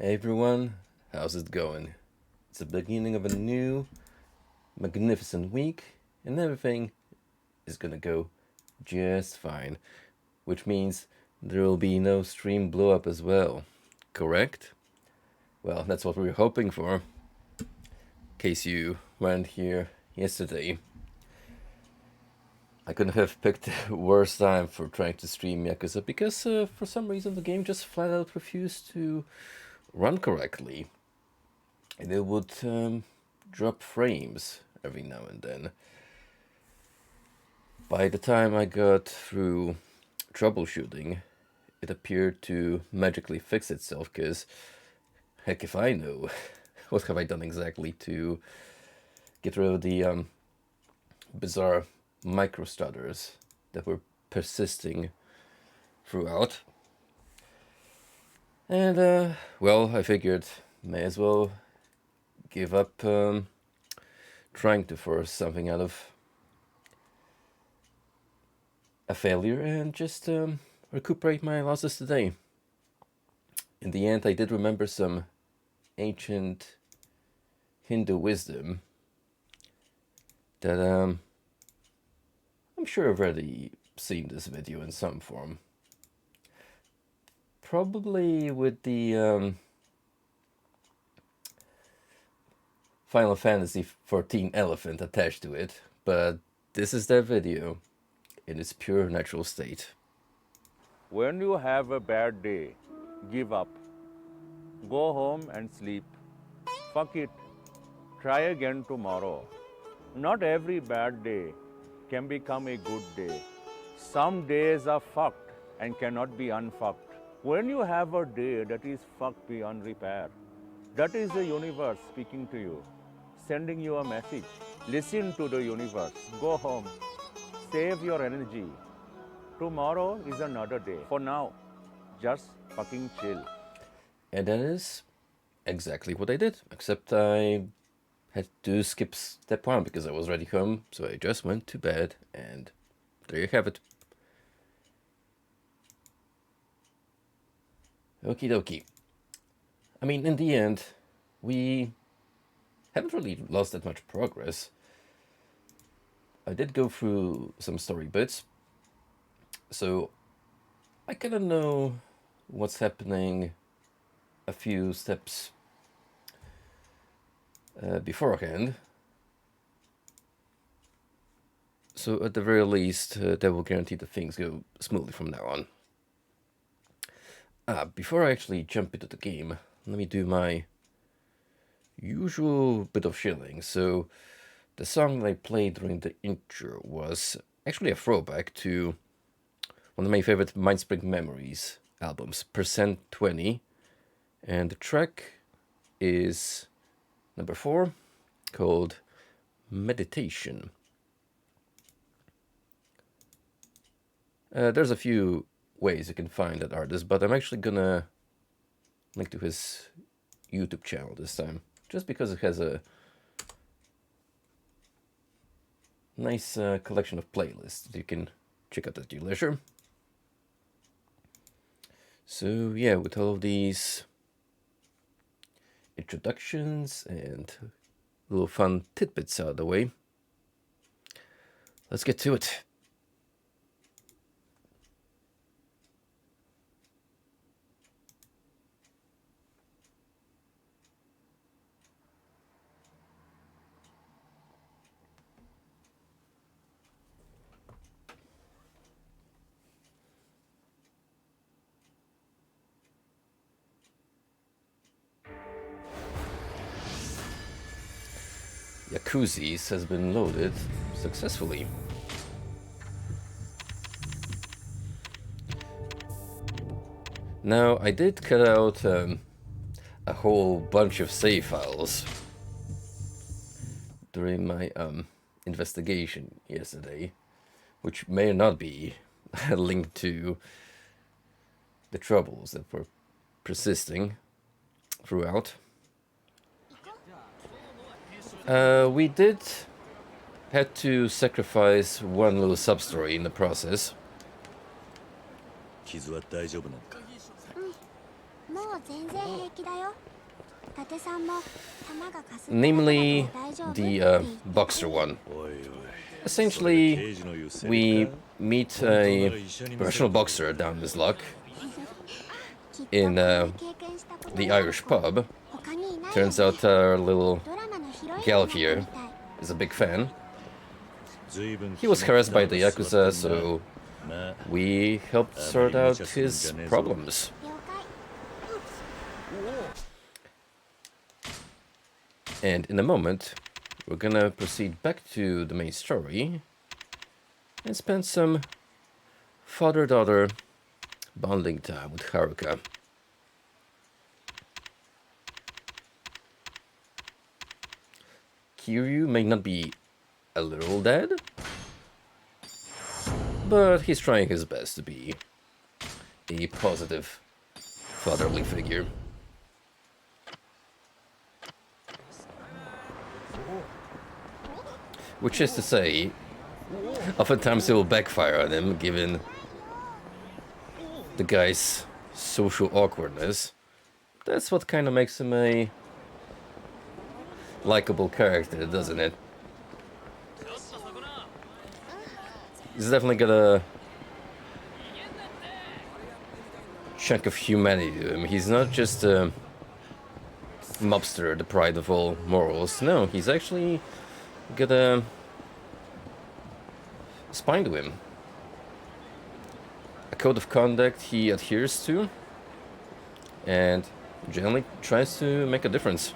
Hey everyone, how's it going? It's the beginning of a new, magnificent week, and everything is gonna go just fine. Which means there will be no stream blow up as well, correct? Well, that's what we were hoping for. In case you weren't here yesterday, I couldn't have picked a worse time for trying to stream Yakuza because for some reason the game just flat out refused to run correctly. And it would drop frames every now and then. By the time I got through troubleshooting, it appeared to magically fix itself, because heck if I know what have I done exactly to get rid of the bizarre micro stutters that were persisting throughout. And well, I figured may as well give up trying to force something out of a failure and just recuperate my losses today. In the end, I did remember some ancient Hindu wisdom that I'm sure I've already seen this video in some form. Probably with the Final Fantasy XIV elephant attached to it, but this is that video in its pure natural state. When you have a bad day, give up. Go home and sleep. Fuck it. Try again tomorrow. Not every bad day can become a good day. Some days are fucked and cannot be unfucked. When you have a day that is fucked beyond repair, that is the universe speaking to you, sending you a message. Listen to the universe. Go home. Save your energy. Tomorrow is another day. For now, just fucking chill. And that is exactly what I did, except I had to skip step one because I was already home, so I just went to bed, and there you have it. Okie dokie. I mean, in the end, we haven't really lost that much progress. I did go through some story bits, so I kind of know what's happening a few steps beforehand. So at the very least, that will guarantee that things go smoothly from now on. Before I actually jump into the game, let me do my usual bit of shilling. So the song that I played during the intro was actually a throwback to one of my favorite Mindspring Memories albums, Percent 20, and the track is number 4, called Meditation. There's a few ways you can find that artist, but I'm actually gonna link to his YouTube channel this time, just because it has a nice collection of playlists that you can check out at your leisure. So yeah, with all of these introductions and little fun tidbits out of the way, let's get to it. Yakuza has been loaded successfully. Now, I did cut out a whole bunch of save files during my investigation yesterday, which may or not be linked to the troubles that were persisting throughout. We did had to sacrifice one little sub-story in the process. 傷は大丈夫なのか Namely, the boxer one. Essentially, we meet a professional boxer down his luck in the Irish pub. Turns out our little gal here is a big fan. He was harassed by the Yakuza, so we helped sort out his problems. And in a moment, we're gonna proceed back to the main story and spend some father-daughter bonding time with Haruka. Kiryu may not be a literal dad, but he's trying his best to be a positive fatherly figure. Which is to say, oftentimes it will backfire on him, given the guy's social awkwardness. That's what kind of makes him a likable character, doesn't it? He's definitely got a chunk of humanity to him. He's not just a mobster, the pride of all morals. No, he's actually got a spine to him. A code of conduct he adheres to and generally tries to make a difference.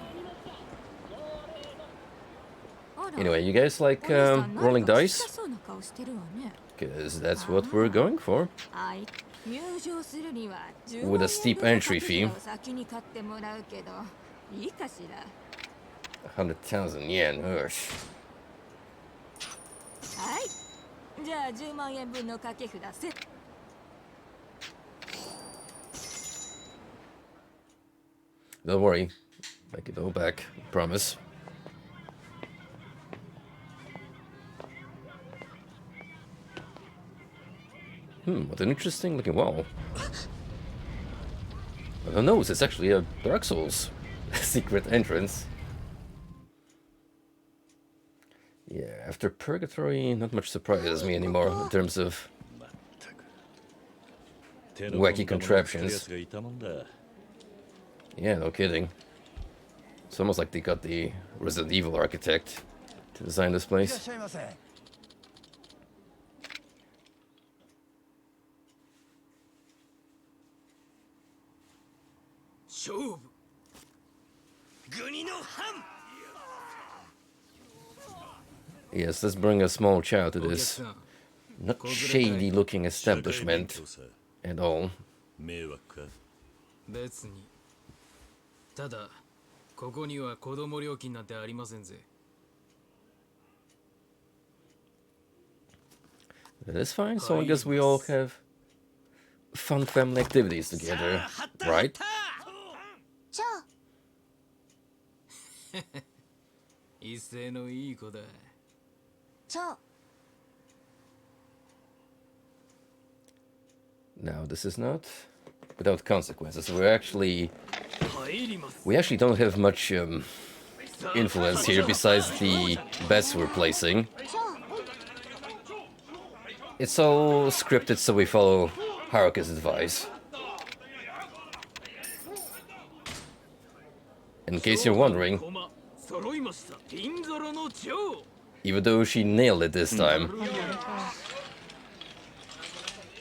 Anyway, you guys like rolling dice? Because that's what we're going for. With a steep entry fee. 100,000 yen, ugh. Don't worry, make it all back, promise. What an interesting looking wall. Oh no, it's actually a Dark Souls secret entrance. Yeah, after Purgatory, not much surprises me anymore in terms of wacky contraptions. Yeah, no kidding. It's almost like they got the Resident Evil architect to design this place. Yes, let's bring a small child to this not shady looking establishment at all. That is fine, so I guess we all have fun family activities together, right? Now, this is not without consequences. We actually don't have much influence here besides the bets we're placing. It's all scripted, so we follow Haruka's advice. In case you're wondering, even though she nailed it this time,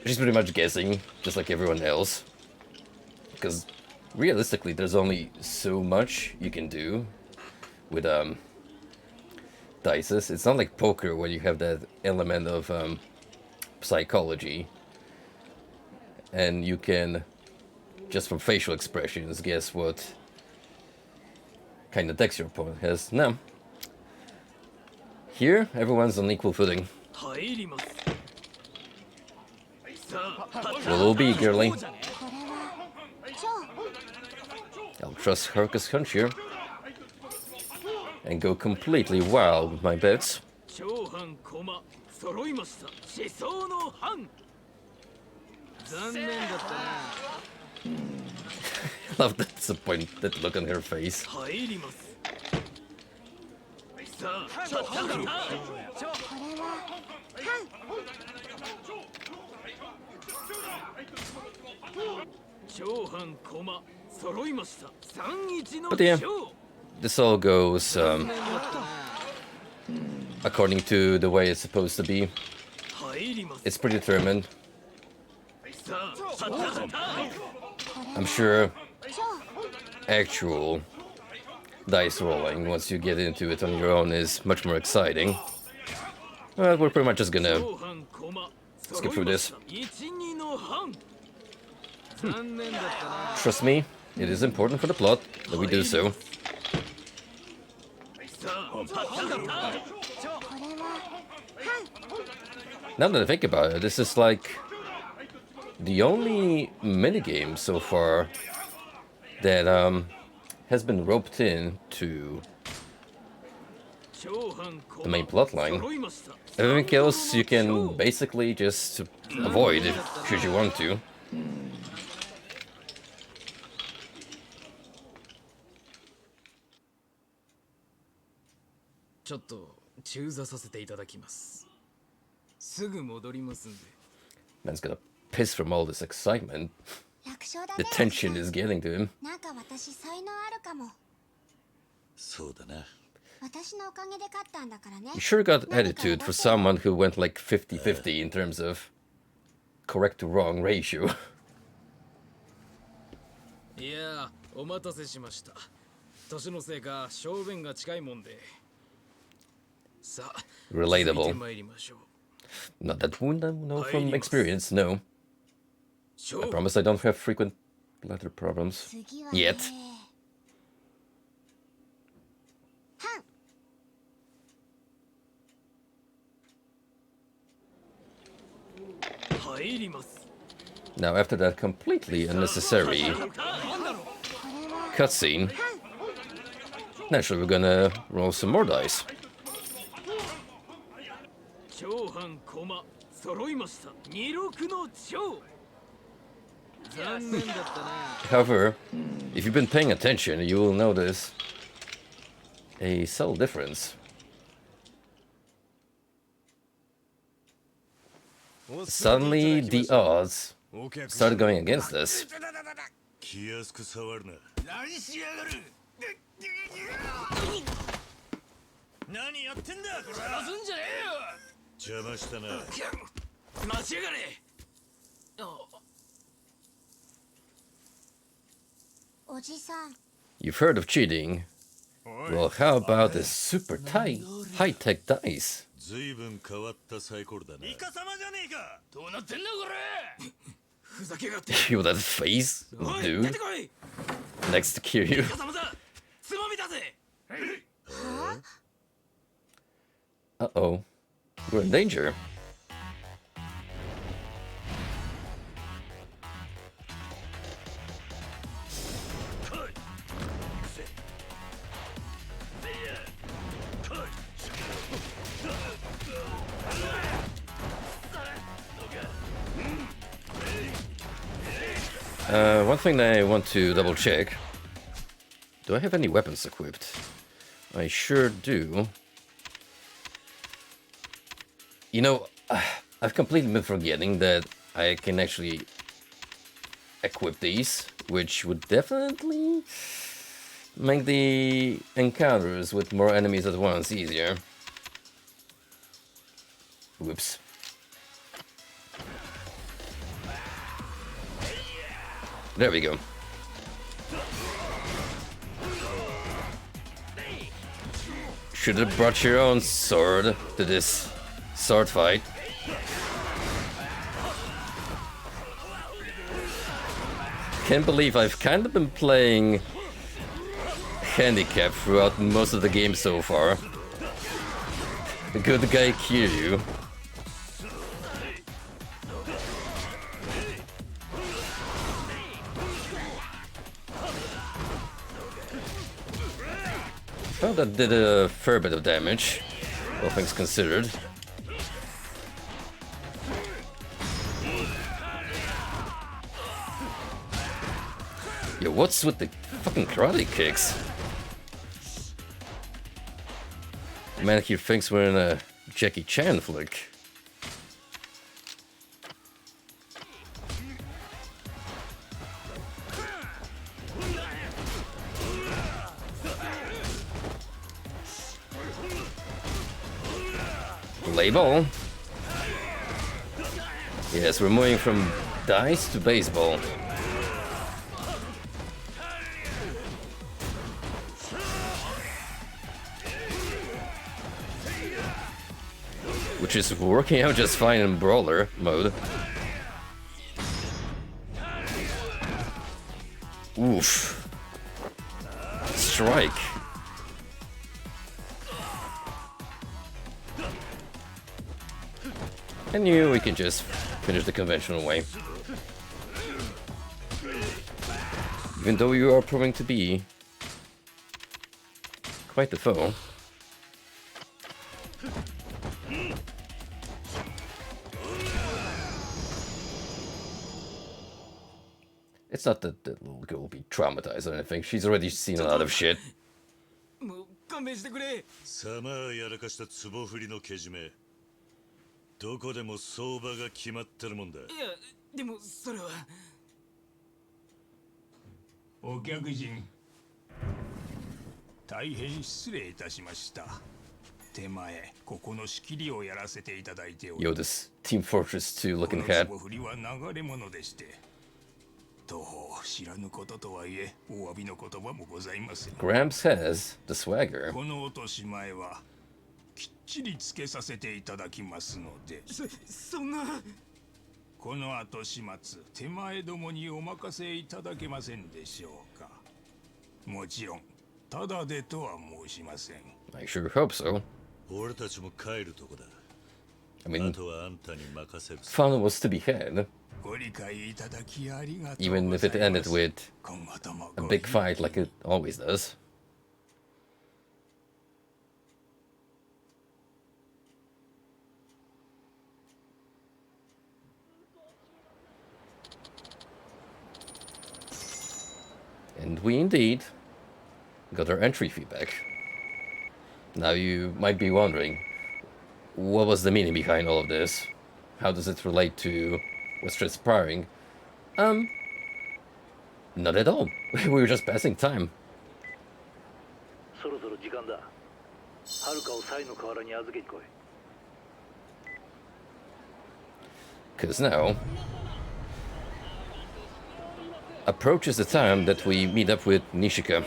she's pretty much guessing, just like everyone else. Because realistically, there's only so much you can do with dices. It's not like poker where you have that element of psychology, and you can just from facial expressions guess what kind of decks your opponent has. No. Here, everyone's on equal footing. We'll all be, girly. I'll trust Haruka's hunch here and go completely wild with my bets. Love the disappointed look on her face. 入ります。さあ、ちょっとこれは長半駒揃いました。3-1の But yeah, 勝。 this all goes according to the way it's supposed to be. 入ります。 It's predetermined. さあ、ちょっと I'm sure actual dice rolling, once you get into it on your own, is much more exciting. But we're pretty much just gonna 長半駒 skip through this. 1-2の半。残念だったな。 Trust me, it is important for the plot that we do so. さあ、ちょっと Now that I think about it, this is like the only minigame so far that has been roped in to 長半 the main 駒 plotline. 揃いました。 Everything else you can basically just avoid should you want to. ちょっと中座させていただきます。すぐ戻りますんで。 Man's gonna piss from all this excitement. 楽勝だ The ね。 tension is getting to him. なんか私才能あるかも。そうだな。私のおかげで勝ったんだからね。 You sure got attitude for someone who went like 50-50 in terms of correct to wrong ratio. いやー、お待たせしました。年のせいか小便が近いもんで。さあ、 Relatable. 続いて参りましょう。 Not that we know from experience, no. 勝 I 負 promise I don't have frequent bladder problems. 次はね。 Yet. 入ります。 Now, after that completely unnecessary cutscene, naturally we're gonna roll some more dice. 長半駒揃いました。26の超。残念だったな。 However, if you've been paying attention, you will notice a subtle difference. Suddenly, the odds started going against us. 気安く触るな。何しやがる。何やってんだ。邪魔すんじゃね邪魔したな。えよ。待ちやがれ。おじさん、 You've heard of cheating. Well, how about this super tight, high-tech dice? ずいぶん変わったサイコロだな。イカ様じゃねえか。どうなってんだこれ。ふざけがって。 Yo, that face, おい、出 dude, てこい。 next to Kiryu. イカ様だ。つまみだぜ。 Uh-oh. We're in danger. One thing that I want to double check. Do I have any weapons equipped? I sure do. You know, I've completely been forgetting that I can actually equip these, which would definitely make the encounters with more enemies at once easier. Whoops. There we go. Should have brought your own sword to this sword fight. Can't believe I've kind of been playing handicap throughout most of the game so far. The good guy Kiryu. Well, that did a fair bit of damage, all things considered. Yo, what's with the fucking karate kicks? Man here thinks we're in a Jackie Chan flick. Play ball. Yes, we're moving from dice to baseball. Which is working out just fine in brawler mode. Oof. Strike. I knew we can just finish the conventional way. Even though you are proving to be quite the foe. It's not that the little girl will be traumatized or anything. She's already seen a lot of shit. もう勘弁してくれ。さまあやらかした壺振りのけじめ、どこでも相場が決まってるもんだ。いや、でもそれは。お客人、大変失礼いたしました。手前、ここの仕切りをやらせていただいており、 Yo, this Team Fortress 2 looking この cat. 壺振りは流れ物でして、どう知らぬこととはいえ、お詫びの言葉もございます。 Gramps has the swagger. この落とし前はきっちりつけさせていただきますので、そんな。この後始末、手前どもにお任せいただけませんでしょうか。もちろん、ただでとは申しません。 I sure hope so. 俺たちも帰るとこだ。 I あ mean, とはあんたに任せる。 fun was to be had, ご理解いただきありがとう even ご if ざいま it す。 ended with 今後とも a ご big fight like it always does. And we indeed got our entry fee back. Now you might be wondering, what was the meaning behind all of this? How does it relate to what's transpiring? Not at all. We were just passing time. そろそろ時間だ。はるかをサイの河原に預けに来い。 Because now approaches the time that we meet up with Nishika.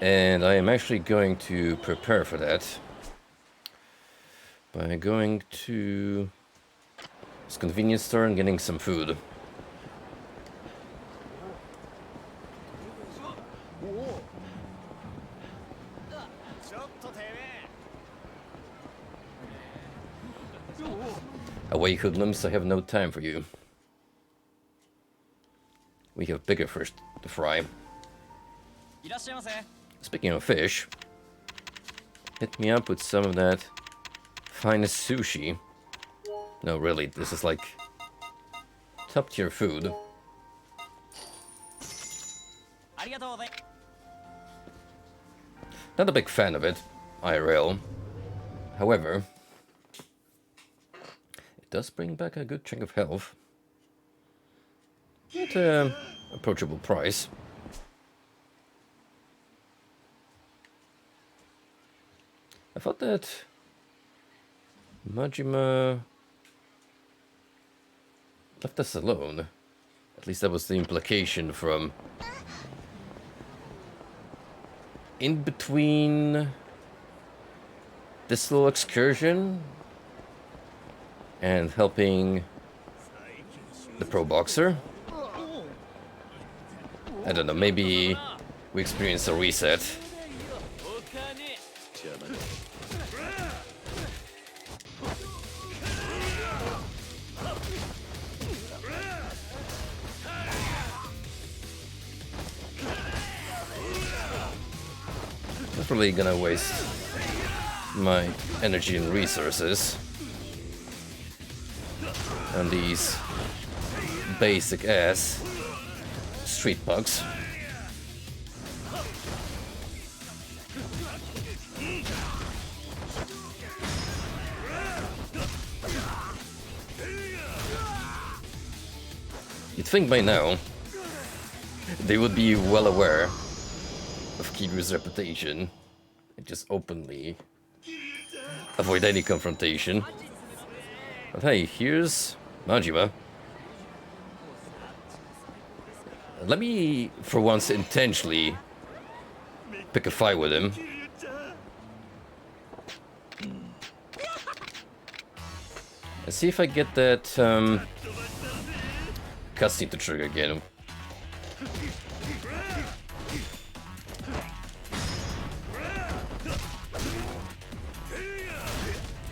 And I am actually going to prepare for that by going to this convenience store and getting some food. Away hoodlums, I have no time for you. We have bigger fish to fry. Speaking of fish, hit me up with some of that finest sushi. No, really, this is like top tier food. Not a big fan of it, IRL. However, it does bring back a good chunk of health at an approachable price. I thought that Majima left us alone. At least that was the implication from in between this little excursion and helping the pro boxer. I don't know, maybe we experienced a reset. Not really gonna waste my energy and resources on these basic ass street bugs. You'd think by now they would be well aware of Kiryu's reputation and just openly avoid any confrontation. But hey, here's Majima. Let me, for once, intentionally pick a fight with him. Let's see if I get that cutscene to trigger again.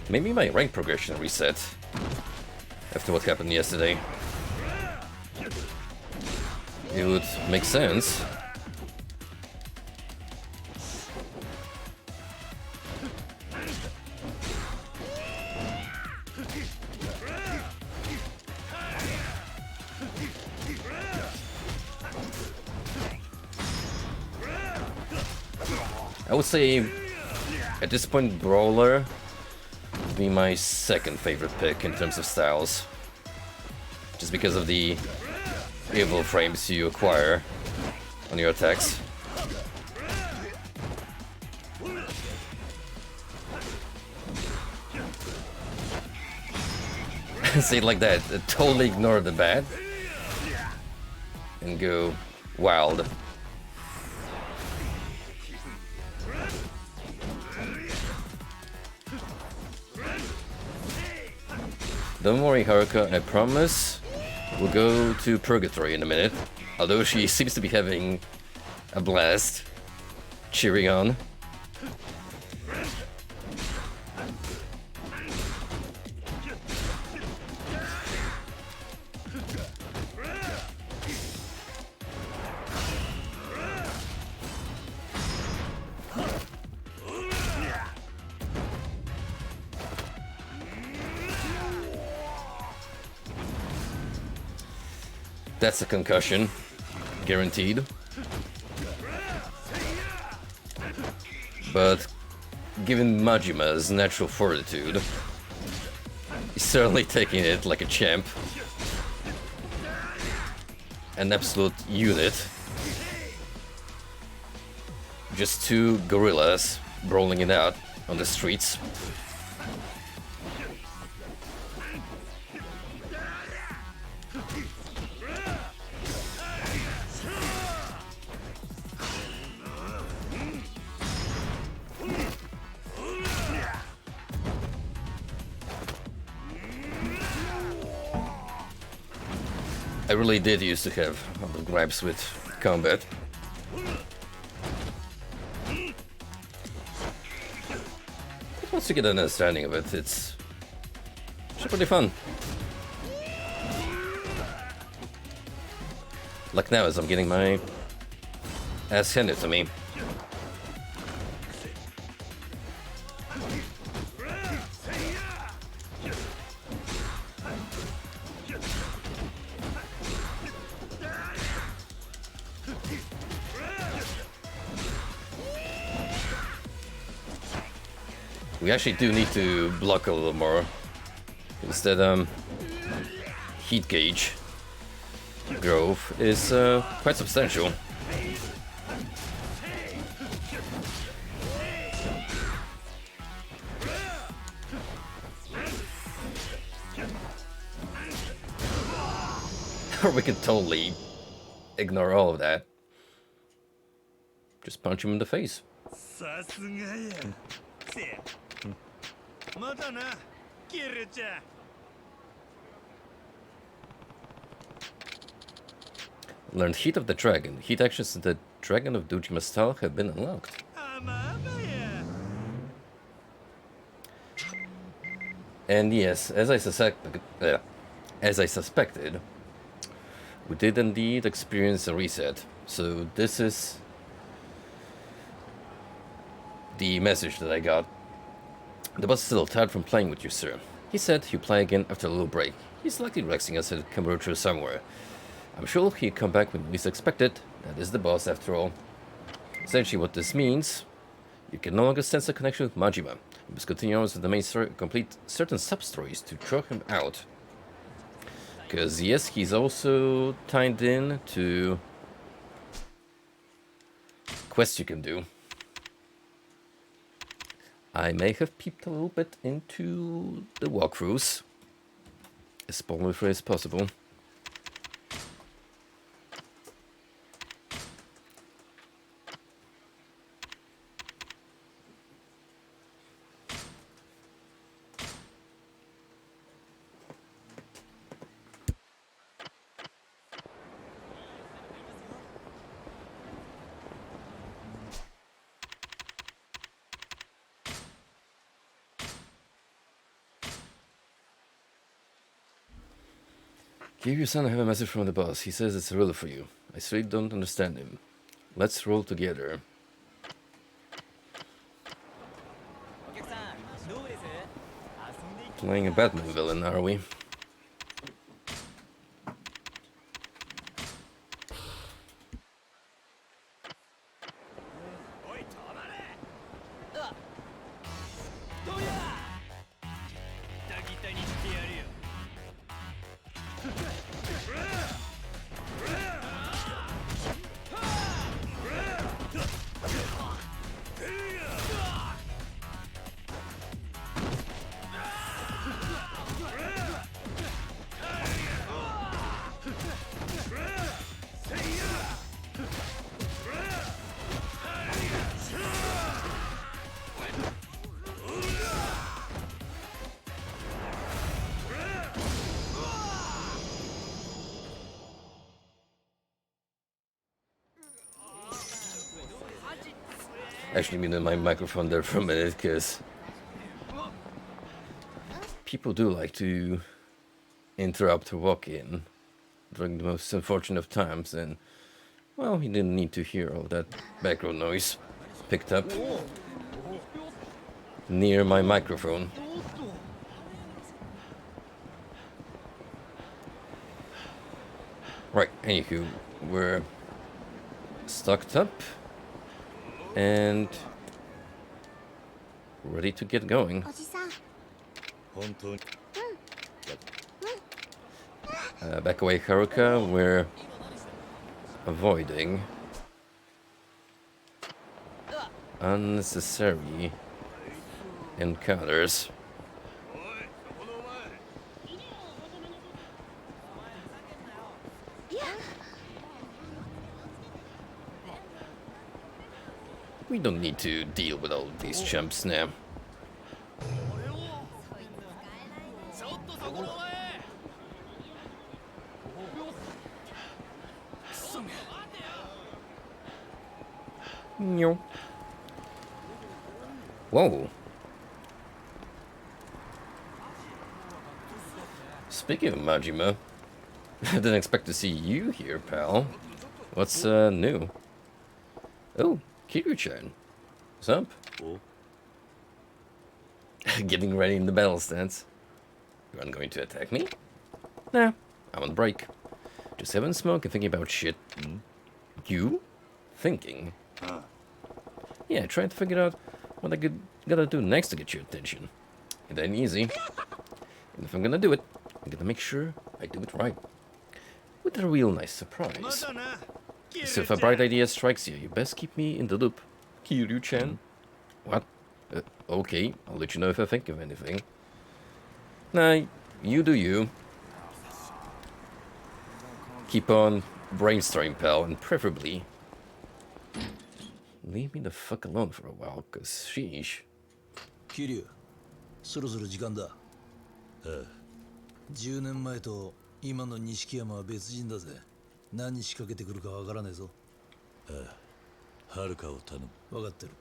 Maybe my rank progression reset after what happened yesterday. It would make sense. I would say at this point Brawler would be my second favorite pick in terms of styles. Just because of the evil frames you acquire on your attacks. Say it like that, totally ignore the bad and go wild. Don't worry, Haruka, I promise we'll go to Purgatory in a minute. Although she seems to be having a blast cheering on. That's a concussion, guaranteed. But given Majima's natural fortitude, he's certainly taking it like a champ. An absolute unit. Just two gorillas brawling it out on the streets. I really did used to have a lot of gripes with combat. But once you get an understanding of it, it's pretty fun. Like now as I'm getting my ass handed to me. We actually do need to block a little more, because that heat gauge growth is quite substantial. Or we could totally ignore all of that. Just punch him in the face. さすがやせやまたなキルちゃん Learned Heat of the Dragon. Heat actions in the Dragon of Dojima style have been unlocked. あまあまや And yes, as I suspected, we did indeed experience a reset. So this is the message that I got The boss is still tired from playing with you, sir. He said he'll play again after a little break. He's likely relaxing us at Kamurocho somewhere. I'm sure he'll come back when least expected. That is the boss, after all. Essentially what this means, you can no longer sense a connection with Majima. You must continue on with the main story and complete certain sub-stories to draw him out. Because yes, he's also tied in to quests you can do. I may have peeped a little bit into the walkthroughs, as spoiler-free as possible. Kiryu-san, I have a message from the boss. He says it's a riddle for you. I really don't understand him. Let's roll together. Playing a Batman villain, are we? Actually muted my microphone there for a minute, because people do like to interrupt or walk in during the most unfortunate of times, and well, he didn't need to hear all that background noise picked up near my microphone. Right, anywho, we're stocked up and ready to get going. おじさん、本当に Back away, Haruka. We're avoiding unnecessary encounters. We don't need to deal with all these chumps now. No. Whoa. Speaking of Majima, I didn't expect to see you here, pal. What's new? Oh, Kiryu-chan. What's up? Oh. Getting ready in the battle stance. You aren't going to attack me? Nah, I'm on break. Just having a smoke and thinking about shit. You? Thinking? Yeah, trying to figure out what I gotta do next to get your attention. It ain't easy. And if I'm gonna do it, I'm gonna make sure I do it right. With a real nice surprise. So if a bright idea strikes you, you best keep me in the loop. Kiryu-chan? What? Okay, I'll let you know if I think of anything. Nah, you do you. Keep on brainstorming, pal, and preferably leave me the fuck alone for a while, cause sheesh. Kiryu, そろそろ時間だ。10年前と今の錦山は別人だぜ。何仕掛けてくるかわからねえぞ。はるかを頼む。わかってる。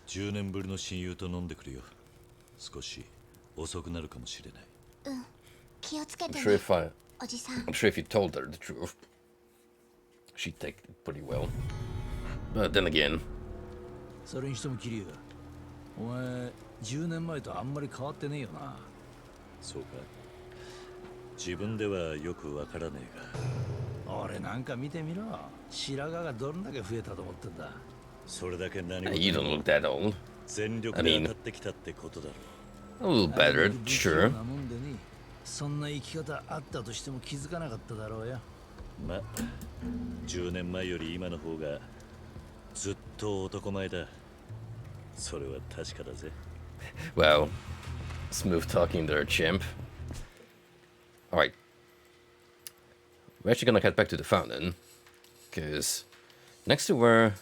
10年ぶりの親友と飲んでくるよ。少し遅くなるかもしれない。気をつけ I'm て sure ね、 if I おじさん。 I'm sure if you told her the truth, she'd take it pretty well. But then again, それにしても桐生、お前10年前とあんまり変わってねえよな。そうか。自分ではよくわからねえが、俺なんか見てみろ。白髪がどんだけ増えたと思ってんだ。それだけ何 You don't look that old. 全力 I で mean- 当たってきたってことだろ A little あ better, の時不器 sure. 用なもんでね、そんな生き方あったとしても気づかなかっただろうよ。う。ま、10年前より今の方がずっと男前だ。それは確かだぜ。 Wow. Smooth talking there, chimp. Alright. We're actually gonna head back to the fountain. Because next to where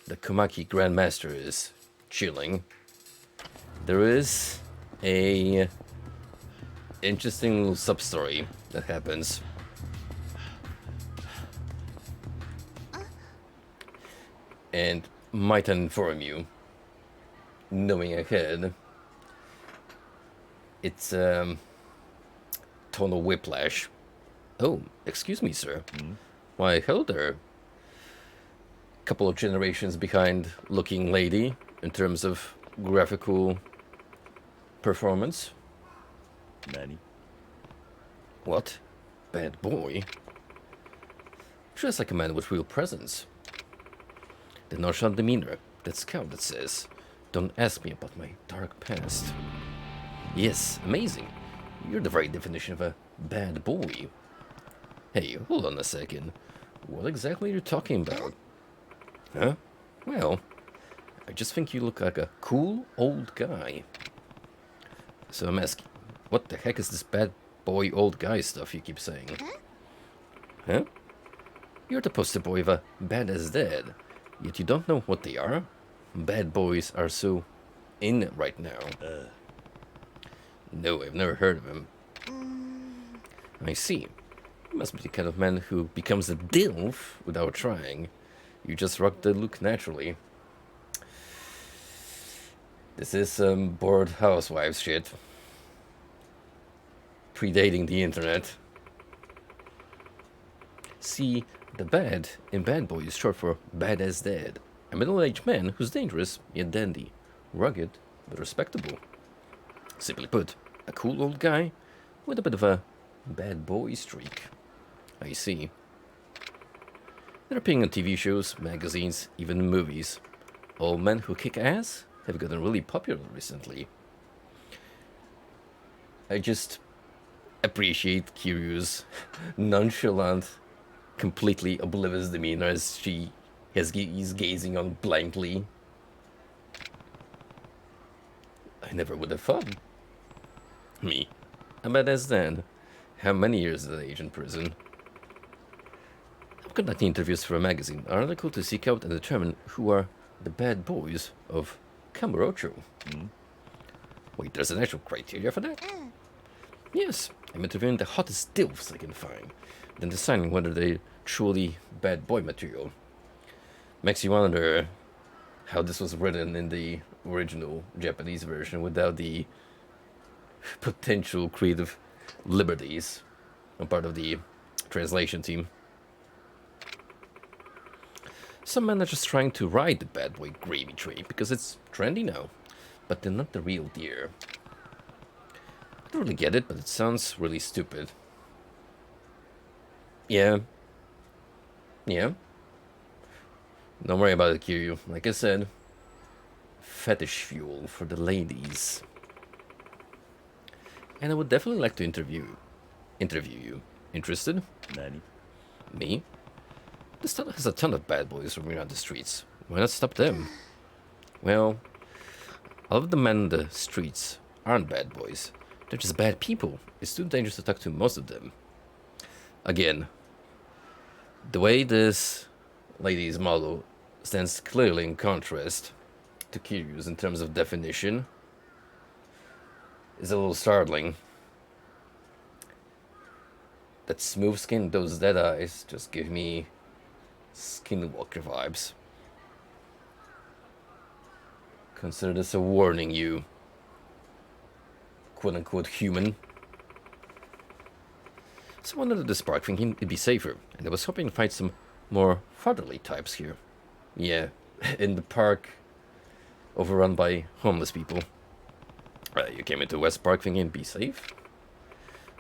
the Komaki Grandmaster is chilling, there is a interesting little sub-story that happens. And might inform you, knowing ahead, it's tonal whiplash. Oh, excuse me, sir. Why, hello there. Couple of generations behind looking lady in terms of graphical performance. 何？ What? Bad boy? Dressed like a man with real presence. The nonchalant demeanor, that scowl that says, "Don't ask me about my dark past." Yes, amazing. You're the very definition of a bad boy. Hey, hold on a second. What exactly are you talking about? Huh? Well, I just think you look like a cool old guy. So I'm asking, what the heck is this bad boy old guy stuff you keep saying? Huh? You're the poster boy of a badass dad, yet you don't know what they are? Bad boys are so in right now. No, I've never heard of him. I see. You must be the kind of man who becomes a DILF without trying. You just rock the look naturally. This is some bored housewives shit. Predating the internet. See, the bad in Bad Boy is short for Badass Dad. A middle-aged man who's dangerous yet dandy. Rugged but respectable. Simply put, a cool old guy with a bit of a bad boy streak. I see. They're appearing on TV shows, magazines, even movies. All men who kick ass have gotten really popular recently. I just appreciate Kiryu's nonchalant, completely oblivious demeanor as he's gazing on blankly. I never would have thought. Me. A badass then. How many years did I age in prison? I'm conducting interviews for a magazine, an article to seek out and determine who are the bad boys of Kamurocho. Wait, there's an actual criteria for that? Yes, I'm interviewing the hottest dilfs I can find, then deciding whether they're truly bad boy material. Makes you wonder how this was written in the original Japanese version without the potential creative liberties on part of the translation team. Some men are just trying to ride the bad boy gravy train because it's trendy now, but they're not the real deal. I don't really get it, but it sounds really stupid. Yeah. Don't worry about it, Kiryu. Like I said, fetish fuel for the ladies. And I would definitely like to interview you. Interested? 何？ Me? This town has a ton of bad boys roaming around the streets. Why not stop them? Well, all of the men in the streets aren't bad boys. They're just bad people. It's too dangerous to talk to most of them. Again, the way this lady's model stands clearly in contrast to Kiryu's in terms of definition is a little startling. That smooth skin, those dead eyes, just give me Skinwalker vibes. Consider this a warning, you quote-unquote human. So I wanted to spark thinking it'd be safer, and I was hoping to find some more fatherly types here. Yeah, in the park overrun by homeless people. You came into West Park thinking be safe?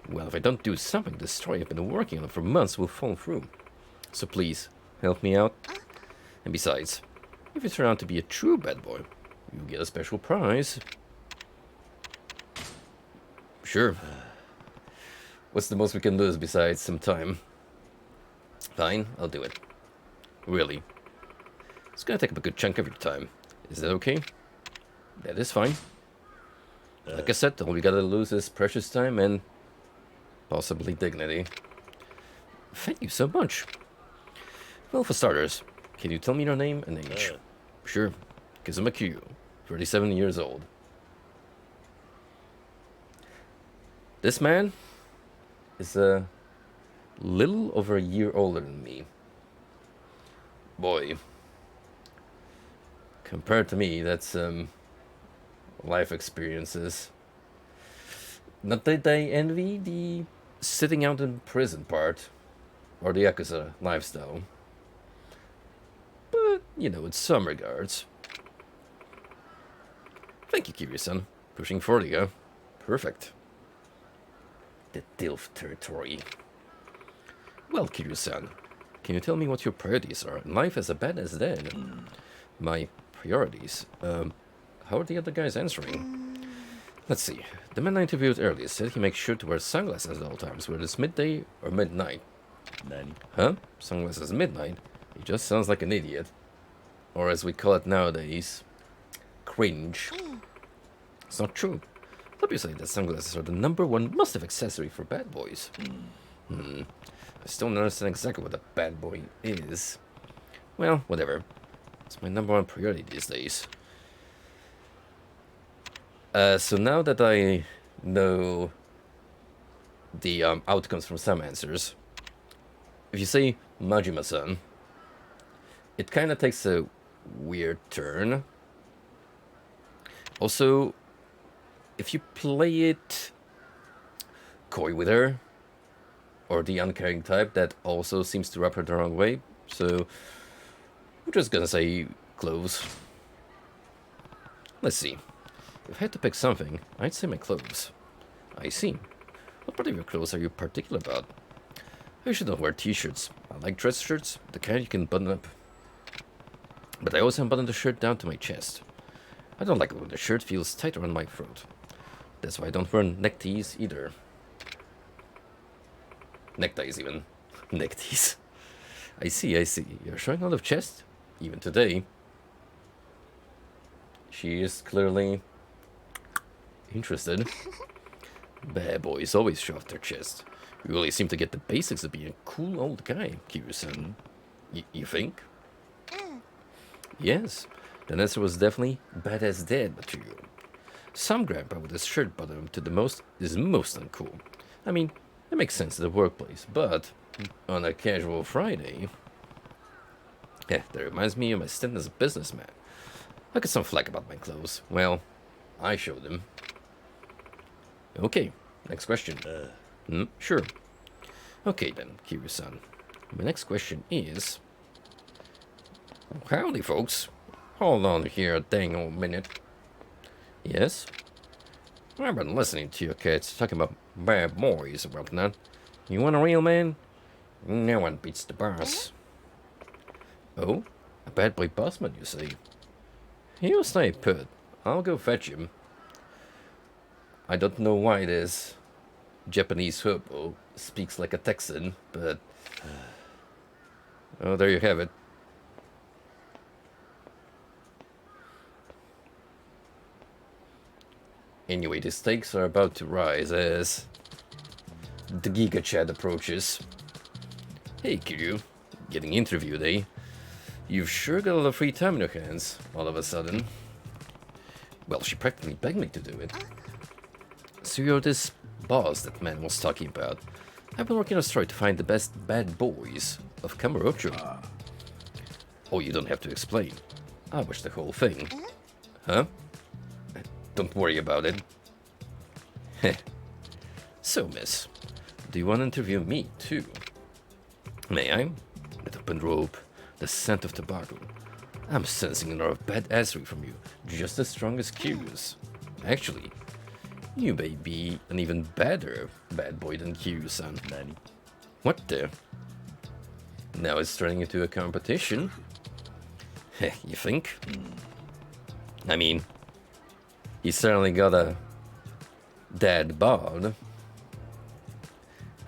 Well, if I don't do something, the story I've been working on for months will fall through. So please, help me out. And besides, if you turn out to be a true bad boy, you get a special prize. Sure. What's the most we can lose besides some time? Fine, I'll do it. Really. It's gonna take up a good chunk of your time. Is that okay? That is fine. Like I said, all we gotta lose is precious time and possibly dignity. Thank you so much. Well, for starters, can you tell me your name and age? Sure. Kazuma Kiryu, 37 years old. This man is a little over a year older than me. Boy. Compared to me, that's life experiences. Not that I envy the sitting out in prison part, or the Yakuza lifestyle. But, you know, in some regards. Thank you, Kiryu-san. Pushing 40, huh? Perfect. The DILF territory. Well, Kiryu-san, can you tell me what your priorities are in life as a bad as dead? My priorities? How are the other guys answering? Let's see. The man I interviewed earlier said he makes sure to wear sunglasses at all times, whether it's midday or midnight. Nani? Huh? Sunglasses midnight? He just sounds like an idiot. Or as we call it nowadays, cringe. It's not true. Let me say that sunglasses are the #1 must-have accessory for bad boys. I still don't understand exactly what a bad boy is. Well, whatever. It's my #1 priority these days. So now that I know the outcomes from some answers, if you say Majima-san, it kind of takes a weird turn. Also, if you play it coy with her, or the uncaring type, that also seems to rub her the wrong way. So, I'm just gonna say clothes. Let's see. If I had to pick something, I'd say my clothes. I see. What part of your clothes are you particular about? I usually don't wear t-shirts. I like dress shirts, the kind you can button up. But I always unbutton the shirt down to my chest. I don't like it when the shirt feels tight around my throat. That's why I don't wear neckties either. Neckties even. Neckties. I see. You're showing a lot of chest, even today. She is clearly interested. Bad boys always show off their chest. You really seem to get the basics of being a cool old guy, Kiryu-san. You think? Yes. The answer was definitely bad as dead material. Some grandpa with his shirt buttoned to the most is most uncool. I mean, it makes sense at the workplace, but on a casual Friday... Yeah, that reminds me of my stint as a businessman. I got some flack about my clothes. Well, I showed them. Okay, next question. Sure. Okay then, Kiryu-san. My next question is... Howdy, folks. Hold on here a dang old minute. Yes? I've been listening to you kids talking about bad boys and whatnot. You want a real man? No one beats the boss. Oh? A bad boy bossman, you say? He'll stay put. I'll go fetch him. I don't know why this Japanese hobo speaks like a Texan, but... oh, there you have it. Anyway, the stakes are about to rise as the Giga Chat approaches. Hey, Kiryu. Getting interviewed, eh? You've sure got a lot of free time in your hands, all of a sudden. Well, she practically begged me to do it. So you're this boss that man was talking about. I've been working on a story to find the best bad boys of Kamurocho. Oh, you don't have to explain. I watched the whole thing. Huh? Don't worry about it. Heh. So, miss, do you want to interview me, too? May I? That open robe, the scent of tobacco. I'm sensing an aura of badassery from you, just as strong as Kiryu's. Actually, you may be an even better bad boy than Kiryu-san. Nani? What the? Now it's turning into a competition? Heh, you think? I mean, he certainly got a dad bod. I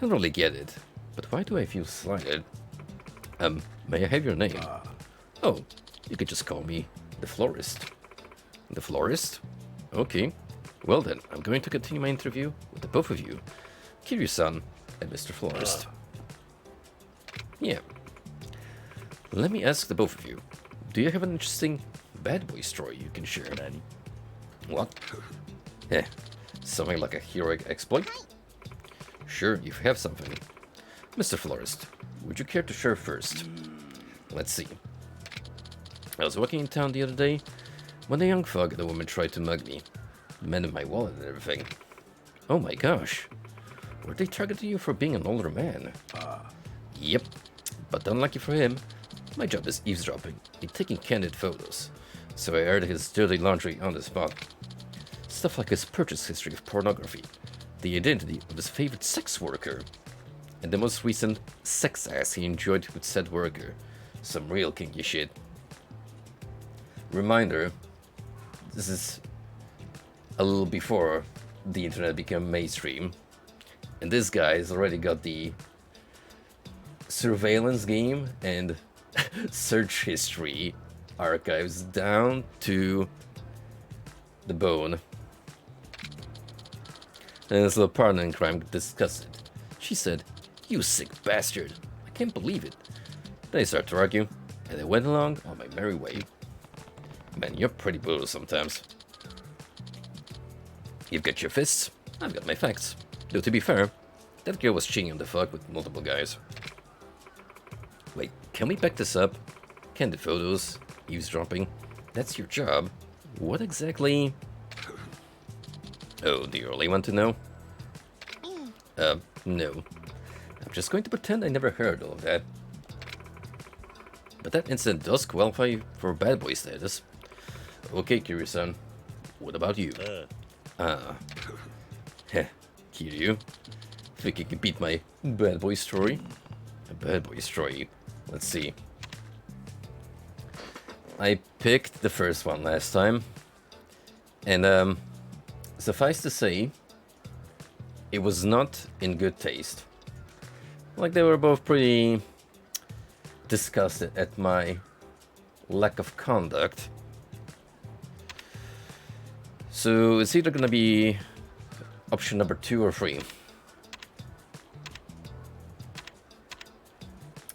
don't really get it, but why do I feel slighted? May I have your name? Oh, you could just call me the florist. The florist? Okay. Well then, I'm going to continue my interview with the both of you, Kiryu-san and Mr. Florist. Yeah. Let me ask the both of you, do you have an interesting bad boy story you can share? Nani? What? Eh, something like a heroic exploit? Sure, you have something. Mr. Florist, would you care to share first? Let's see. I was walking in town the other day when a young thug and a woman tried to mug me. Demanded my wallet and everything. Oh my gosh. Were they targeting you for being an older man? Yep. But unlucky for him, my job is eavesdropping and taking candid photos. So I aired his dirty laundry on the spot. Stuff like his purchase history of pornography, the identity of his favorite sex worker, and the most recent sex ass he enjoyed with said worker. Some real kinky shit. Reminder, this is a little before the internet became mainstream, and this guy has already got the surveillance game and search history archives down to the bone. And his little partner in crime discussed it. She said, "You sick bastard, I can't believe it." They started to argue, and I went along on my merry way. Man, you're pretty brutal sometimes. You've got your fists, I've got my facts. Though to be fair, that girl was cheating on the fuck with multiple guys. Wait, can we back this up? Candid photos, eavesdropping, that's your job. What exactly? Oh, do you really want to know? No. I'm just going to pretend I never heard all of that. But that incident does qualify for bad boy status. Okay, Kiryu-san, what about you? Heh, Kiryu. Think you can beat my bad boy story? A bad boy story. Let's see. I picked the first one last time. And, suffice to say, it was not in good taste. Like, they were both pretty disgusted at my lack of conduct. So it's either gonna be option number 2 or 3.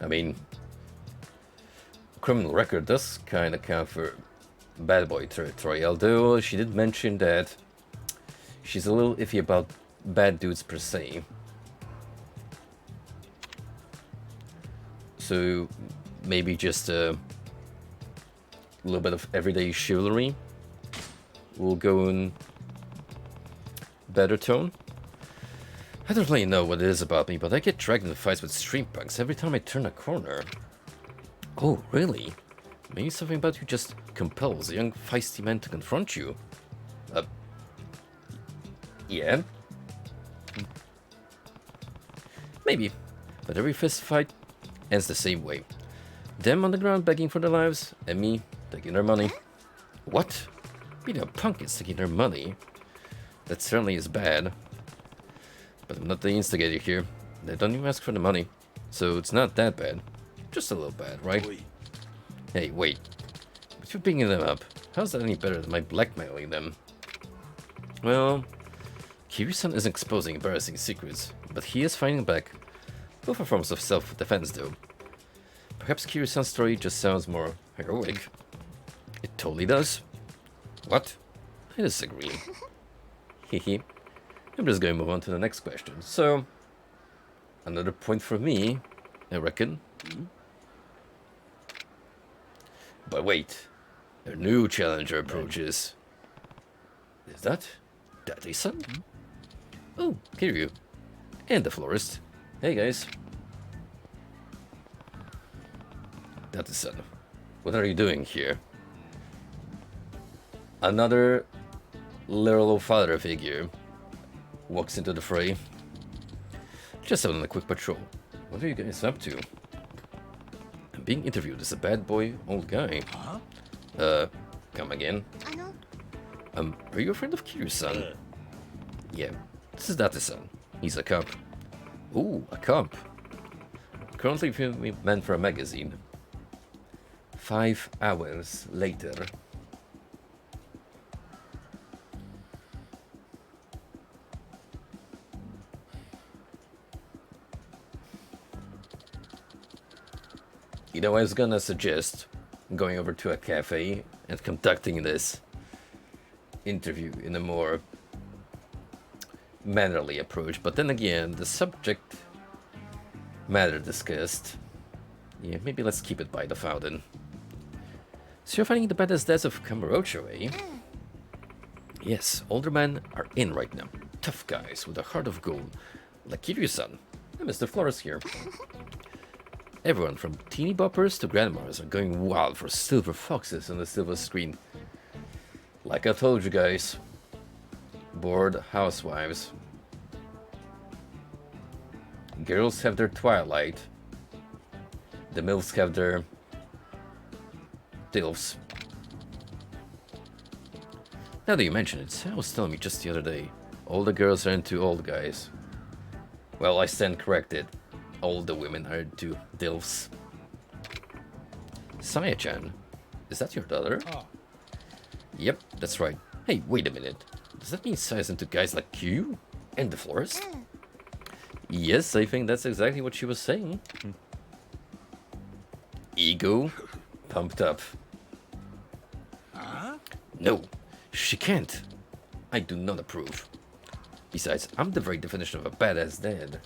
I mean, criminal record does kind of count for bad boy territory, although she did mention that she's a little iffy about bad dudes per se. So maybe just a little bit of everyday chivalry will go in better tone. I don't really know what it is about me, but I get dragged into fights with street punks every time I turn a corner. Oh, really? Maybe something about you just compels a young feisty man to confront you. Yeah? Maybe, but every fist fight ends the same way. Them on the ground begging for their lives, and me taking their money. What? Being a punk is taking their money. That certainly is bad. But I'm not the instigator here. They don't even ask for the money. So it's not that bad. Just a little bad, right? Hey, wait. But you're picking them up. How's that any better than my blackmailing them? Well, Kiryu-san isn't exposing embarrassing secrets, but he is fighting back. Both are forms of self-defense, though. Perhaps Kiryu-san's story just sounds more heroic. It totally does. What? I disagree. Hehe. I'm just going to move on to the next question. So, another point for me, I reckon. But wait, a new challenger approaches. Is that Daddy-san? Oh, Kiryu. And the florist. Hey guys. Daddy-san. What are you doing here? Another little father figure walks into the fray. Just out on a quick patrol. What are you guys up to? I'm being interviewed as a bad boy old guy. Come again? あの Are you a friend of Kiryu-san? Yeah, this is Date-san. He's a cop. Ooh, a cop. Currently filming meant for a magazine. 5 hours later. You know, I was gonna suggest going over to a cafe and conducting this interview in a more mannerly approach, but then again, the subject matter discussed, yeah, maybe let's keep it by the fountain. So you're finding the badass dads of Kamurocho, eh? Yes, older men are in right now. Tough guys with a heart of gold, like Kiryu-san and Mr. Flores here. Everyone from teeny boppers to grandmas are going wild for silver foxes on the silver screen. Like I told you guys, bored housewives. Girls have their twilight. The MILFs have their DILFs. Now that you mention it, Sam was telling me just the other day, all the girls are into old guys. Well, I stand corrected. All the women are into DILFs. Saya-chan, is that your daughter? Oh. Yep, that's right. Hey, wait a minute. Does that mean Saya's into guys like you? And the florist? Yes, I think that's exactly what she was saying. Ego pumped up. No, she can't. I do not approve. Besides, I'm the very definition of a badass dad.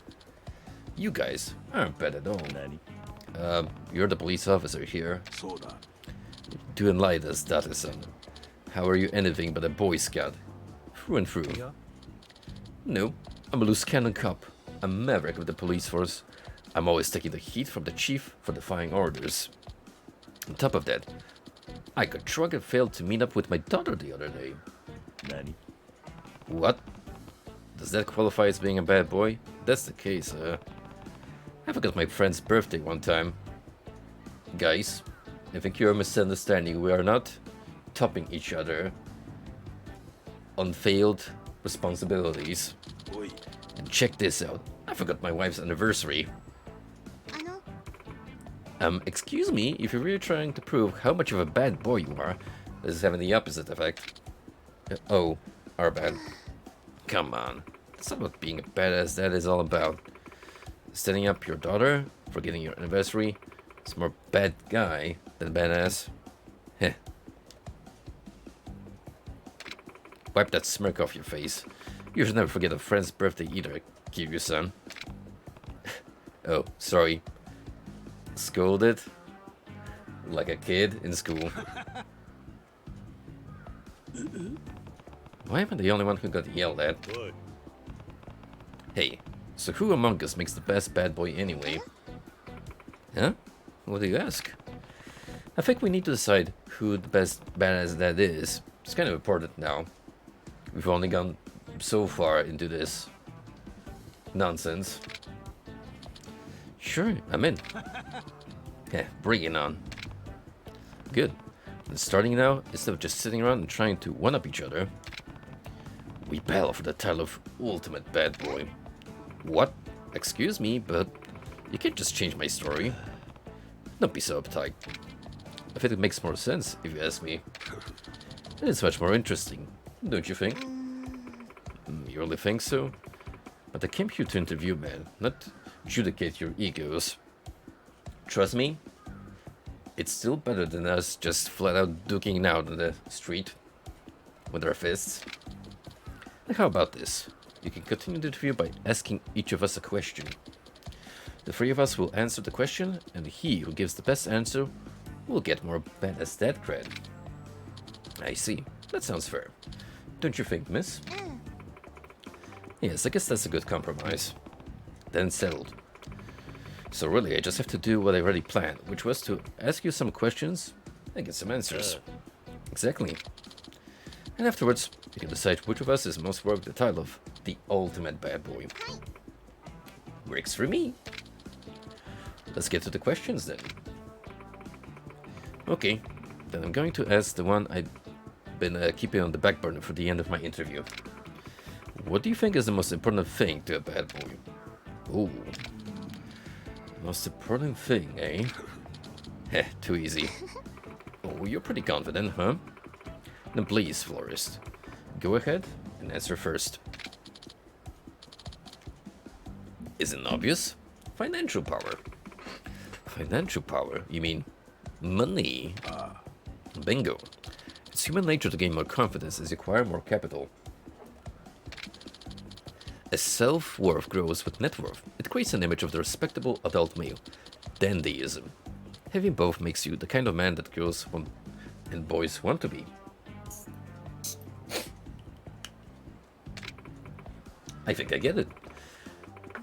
You guys aren't bad at all. You're the police officer here. そうだ To enlighten us, Date-san. How are you anything but a Boy Scout? Through and through. No, I'm a loose cannon cop. A maverick of the police force. I'm always taking the heat from the chief for defying orders. On top of that, I got drunk and failed to meet up with my daughter the other day. What? Does that qualify as being a bad boy? That's the case, I forgot my friend's birthday one time. Guys, I think you're misunderstanding. We are not topping each other on failed responsibilities. おい And check this out. I forgot my wife's anniversary. あの Excuse me, if you're really trying to prove how much of a bad boy you are, this is having the opposite effect. Oh, our bad. Come on. That's not what being a badass dad is all about. Standing up your daughter, forgetting your anniversary, is more bad guy than badass. Heh. Wipe that smirk off your face. You should never forget a friend's birthday either, Kiryu-san. Oh, sorry. Scolded? Like a kid in school. Why am I the only one who got yelled at? Hey, so who among us makes the best bad boy anyway? Huh? What do you ask? I think we need to decide who the best badass dad is. It's kind of important now. We've only gone so far into this nonsense. Sure, I'm in. Yeah, bring it on. Good. And starting now, instead of just sitting around and trying to one-up each other, we battle for the title of Ultimate Bad Boy. What? Excuse me, but you can't just change my story. Don't be so uptight. I think it makes more sense, if you ask me. And it's much more interesting, don't you think? You only think so? But I came here to interview, man, not adjudicate your egos. Trust me, it's still better than us just flat out duking out on the street with our fists. And how about this? You can continue the interview by asking each of us a question. The three of us will answer the question, and he who gives the best answer will get more badass dad cred. I see. That sounds fair. Don't you think, miss? Yes, I guess that's a good compromise. Then settled. So really, I just have to do what I already planned, which was to ask you some questions and get some answers. Exactly. And afterwards, you can decide which of us is most worth the title of the ultimate bad boy. Works for me. Let's get to the questions then. Okay, then I'm going to ask the one I've been keeping on the back burner for the end of my interview. What do you think is the most important thing to a bad boy? Ooh. Most important thing, eh? Heh, too easy. Oh, you're pretty confident, huh? Then please, Florist, go ahead and answer first. Isn't obvious? Financial power. Financial power? You mean money? Bingo. It's human nature to gain more confidence as you acquire more capital. As self-worth grows with net worth, it creates an image of the respectable adult male. Dandyism. Having both makes you the kind of man that girls want and boys want to be. I think I get it.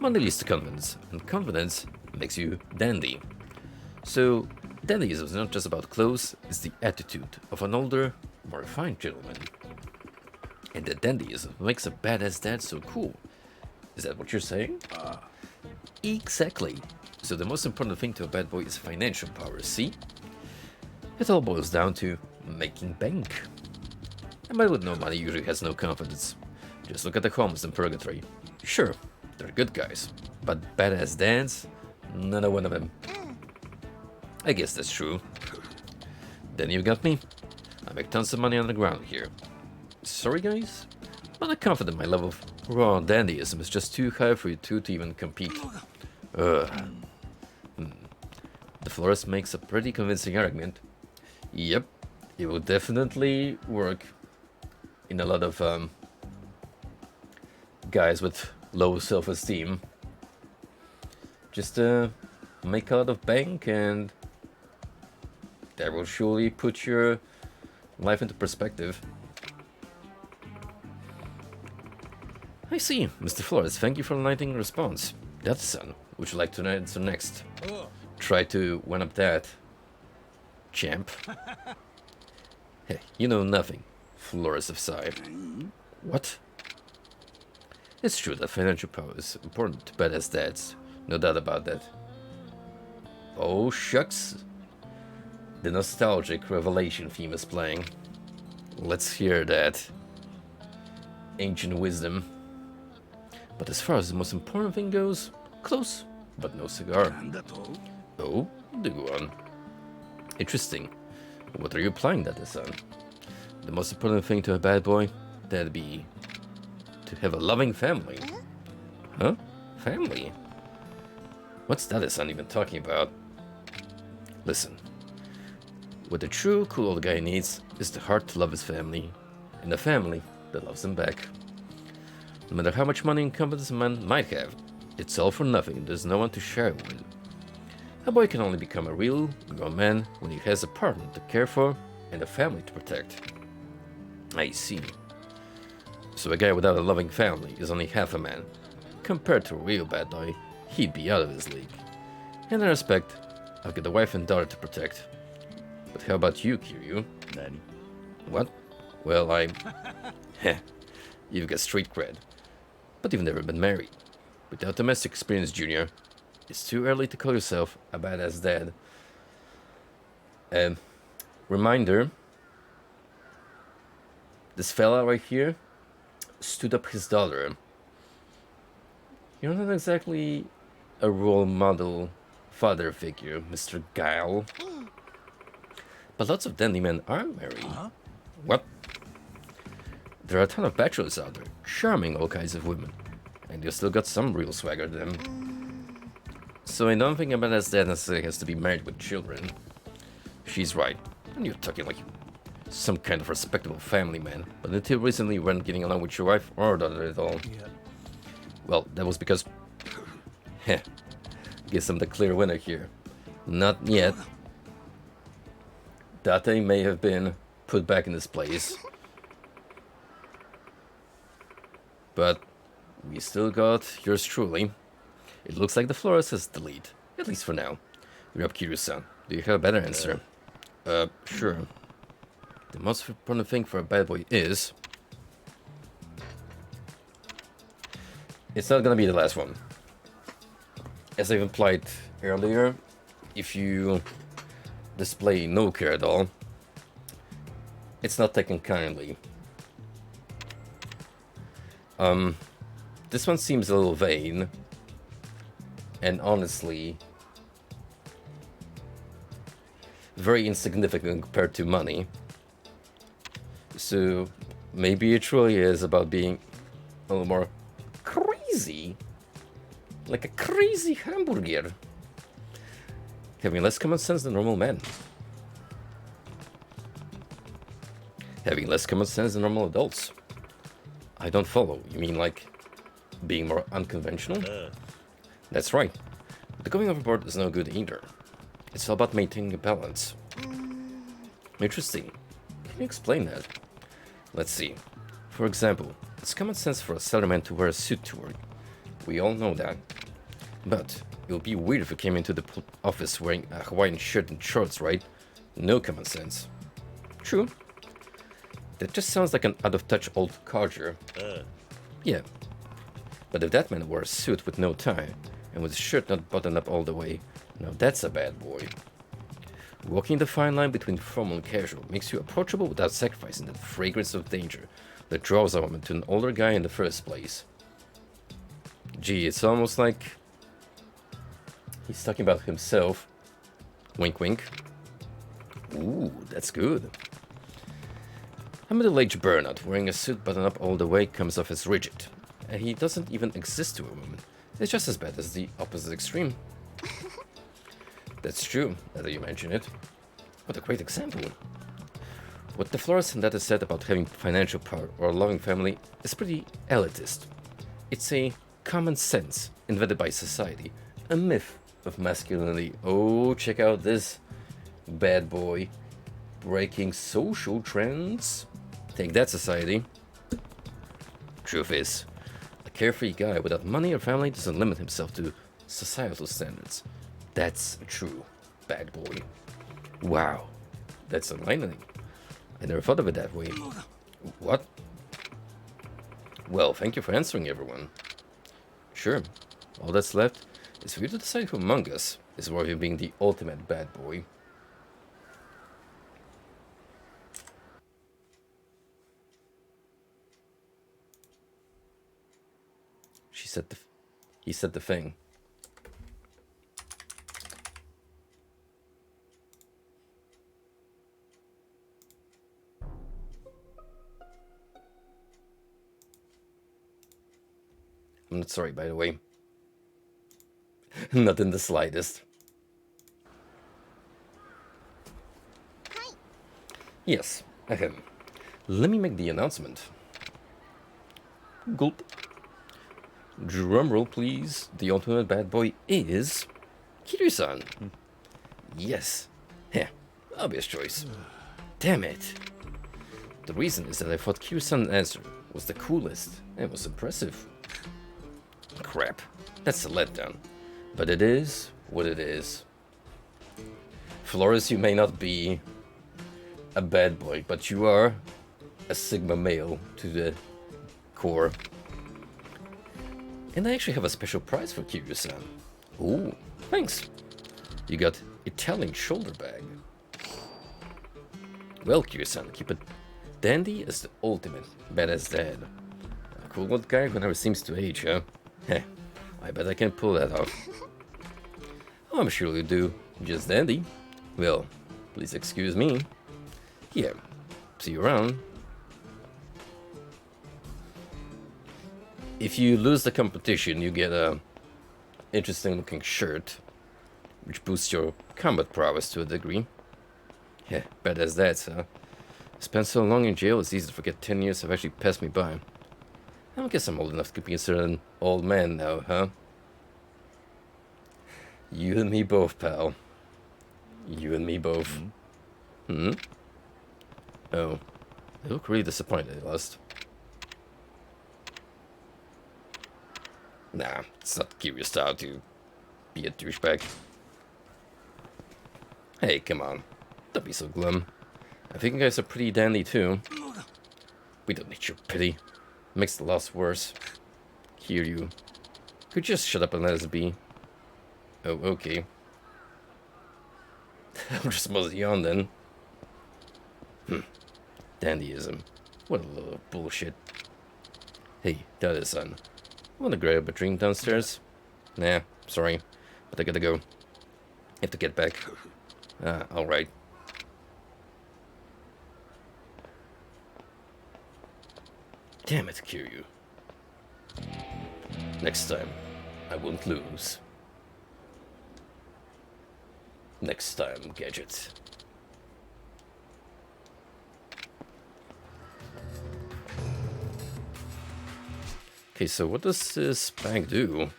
Money leads to confidence, and confidence makes you dandy. So, dandyism is not just about clothes, it's the attitude of an older, more refined gentleman. And the dandyism makes a badass dad so cool. Is that what you're saying? Exactly. So the most important thing to a bad boy is financial power, see? It all boils down to making bank. A man with no money usually has no confidence. Just look at the homeless in purgatory. Sure, they're good guys, but badass dads? Not one of them. I guess that's true. Then you got me. I make tons of money on the ground here. Sorry guys, but I'm confident my level of raw dandyism is just too high for you two to even compete. The florist makes a pretty convincing argument. Yep, it will definitely work in a lot of guys with low self-esteem. Just make a lot of bank and that will surely put your life into perspective. I see, Mr. Flores, thank you for the enlightening response. That's son. Would you like to answer next? Try to one-up that, champ. Hey, you know nothing, Flores aside. What? It's true that financial power is important to badass dads. No doubt about that. Oh, shucks. The nostalgic revelation theme is playing. Let's hear that. Ancient wisdom. But as far as the most important thing goes, close, but no cigar. Oh, do go on. Interesting. What are you applying that as on? The most important thing to a bad boy? That'd be to have a loving family. Huh? Family? What's that son even talking about? Listen. What a true cool old guy needs is the heart to love his family, and a family that loves him back. No matter how much money and confidence a man might have, it's all for nothing and there's no one to share it with. A boy can only become a real, grown man when he has a partner to care for and a family to protect. I see. So a guy without a loving family is only half a man. Compared to a real bad boy, he'd be out of his league. In that respect, I've got a wife and daughter to protect. But how about you, Kiryu? Nani? What? Well, Heh. You've got street cred. But you've never been married. Without domestic experience, Junior, it's too early to call yourself a badass dad. Reminder. This fella right here stood up his daughter. You're not exactly a role model father figure, Mr. Guile. But lots of dandy men are married. What? There are a ton of bachelors out there, charming all kinds of women. And you still got some real swagger to them. So I don't think a badass dad necessarily has to be married with children. She's right. And you're talking like some kind of respectable family man. But until recently you weren't getting along with your wife or daughter at all. Yeah. Well, that was because... Heh. Guess I'm the clear winner here. Not yet. Date may have been put back in his place. But we still got yours truly. It looks like the florist has the lead, at least for now. You're up, Kiryu-san. Do you have a better answer? Sure. The most important thing for a bad boy is... It's not gonna be the last one. As I've implied earlier, if you display no care at all, it's not taken kindly. This one seems a little vain, and honestly, very insignificant compared to money. So maybe it truly is about being a little more crazy, like a crazy hamburger, having less common sense than normal men, having less common sense than normal adults. I don't follow. You mean like being more unconventional? That's right. The going overboard is no good either. It's all about maintaining a balance. Interesting. Can you explain that? Let's see. For example, it's common sense for a salaryman to wear a suit to work. We all know that. But it would be weird if you came into the office wearing a Hawaiian shirt and shorts, right? No common sense. True. That just sounds like an out-of-touch old codger. Yeah. But if that man wore a suit with no tie, and with his shirt not buttoned up all the way, now that's a bad boy. Walking the fine line between formal and casual makes you approachable without sacrificing that fragrance of danger that draws a woman to an older guy in the first place. Gee, it's almost like he's talking about himself. Wink wink. Ooh, that's good. A middle-aged burnout wearing a suit buttoned up all the way comes off as rigid. And he doesn't even exist to a woman. It's just as bad as the opposite extreme. That's true, now that you mention it. What a great example. What the florist and that said about having financial power or a loving family is pretty elitist. It's a common sense invented by society, a myth of masculinity. Oh, check out this bad boy breaking social trends. Take that, society. Truth is, a carefree guy without money or family doesn't limit himself to societal standards. That's a true bad boy. Wow, that's enlightening. I never thought of it that way. What? Well, thank you for answering, everyone. Sure, all that's left is for you to decide who among us is worthy of being the ultimate bad boy. He said the thing. I'm not sorry, by the way. Not in the slightest. Yes, ahem. Let me make the announcement. Gulp. Drum roll, please. The ultimate bad boy is Kiryu-san. Yes. Heh, obvious choice. Damn it. The reason is that I thought Kiryu-san's answer was the coolest and was impressive. Crap, that's a letdown. But it is what it is. Flores, you may not be a bad boy, but you are a Sigma male to the core. And I actually have a special prize for Kiryu-san. Ooh, thanks. You got Italian shoulder bag. Well, Kiryu-san, keep it dandy as the ultimate badass dad. A cool old guy who never seems to age, huh? Heh, I bet I can pull that off. Oh, I'm sure you do. Just dandy. Well, please excuse me. Here, see you around. If you lose the competition, you get a interesting looking shirt, which boosts your combat prowess to a degree. Yeah, bad as that, huh? Spent so long in jail, it's easy to forget 10 years have actually passed me by. I guess I'm old enough to be considered an old man now, huh? You and me both, pal. You and me both. Hmm? Oh, I look really disappointed, Lust. Nah, it's not Kiryu's style to be a douchebag. Hey, come on. Don't be so glum. I think you guys are pretty dandy too. We don't need your pity. Makes the loss worse. Kiryu. Could you just shut up and let us be? Oh, okay. I'm just mostly on then. Dandyism. What a load of bullshit. Hey, Dada-san. Wanna grab a drink downstairs? Nah, sorry. But I gotta go. Have to get back. Ah, alright. Damn it, Kiryu. Next time, I won't lose. Next time, Gadget. Okay, so what does this bag do?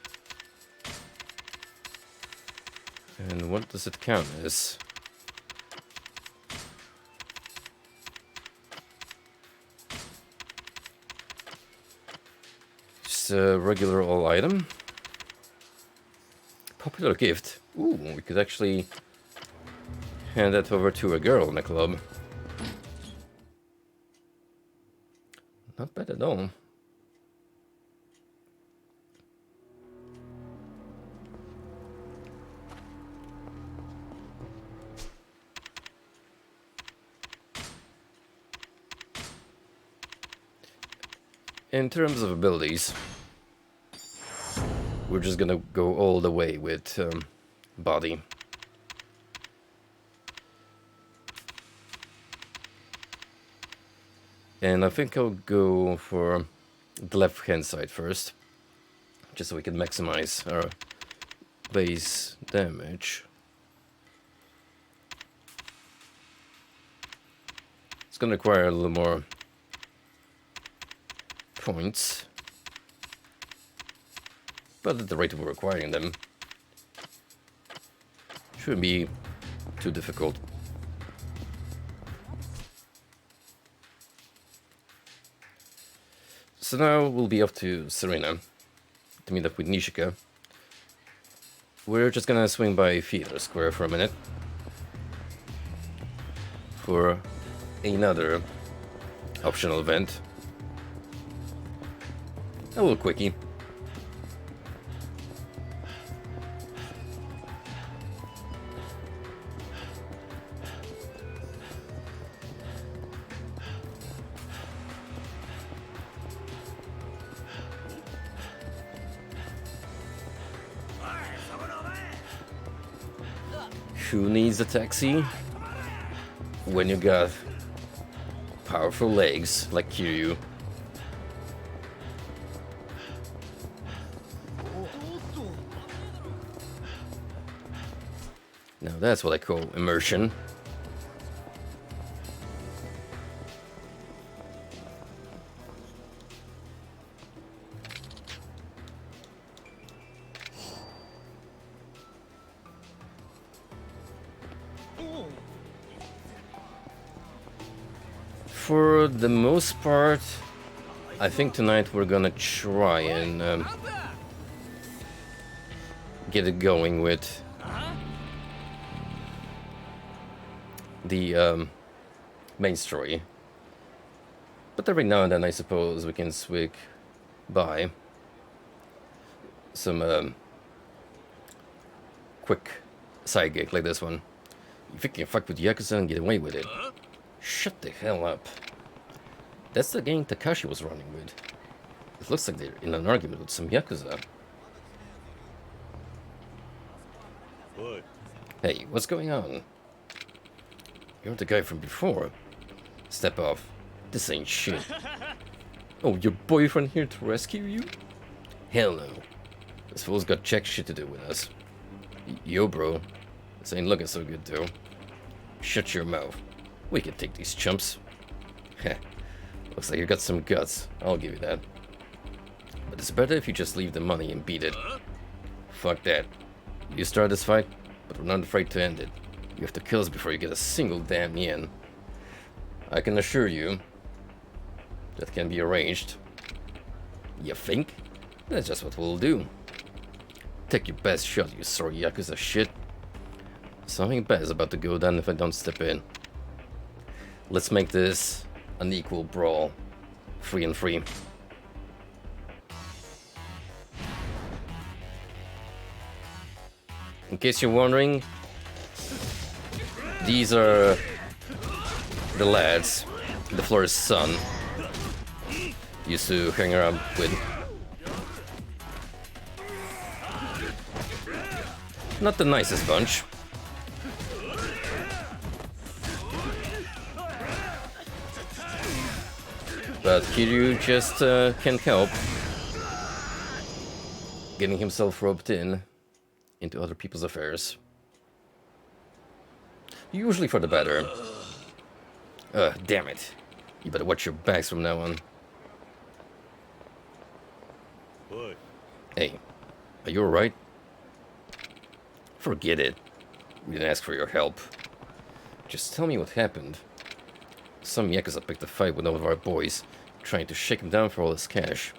And what does it count as? Just a regular all item. Popular gift. Ooh, we could actually hand that over to a girl in the club. Not bad at all. In terms of abilities, we're just gonna go all the way with body. And I think I'll go for the left hand side first, just so we can maximize our base damage. It's gonna require a little more points, but at the rate we're acquiring them, shouldn't be too difficult. So now we'll be off to Serena to meet up with Nishika. We're just gonna swing by Theater Square for a minute for another optional event. A little quickie. Who needs a taxi when you got powerful legs like Kiryu? Now that's what I call immersion. For the most part, I think tonight we're gonna try and get it going with the main story. But every now and then I suppose we can swig by some quick side gig like this one. You think you can fuck with Yakuza and get away with it? Shut the hell up. That's the gang Takashi was running with. It looks like they're in an argument with some Yakuza. Oi. Hey, what's going on? You're the guy from before. Step off. This ain't shit. Oh, your boyfriend here to rescue you? Hell no. This fool's got check shit to do with us. Yo, bro. This ain't looking so good, though. Shut your mouth. We can take these chumps. Heh. Looks like you got some guts. I'll give you that. But it's better if you just leave the money and beat it. Fuck that. You start this fight, but we're not afraid to end it. You have to kill us before you get a single damn yen. I can assure you that can be arranged. You think? That's just what we'll do. Take your best shot, you sorry Yakuza shit. Something bad is about to go down if I don't step in. Let's make this an equal brawl. 3 and 3. In case you're wondering, these are the lads the Flores' son used to hang around with. Not the nicest bunch. But Kiryu just can't help getting himself roped in into other people's affairs. Usually for the better. Damn it. You better watch your backs from now on. Oi. Hey, are you alright? Forget it. We didn't ask for your help. Just tell me what happened. Some Yakuza picked a fight with one of our boys, trying to shake him down for all his cash.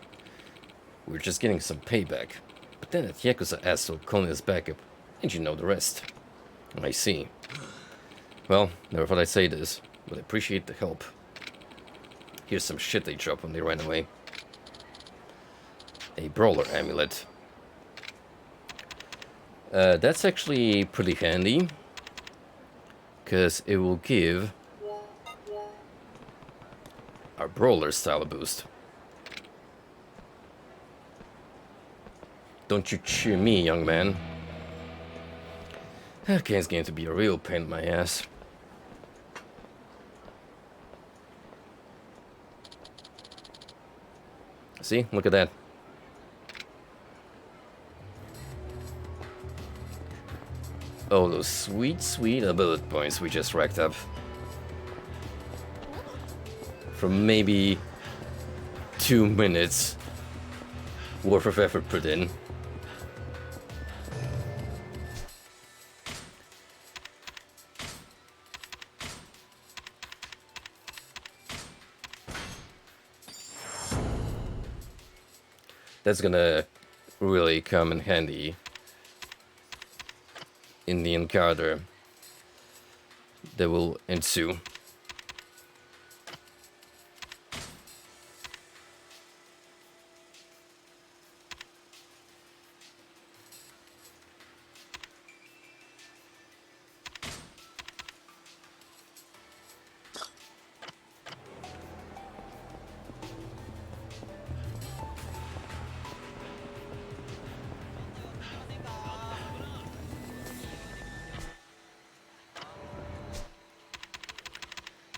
We were just getting some payback. But then that Yakuza asshole calling us back up, and you know the rest. I see. Well, never thought I'd say this, but I appreciate the help. Here's some shit they dropped when they ran away. A brawler amulet. That's actually pretty handy, because it will give our brawler style a boost. Don't you cheer me, young man. Okay, it's going to be a real pain in my ass. See? Look at that. Oh, those sweet, sweet ability points we just racked up. From maybe 2 minutes worth of effort put in. That's gonna really come in handy in the encounter that will ensue.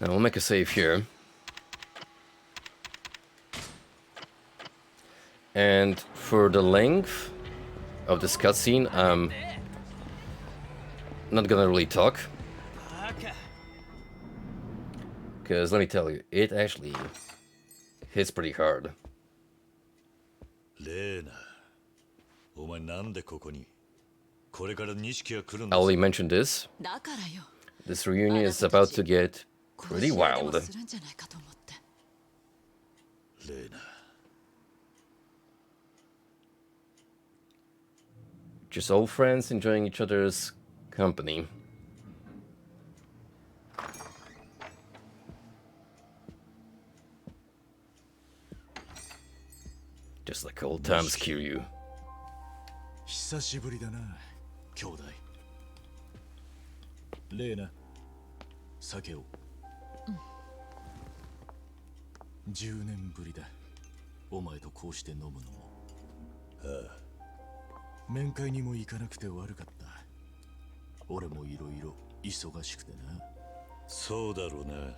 Now we'll make a save here. And for the length of this cutscene, I'm not gonna really talk. Because let me tell you, it actually hits pretty hard. レーナ、お前なんでここに？これから錦が来るん I だぞ。 only mentioned this. だからよ This reunion is about to get 殺 pretty し合いでも wild. するんじゃないかと思って。レーナ、 Just old friends enjoying each other's company. Just like old times, Kiryu. 久しぶりだな、兄弟。レーナ、酒を。10年ぶりだ。お前とこうして飲むのも。面会にも行かなくて悪かった。俺もいろいろ忙しくてな。そうだろうな。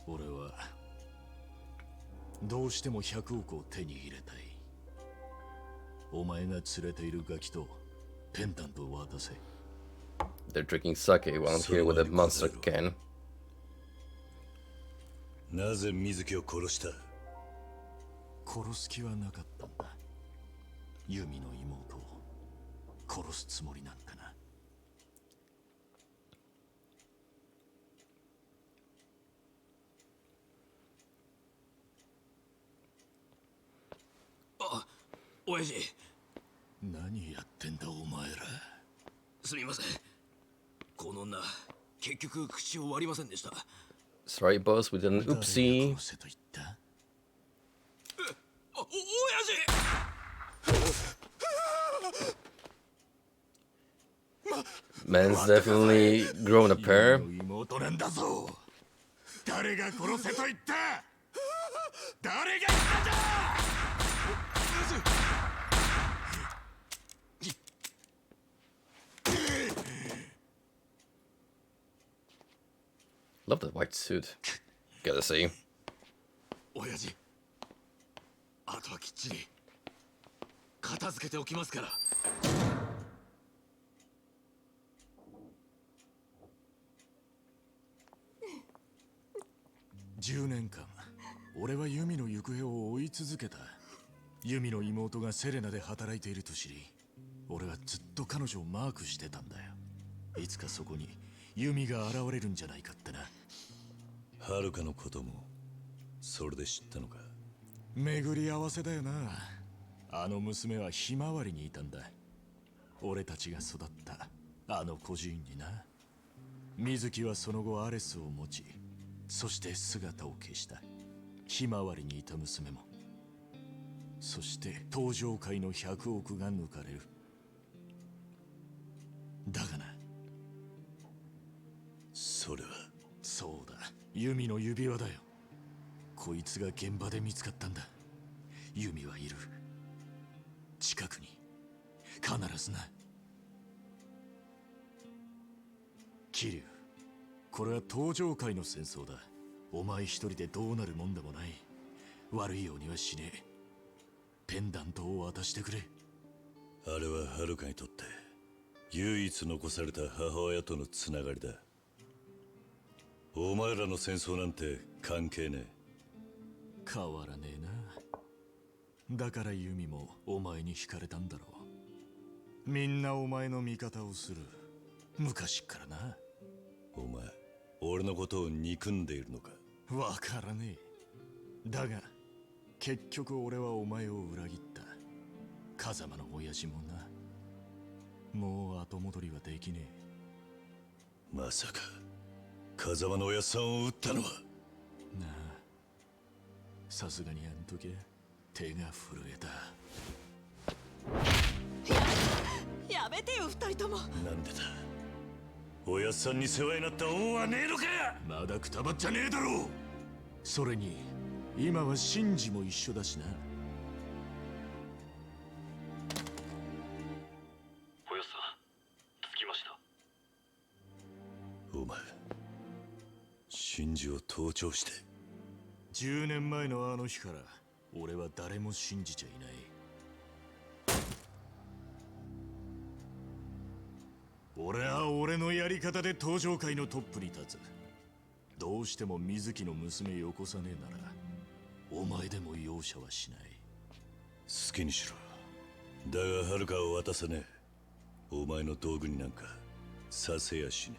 俺はどうしても100億を手に入れたい。お前が連れているガキとペンダントを渡せ。They're drinking sake while I'm here with a monster can. なぜ水木を殺した？殺す気はなかったんだ。ユミの妹を殺すつもりなんかな。あ、親父。何やってんだお前ら。すみません。この女結局口を割りませんでした。 Sorry, boss, we did an 誰が oopsie. 殺せと言った？親父 Man's definitely grown a pair. 妹なんだぞ。誰が殺せと言った？誰が言ったんだ！Love that white suit. Gotta say. 親父、あとはきっちり片付けておきますから。10年間俺はユミの行方を追い続けた。ユミの妹がセレナで働いていると知り、俺はずっと彼女をマークしてたんだよ。いつかそこにユミが現れるんじゃないかってな。はるかのこともそれで知ったのか。巡り合わせだよな。あの娘はひまわりにいたんだ。俺たちが育ったあの孤児院にな。水木はその後アレスを持ち、そして姿を消した。ひまわりにいた娘も。そして登場界の100億が抜かれる。だがな、それはそうだ、ユミの指輪だよ。こいつが現場で見つかったんだ。ユミはいる。近くに必ずな。桐生、これは登場界の戦争だ。お前一人でどうなるもんでもない。悪いようにはしねえ。ペンダントを渡してくれ。あれははるかにとって唯一残された母親とのつながりだ。お前らの戦争なんて関係ねえ。変わらねえな。だからユミもお前に惹かれたんだろう。みんなお前の味方をする。昔っからな。お前、俺のことを憎んでいるのか。わからねえ。だが結局俺はお前を裏切った。風間の親父もな。もう後戻りはできねえ。まさか風間の親さんを撃ったのは。なあ、さすがにあん時手が震えた。やめてよ二人とも。なんでだ。親さんに世話になった恩はねえのか。まだくたばっちゃねえだろう。それに今はシンジも一緒だしな。おやさん、着きました。お前、シンジを盗聴して。10年前のあの日から俺は誰も信じちゃいない。俺は俺のやり方で登場界のトップに立つ。どうしても水木の娘よこさねえならお前でも容赦はしない。好きにしろ。だがはるかを渡さねえ。お前の道具になんかさせやしね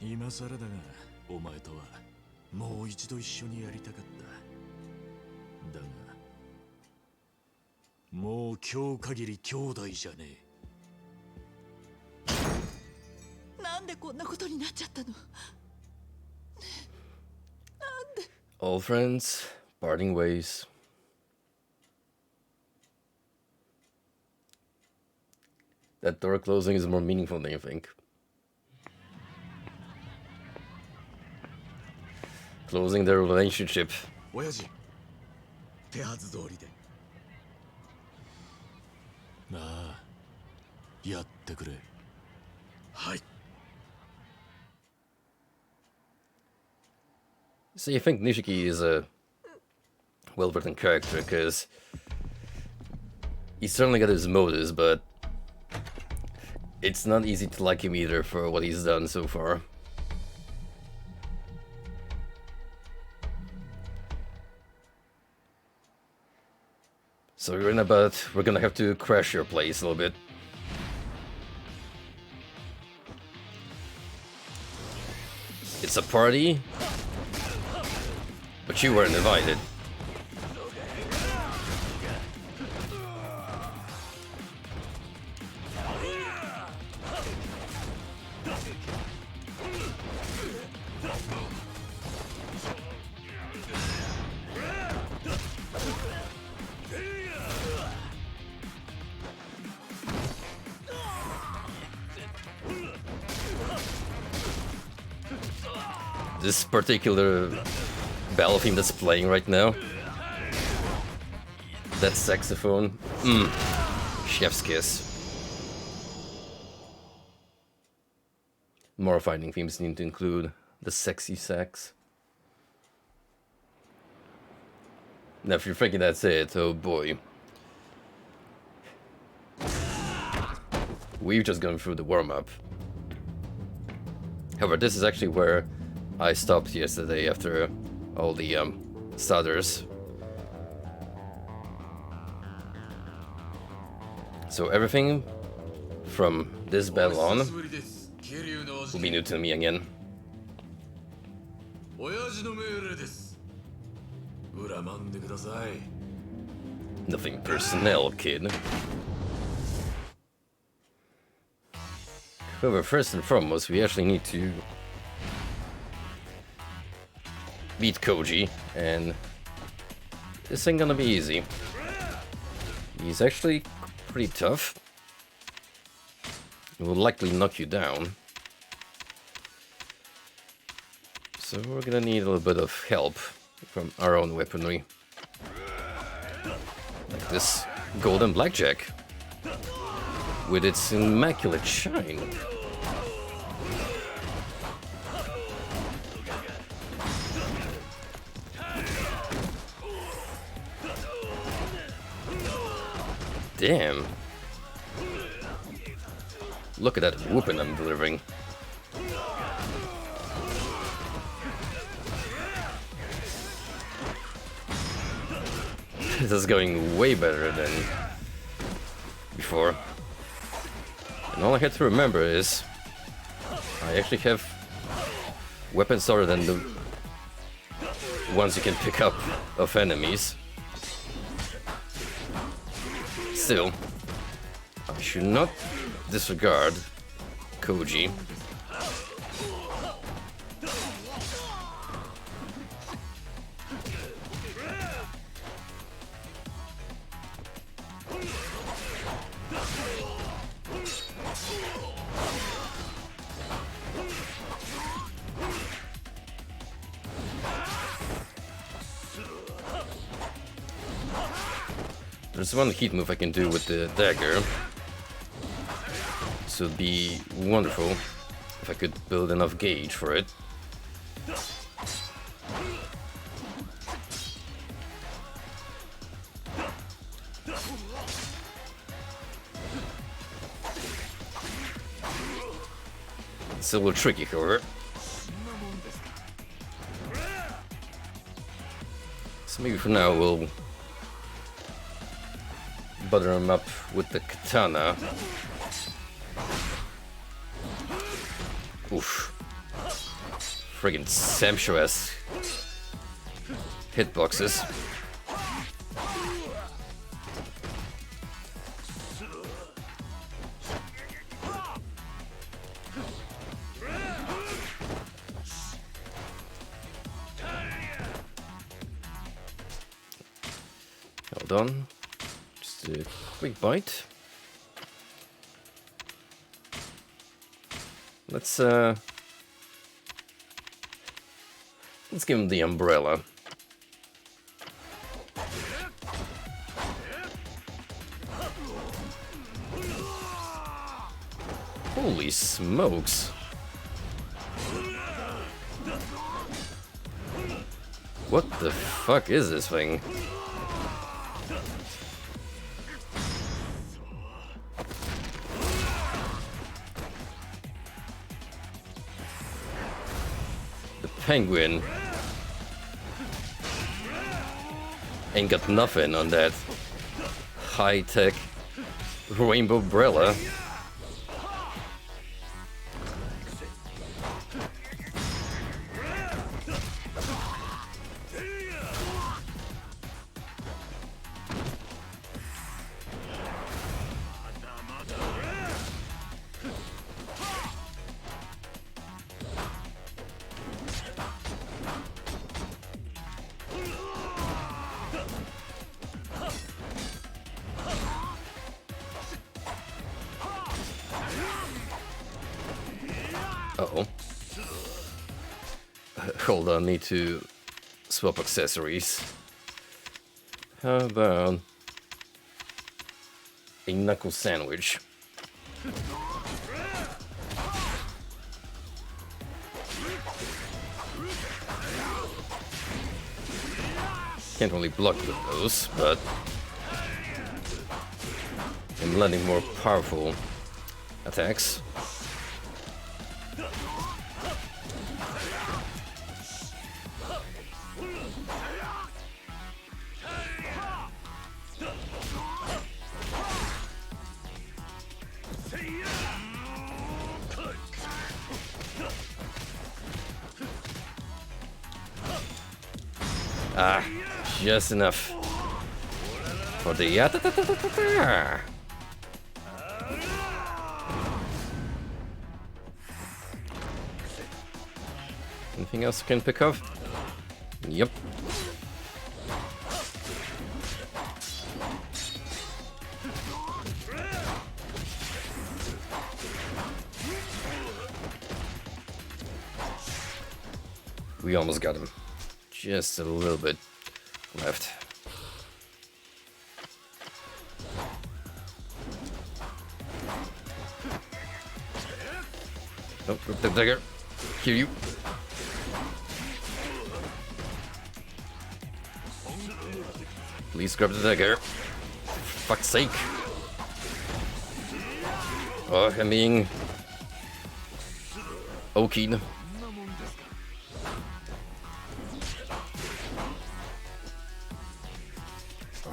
え。今更だがお前とはもう一度一緒にやりたかった。だがもう今日限り兄弟じゃねえ。なんでこんなことになっちゃったの？ Old friends, parting ways. That door closing is more meaningful than you think. Closing their relationship. 親父、手はず通りで。なあ、やってくれ。はい。 So you think Nishiki is a well-written character, because he's certainly got his motives, but it's not easy to like him either for what he's done so far. So we're gonna have to crash your place a little bit. It's a party, but you weren't invited. This particular battle theme that's playing right now, that saxophone, chef's kiss. More fighting themes need to include the sexy sax. Now if you're thinking that's it, oh boy. We've just gone through the warm-up. However, this is actually where I stopped yesterday after all the starters. So everything from this battle on will be new to me again. Nothing personnel, kid. However, first and foremost, we actually need to beat Koji, and this ain't gonna be easy. He's actually pretty tough. He will likely knock you down. So we're gonna need a little bit of help from our own weaponry. Like this golden blackjack with its immaculate shine. Damn. Look at that whooping I'm delivering. This is going way better than before. And all I had to remember is I actually have weapons other than the ones you can pick up of enemies. Still, I should not disregard Koji. There's one heat move I can do with the dagger. So it'd be wonderful if I could build enough gauge for it. It's a little tricky, however. So maybe for now we'll butter him up with the katana. Oof. Friggin' sumptuous hitboxes. Hold on. Just a quick bite. Let's give him the umbrella. Holy smokes. What the fuck is this thing? The penguin ain't got nothing on that high-tech rainbow umbrella. Uh-oh. Hold on, need to swap accessories. How about a knuckle sandwich? Can't really block with those, but I'm landing more powerful attacks. Ah, just enough for the Anything else I can pick up? Yep. We almost got him. Just a little bit left. Oh, grab the dagger. Kiryu. Please grab the dagger. For fuck's sake. Oh, I'm being okied.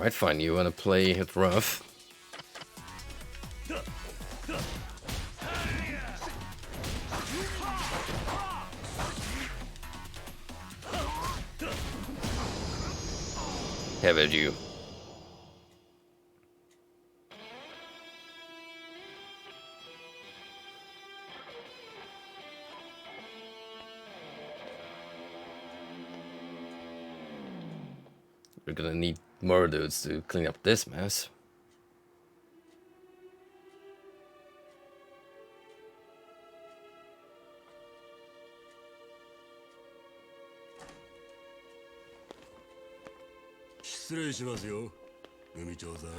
Alright, fine, you wanna play it rough. Have at you. We're gonna need more dudes to clean up this mess.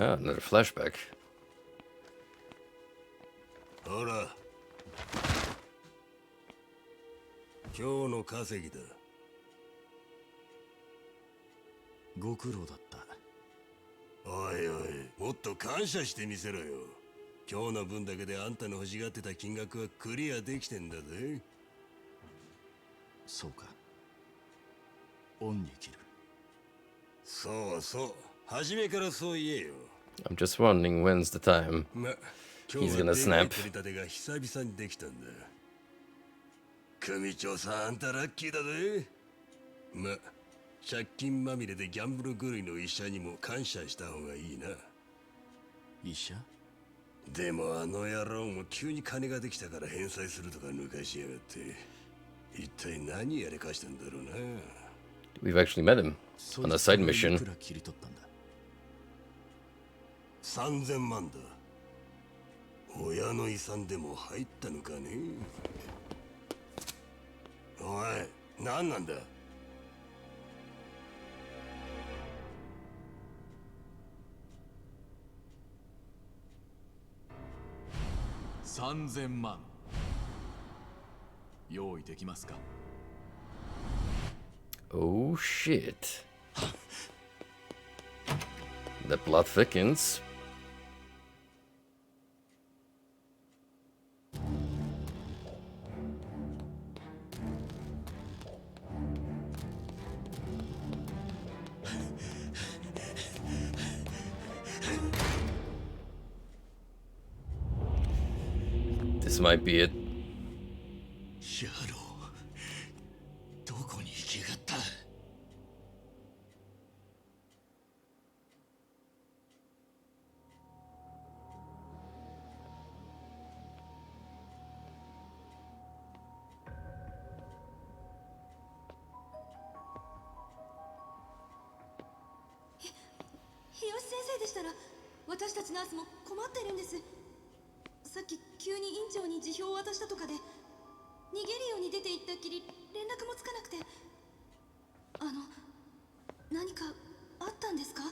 Ah, another flashback. ほら今日の稼ぎだご苦労だったおいおいもっと感謝してみせろよ今日の分だけであんたの欲しがってた金額はクリアできてんだぜそうか恩に着るそうそう初めからそう言えよ I'm just wondering when's the time he's gonna snap. 取り立てが久々にできたんだ組長さんあんたラッキーだぜ借金まみれでギャンブル狂いの医者にも感謝した方がいいな医者でもあの野郎も急に金ができたから返済するとか抜かしやがって一体何やれかしたんだろうな We've actually met him on a side mission. 3000万だ親の遺産でも入ったのかねおい何なんだ3000万用意できますか Oh shit. The blood thickens. This might be it. 野郎どこに行きやがった日吉先生でしたら私たちナースも困ってるんですさっき急に院長に辞表を渡したとかで逃げるように出て行ったっきり連絡もつかなくて。何かあったんですか？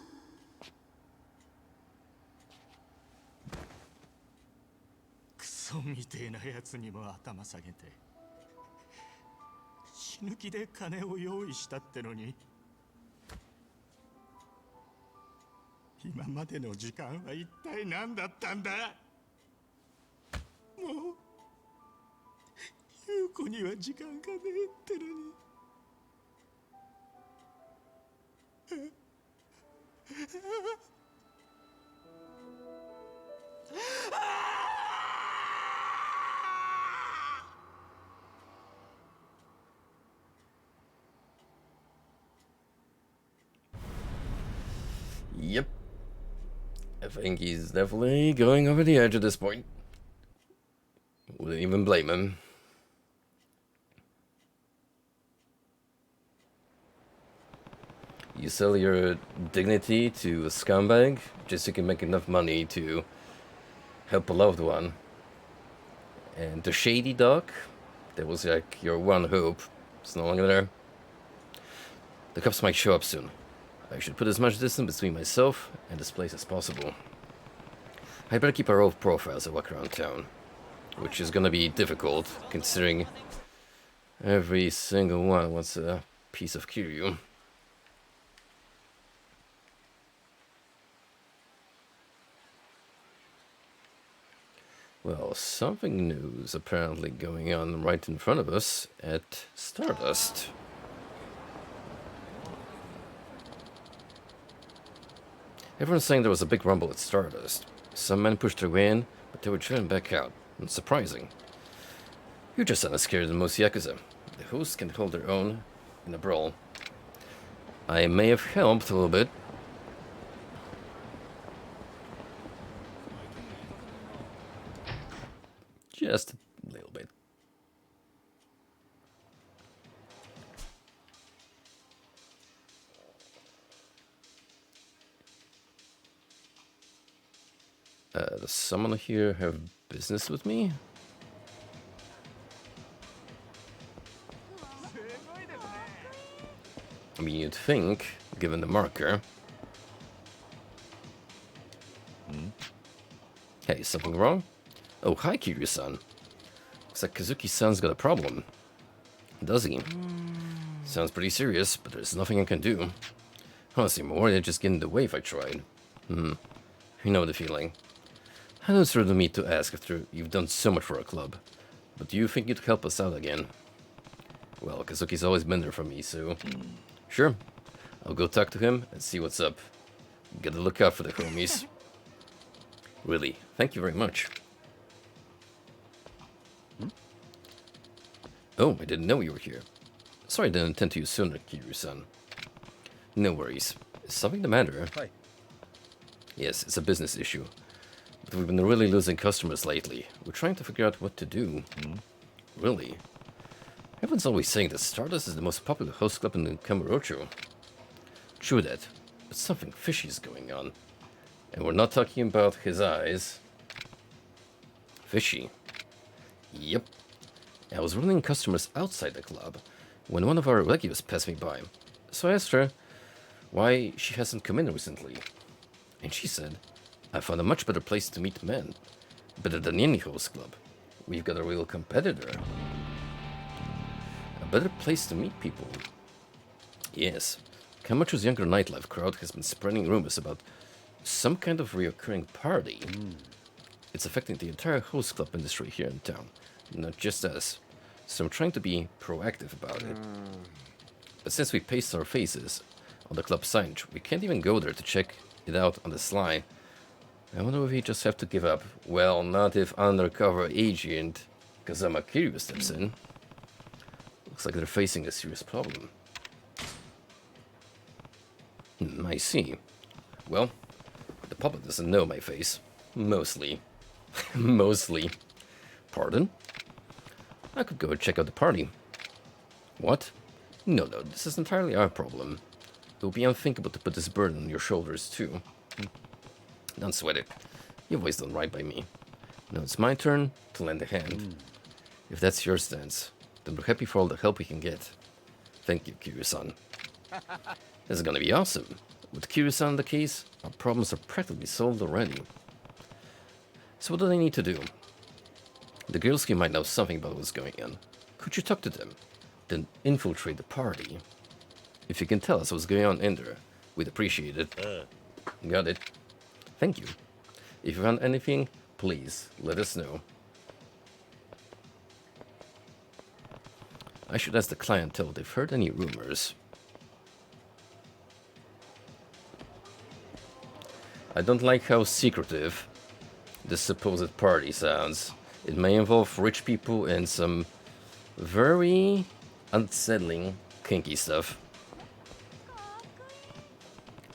クソみてえなやつにも頭下げて死ぬ気で金を用意したってのに、今までの時間は一体何だったんだ。もう優子には時間がねえってのに。Yep. I think he's definitely going over the edge at this point. Wouldn't even blame him. You sell your dignity to a scumbag just so you can make enough money to help a loved one. And the shady doc, that was like your one hope, it's no longer there. The cops might show up soon. I should put as much distance between myself and this place as possible. I better keep a row of profiles and walk around town, which is gonna be difficult considering every single one wants a piece of Kiryu. Well, something new is apparently going on right in front of us at Stardust. Everyone's saying there was a big rumble at Stardust. Some men pushed their way in, but they were driven back out. It's surprising. You're just not as scared than most Yakuza. The hosts can hold their own in a brawl. I may have helped a little bit. Just a little bit. Does someone here have business with me? I mean, you'd think, given the marker. Hey, something wrong? Oh, hi, Kiryu-san. Looks like Kazuki-san's got a problem. Does he? Sounds pretty serious, but there's nothing I can do. Honestly, I'm worried I'd just get in the way if I tried. You know the feeling. I know it's rude of me to ask after you've done so much for our club, but do you think you'd help us out again? Well, Kazuki's always been there for me, so... Sure, I'll go talk to him and see what's up. Gotta look out for the homies. Really, thank you very much. Oh, I didn't know you were here. Sorry I didn't attend to you sooner, Kiryu-san. No worries. Is something the matter? Hi. Yes, it's a business issue. But we've been really losing customers lately. We're trying to figure out what to do. Really? Everyone's always saying that Stardust is the most popular host club in Kamurocho. True that, but something fishy is going on. And we're not talking about his eyes. Fishy? Yep. I was running customers outside the club when one of our regulars passed me by. So I asked her why she hasn't come in recently. And she said, I found a much better place to meet men. Better than any host club. We've got a real competitor. A better place to meet people. Yes. Camacho's younger nightlife crowd has been spreading rumors about some kind of reoccurring party. It's affecting the entire host club industry here in town. Not just us. So I'm trying to be proactive about it. But since we paste our faces on the club signage, we can't even go there to check it out on the sly. I wonder if we just have to give up. Well, not if undercover agent Kazama Kiryu steps in. Looks like they're facing a serious problem. I see. Well, the public doesn't know my face. Mostly. Mostly. Pardon? I could go and check out the party. What? No, this is entirely our problem. It would be unthinkable to put this burden on your shoulders, too. Don't sweat it. You've always done right by me. Now it's my turn to lend a hand. If that's your stance, then we're happy for all the help we can get. Thank you, Kiryu-san. This is gonna be awesome. With Kiryu-san in the case, our problems are practically solved already. So what do they need to do? The girls here might know something about what's going on. Could you talk to them? Then infiltrate the party. If you can tell us what's going on in there, we'd appreciate it. Got it. Thank you. If you want anything, please let us know. I should ask the clientele if they've heard any rumors. I don't like how secretive this supposed party sounds. It may involve rich people and some very unsettling, kinky stuff.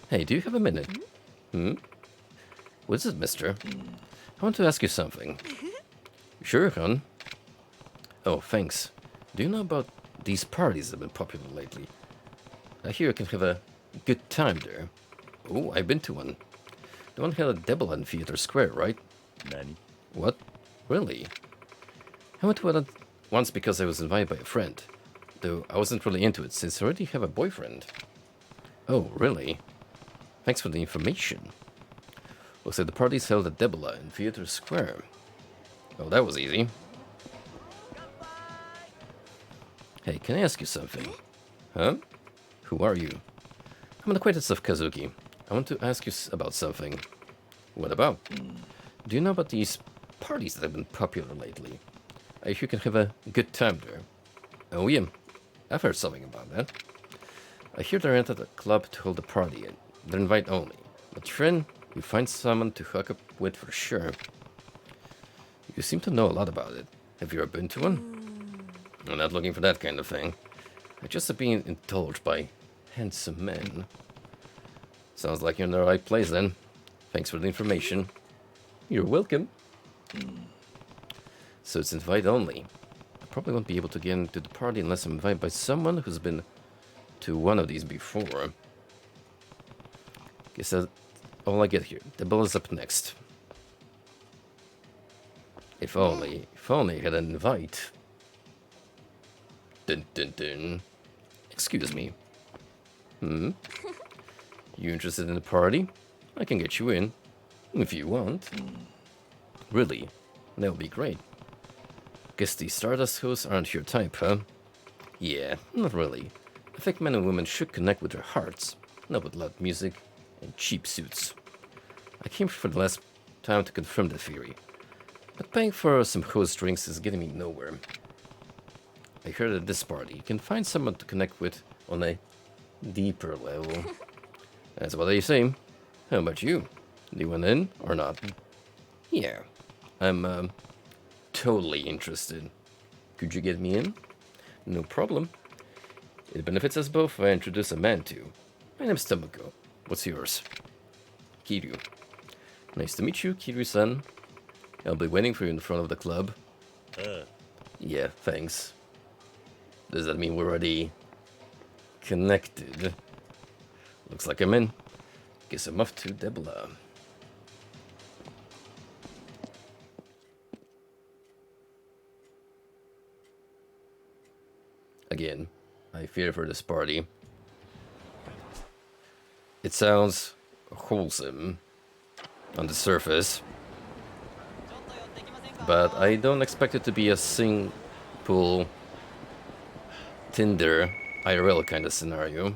Hey, do you have a minute? What's it, mister? I want to ask you something. Sure, hon. Oh, thanks. Do you know about these parties that have been popular lately? I hear you can have a good time there. Oh, I've been to one. The one held at Debla in Theater Square, right? Nani? What? Really? I went to one once because I was invited by a friend. Though I wasn't really into it since I already have a boyfriend. Oh, really? Thanks for the information. Looks like the party's held at Debla in Theater Square. Oh, that was easy. Hey, can I ask you something? Huh? Who are you? I'm an acquaintance of Kazuki. I want to ask you about something. What about? Do you know about these parties that have been popular lately? I hear you can have a good time there. Oh yeah, I've heard something about that. I hear they rented a club to hold a party and they're invite only. But friend, you find someone to hook up with for sure. You seem to know a lot about it. Have you ever been to one? I'm not looking for that kind of thing. I just have been indulged by handsome men. Sounds like you're in the right place then. Thanks for the information. You're welcome. So it's invite only. I probably won't be able to get into the party unless I'm invited by someone who's been to one of these before. Guess that's all I get here. The ball is up next. If only I had an invite. Dun dun dun. Excuse me. You interested in the party? I can get you in. If you want. Really? That would be great. Guess the Stardust hosts aren't your type, huh? Yeah, not really. I think men and women should connect with their hearts, not with loud music and cheap suits. I came for the last time to confirm the theory, but paying for some host drinks is getting me nowhere. I heard at this party you can find someone to connect with on a deeper level. That's what they say. How about you? Do you want in or not? Yeah, I'm totally interested. Could you get me in? No problem. It benefits us both if I introduce a man to you. My name's Tomoko. What's yours? Kiryu. Nice to meet you, Kiryu-san. I'll be waiting for you in front of the club. Yeah, thanks. Does that mean we're already connected? Looks like I'm in. Guess I'm off to Debla. Again, I fear for this party. It sounds wholesome on the surface, but I don't expect it to be a simple Tinder IRL kind of scenario,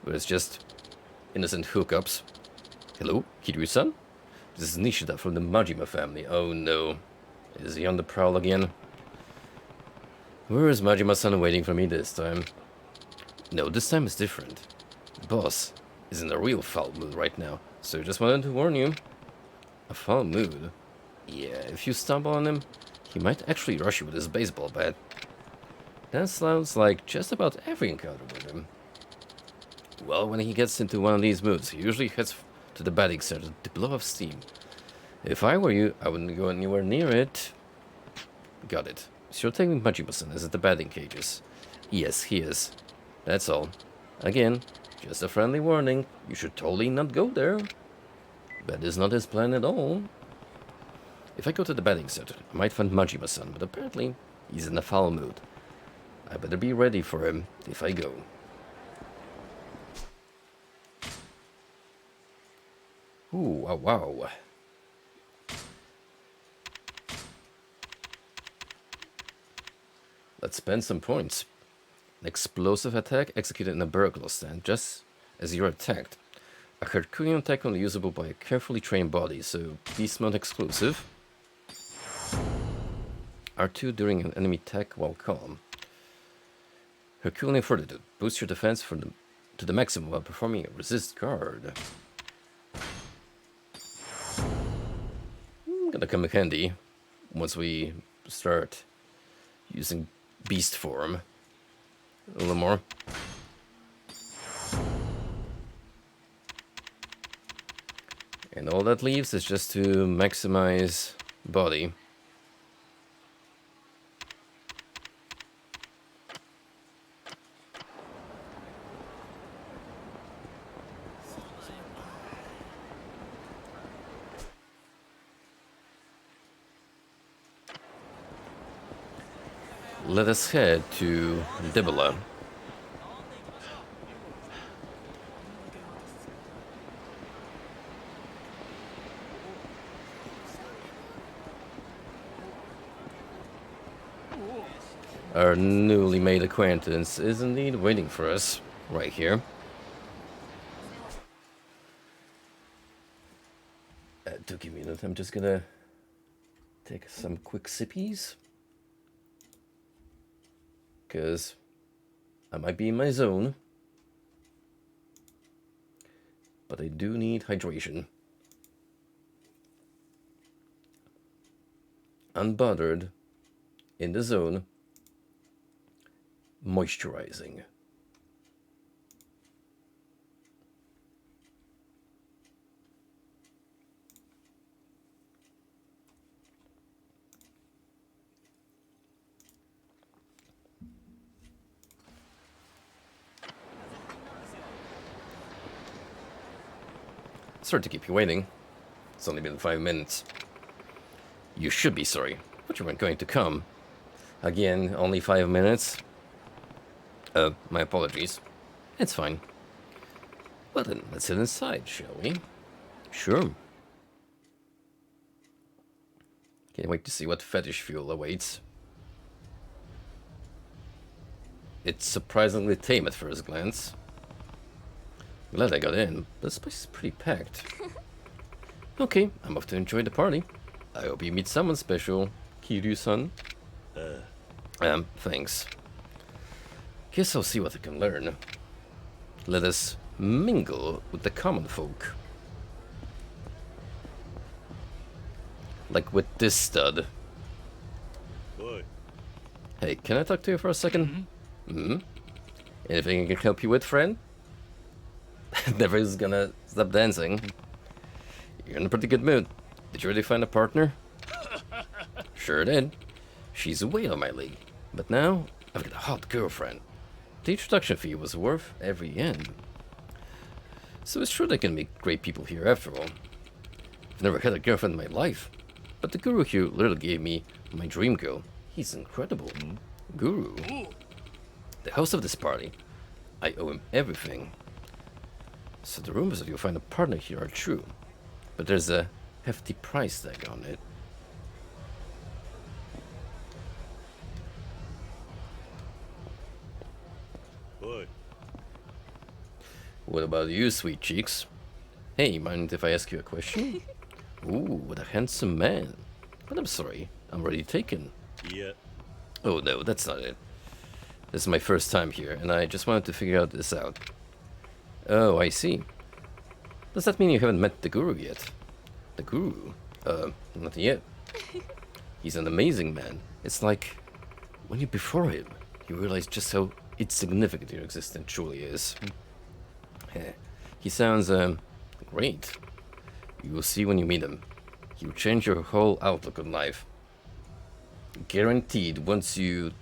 where it's just innocent hookups. Hello, Kiryu-san? This is Nishida from the Majima family. Oh no, is he on the prowl again? Where is Majima-san waiting for me this time? No, this time is different. The boss is in a real foul mood right now, so just wanted to warn you. A foul mood? Yeah, if you stumble on him, he might actually rush you with his baseball bat. That sounds like just about every encounter with him. Well, when he gets into one of these moods, he usually heads to the batting center to blow off steam. If I were you, I wouldn't go anywhere near it. Got it. So you're taking Majima-san is at the batting cages. Yes, he is. That's all. Again, just a friendly warning. You should totally not go there. That is not his plan at all. If I go to the betting center, I might find Majima-san, but apparently he's in a foul mood. I better be ready for him if I go. Ooh, wow, wow. Let's spend some points. An explosive attack executed in a burglar stand, just as you're attacked. A Herculean attack only usable by a carefully trained body, so beast mode exclusive. R2 during an enemy attack while calm. Herculean Fortitude. Boost your defense to the maximum while performing a resist guard. Gonna come in handy once we start using beast form a little more. And all that leaves is just to maximize body. Let us head to Dibala. Our newly made acquaintance is indeed waiting for us right here. Do give me a minute. I'm just gonna take some quick sippies. Because I might be in my zone. But I do need hydration. Unbothered. In the zone. Moisturizing. Sorry to keep you waiting. It's only been 5 minutes. You should be sorry, but you weren't going to come. Again, only 5 minutes. My apologies. It's fine. Well then, let's head inside, shall we? Sure. Can't wait to see what fetish fuel awaits. It's surprisingly tame at first glance. Glad I got in, but this place is pretty packed. Okay, I'm off to enjoy the party. I hope you meet someone special, Kiryu-san. Thanks. Guess I'll see what I can learn. Let us mingle with the common folk. Like with this stud. Boy. Hey, can I talk to you for a second? Anything I can help you with, friend? Never is gonna stop dancing. You're in a pretty good mood. Did you really find a partner? Sure did. She's way on my league. But now, I've got a hot girlfriend. The introduction fee was worth every yen. So it's true they can meet great people here after all. I've never had a girlfriend in my life. But the guru here literally gave me my dream girl. He's incredible. Guru. The host of this party. I owe him everything. So the rumors that you'll find a partner here are true. But there's a hefty price tag on it. Boy. What about you, sweet cheeks? Hey, mind if I ask you a question? Ooh, what a handsome man. But I'm sorry, I'm already taken. Yeah. Oh no, that's not it. This is my first time here, and I just wanted to figure this out. Oh, I see. Does that mean you haven't met the guru yet? The guru? Not yet. He's an amazing man. It's like, when you're before him, you realize just how insignificant your existence truly is. He sounds, great. You will see when you meet him. He will change your whole outlook on life. Guaranteed, once you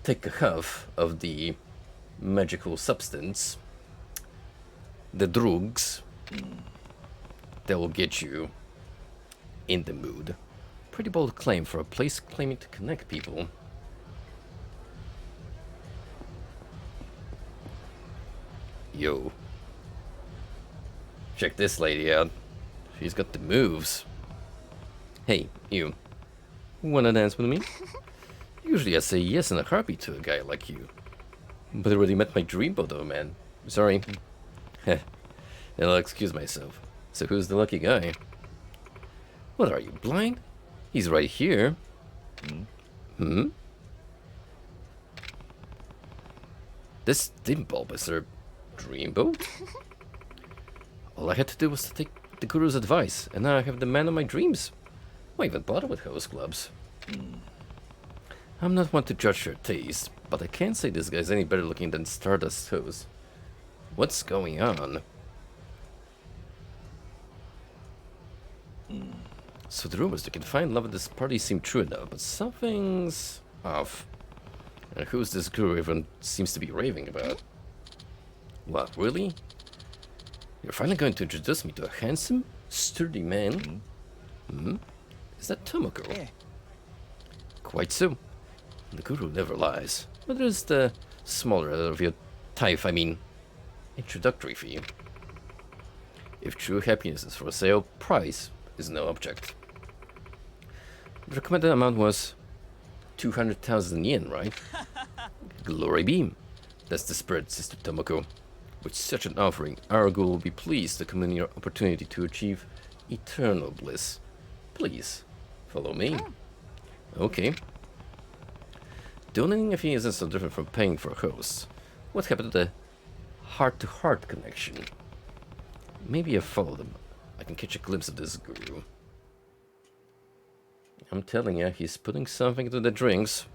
take a huff of the magical substance, the drugs, that will get you in the mood. Pretty bold claim for a place claiming to connect people. Yo. Check this lady out. She's got the moves. Hey, you. Wanna dance with me? Usually I say yes in a heartbeat to a guy like you. But I already met my dreamboat though, man. Sorry. Heh. And I'll excuse myself. So who's the lucky guy? What, are you blind? He's right here. Hmm? This dim bulb is her dreamboat? All I had to do was to take the guru's advice, and now I have the man of my dreams. Why even bother with host clubs? I'm not one to judge your taste, but I can't say this guy's any better looking than Stardust Toes. What's going on? So the rumors they can find love at this party seem true enough, but something's off. And who's this guru everyone seems to be raving about? What, really? You're finally going to introduce me to a handsome, sturdy man? Is that Tomoko? Yeah. Quite so. The guru never lies. But there's the smaller of your tithe, introductory fee. If true happiness is for sale, price is no object. The recommended amount was 200,000 yen, right? Glory be. That's the spirit, Sister Tomoko. With such an offering, our guru will be pleased to commend your opportunity to achieve eternal bliss. Please, follow me. Okay. Donating a fee isn't so different from paying for hosts. What happened to the heart-to-heart connection? Maybe I follow them. I can catch a glimpse of this guru. I'm telling you, he's putting something into the drinks.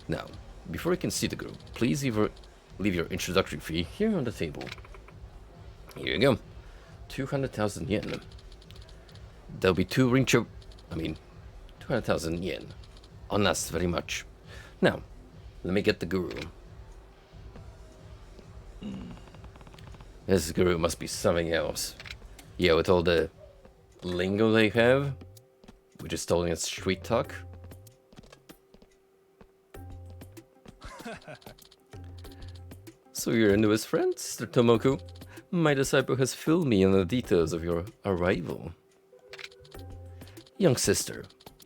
Now, before you can see the guru, please leave your introductory fee here on the table. Here you go. 200,000 yen. There'll be 200,000 yen. On us very much. Now, let me get the guru. This guru must be something else. Yeah, with all the lingo they have, which is told in street talk. So you're a newest friend, Sister Tomoko? My disciple has filled me in the details of your arrival. Young sister,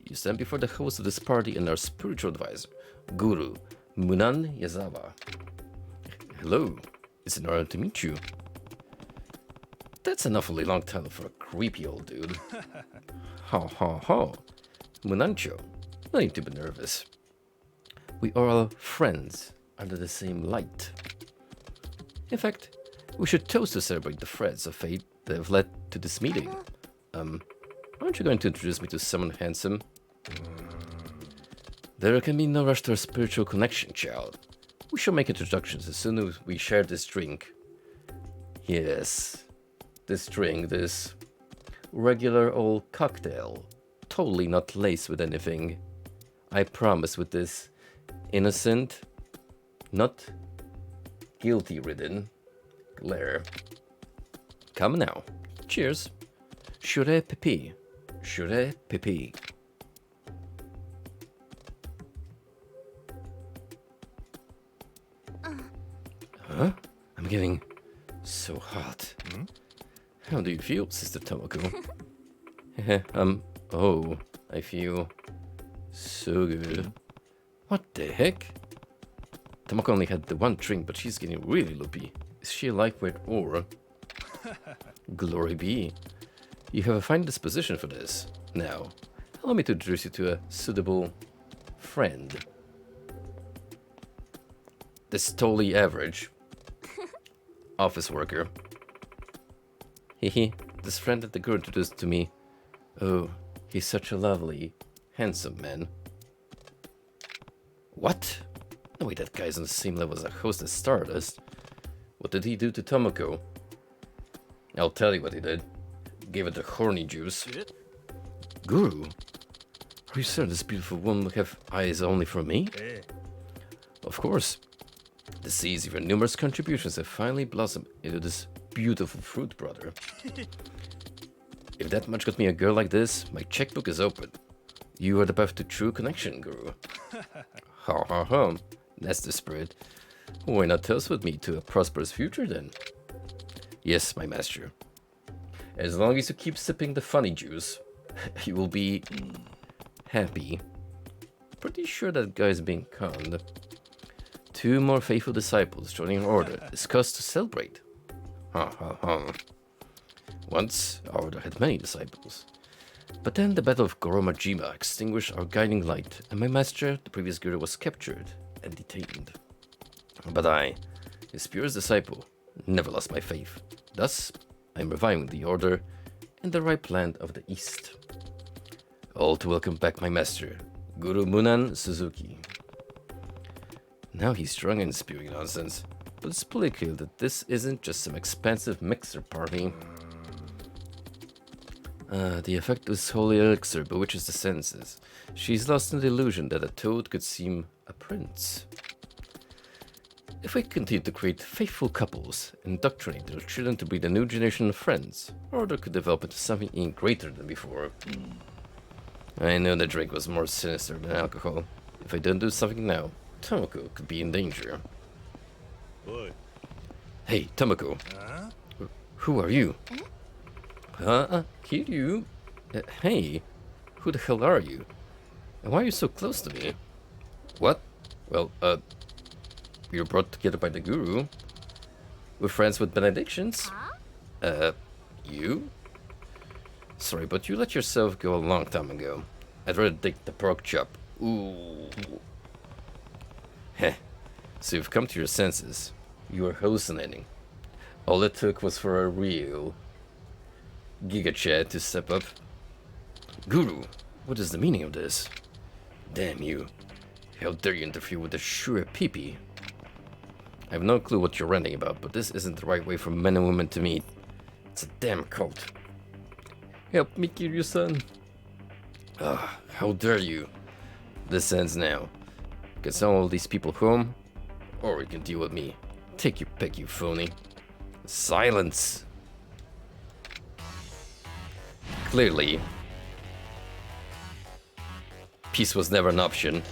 you stand before the host of this party and our spiritual advisor, Guru Munan Yazawa. Hello, it's an honor to meet you. That's an awfully long title for a creepy old dude. Ha ha ha. Munancho, no need to be nervous. We are all friends under the same light. In fact, we should toast to celebrate the threads of fate that have led to this meeting. Aren't you going to introduce me to someone handsome? There can be no rush to our spiritual connection, child. We shall make introductions as soon as we share this drink. Yes, this drink, this regular old cocktail, totally not laced with anything. I promise with this innocent, not guilty-ridden glare. Come now. Cheers. Shure pipi. Shure pipi. Huh? I'm getting so hot. How do you feel, Sister Tomoko? Oh, I feel so good. What the heck? Tomoko only had the one drink, but she's getting really loopy. Is she a lightweight or? Glory be. You have a fine disposition for this. Now, allow me to introduce you to a suitable friend. This totally average office worker. Hehe, this friend that the girl introduced to me. Oh, he's such a lovely, handsome man. What? No way, that guy's on the same level as a host as Stardust. What did he do to Tomoko? I'll tell you what he did. Gave it the horny juice. Guru? Are you certain this beautiful woman will have eyes only for me? Of course. The seeds of your numerous contributions have finally blossomed into this beautiful fruit, brother. If that much got me a girl like this, my checkbook is open. You are the path to true connection, Guru. Ha ha ha. That's the spirit. Why not toast with me to a prosperous future then? Yes, my master. As long as you keep sipping the funny juice, you will be happy. Pretty sure that guy's being conned. 2 more faithful disciples joining our order. Is cause to celebrate. Ha ha ha. Once, our order had many disciples. But then the Battle of Goromajima extinguished our guiding light, and my master, the previous guru, was captured and detained. But I, his purest disciple, never lost my faith. Thus, I am reviving the order in the ripe land of the East. All to welcome back my master, Guru Munan Suzuki. Now he's strong and spewing nonsense, but it's pretty clear that this isn't just some expensive mixer party. The effect of this holy elixir bewitches the senses. She's lost in the illusion that a toad could seem a prince. If we continue to create faithful couples, indoctrinate their children to be the new generation of friends, our order could develop into something even greater than before. I know the drink was more sinister than alcohol. If I don't do something now, Tomoko could be in danger. Oi. Hey, Tomoko. Who are you? Kiryu? Hey, who the hell are you? And why are you so close to me? What? Well, we were brought together by the guru. We're friends with benedictions. You? Sorry, but you let yourself go a long time ago. I'd rather take the pork chop. Ooh. Heh. So you've come to your senses. You are hallucinating. All it took was for a real Giga Chad to step up. Guru, what is the meaning of this? Damn you. How dare you interfere with the Shure Peepee? I have no clue what you're ranting about, but this isn't the right way for men and women to meet. It's a damn cult. Help me, Kiryu-san. How dare you? This ends now. Get some of these people home, or you can deal with me. Take your pick, you phony. Silence! Clearly, peace was never an option.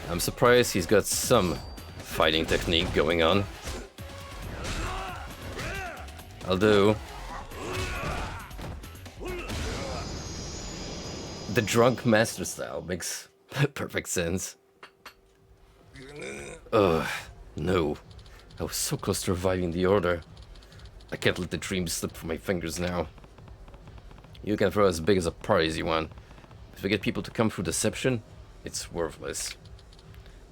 I'm surprised he's got some fighting technique going on. Although the drunk master style makes perfect sense. Ugh, no. I was so close to reviving the order. I can't let the dream slip from my fingers now. You can throw as big as a party as you want. If we get people to come through deception, it's worthless.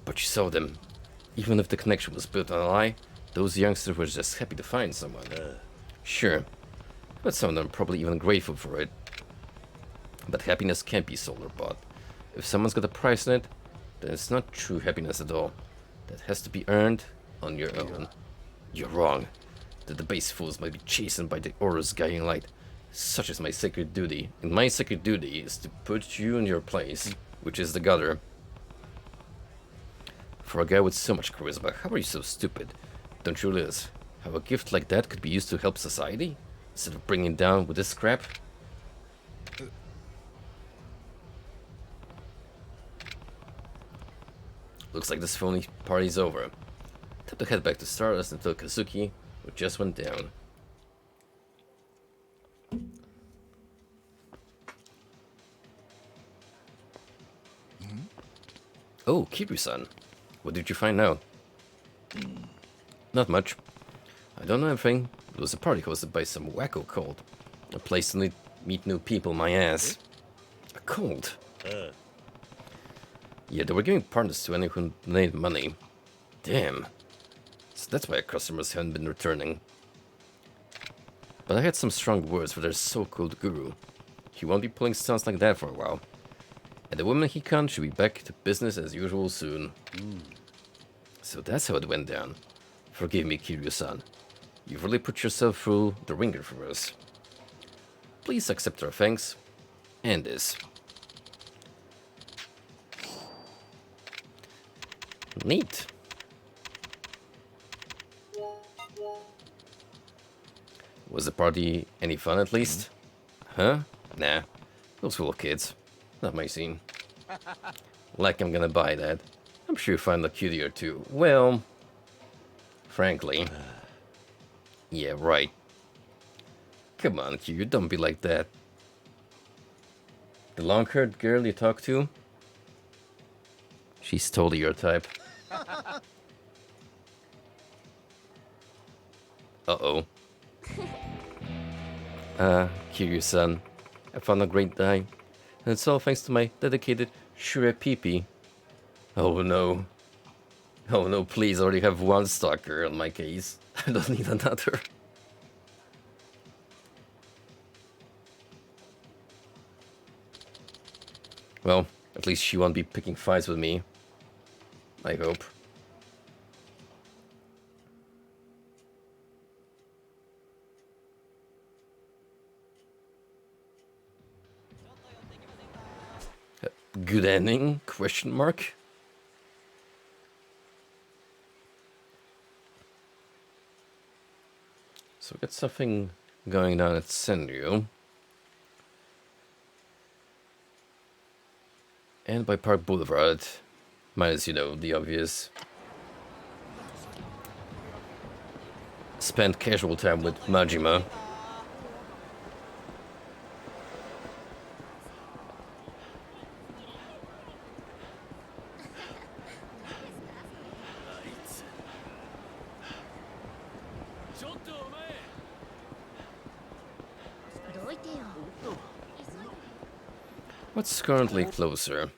But you saw them. Even if the connection was built on a lie, those youngsters were just happy to find someone. Sure, but some of them are probably even grateful for it. But happiness can't be sold or bought. If someone's got a price on it, then it's not true happiness at all. That has to be earned on your own. You're wrong. The debased fools might be chastened by the Order's guiding light. Such is my sacred duty, and my sacred duty is to put you in your place, which is the gutter. For a guy with so much charisma, how are you so stupid? Don't you realize how a gift like that could be used to help society, instead of bringing it down with this crap? Looks like this phony party's over. Time to head back to Stardust until Kazuki, who just went down. Oh, Kiryu-san. What did you find out? Not much. I don't know anything. It was a party hosted by some wacko cult. A place to meet new people, my ass. A cult? Yeah, they were giving partners to anyone who needed money. Damn. So that's why our customers haven't been returning. But I had some strong words for their so-called guru. He won't be pulling stunts like that for a while. And the woman he conned should be back to business as usual soon. So that's how it went down. Forgive me, Kiryu-san. You've really put yourself through the ringer for us. Please accept our thanks. And this. Neat. Was the party any fun at least? Huh? Nah. Those little kids. Not my scene. Like I'm gonna buy that. I'm sure you'll find a cutie or two. Well, frankly. Yeah, right. Come on, Kiryu, don't be like that. The long-haired girl you talk to? She's totally your type. Uh-oh. Kiryu-san, I found a great die. And it's all thanks to my dedicated Shurepipi. Oh no. Oh no, please, I already have one stalker on my case. I don't need another. Well, at least she won't be picking fights with me. I hope. Good ending? Question mark? So we got something going down at Senryu. And by Park Boulevard. Minus, you know, the obvious. Spend casual time with Majima. What's currently closer?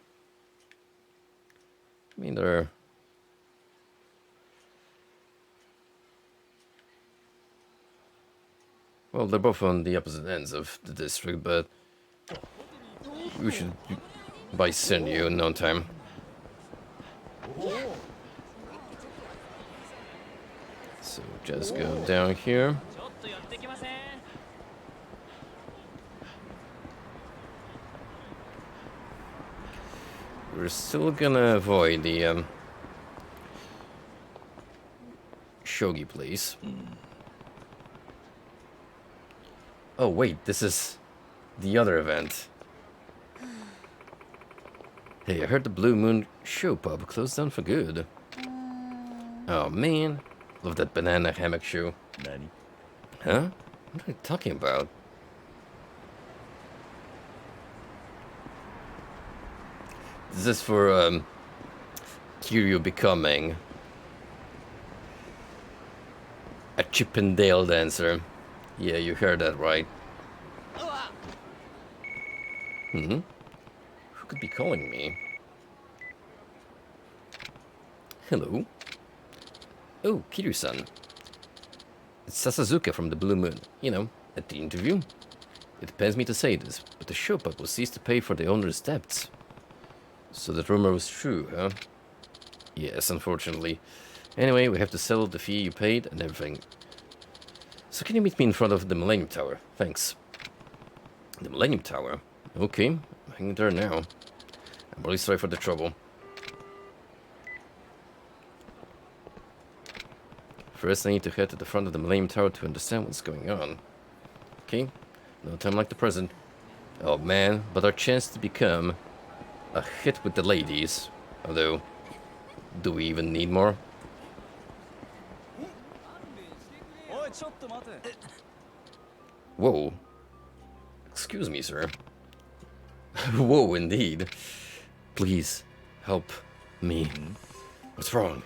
I mean, they're... Well, they're both on the opposite ends of the district, but... We should buy Senryu in no time. So, just go down here. We're still gonna avoid the shogi place. Oh wait, this is the other event. Hey, I heard the Blue Moon show pub closed down for good. Oh man, love that banana hammock show. Nani? Huh? What are you talking about? This is for Kiryu becoming a Chippendale dancer. Yeah, you heard that right. Who could be calling me? Hello? Oh, Kiryu-san. It's Sasazuka from the Blue Moon. You know, at the interview. It pains me to say this, but the showpub will cease to pay for the owner's debts. So that rumor was true, huh? Yes, unfortunately. Anyway, we have to settle the fee you paid and everything. So can you meet me in front of the Millennium Tower? Thanks. The Millennium Tower? Okay, I'm hanging there now. I'm really sorry for the trouble. First, I need to head to the front of the Millennium Tower to understand what's going on. Okay, no time like the present. Oh man, but our chance to become a hit with the ladies. Although, do we even need more? Whoa. Excuse me, sir. Whoa, indeed. Please, help me. What's wrong?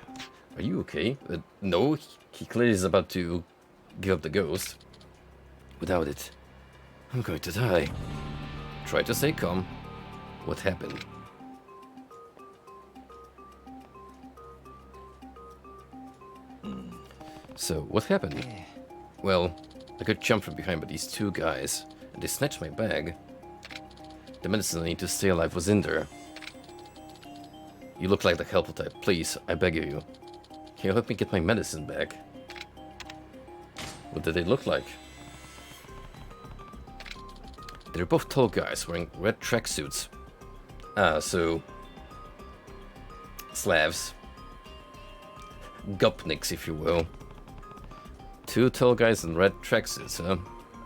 Are you okay? No, he clearly is about to give up the ghost. Without it, I'm going to die. Try to stay calm. What happened? So, what happened? Well, I got jumped from behind by these two guys, and they snatched my bag. The medicine I need to stay alive was in there. You look like the helpful type. Please, I beg of you. Can you help me get my medicine back? What did they look like? They're both tall guys wearing red tracksuits. Ah, so... Slavs. Gopniks, if you will. Two tall guys in red tracksuits, huh?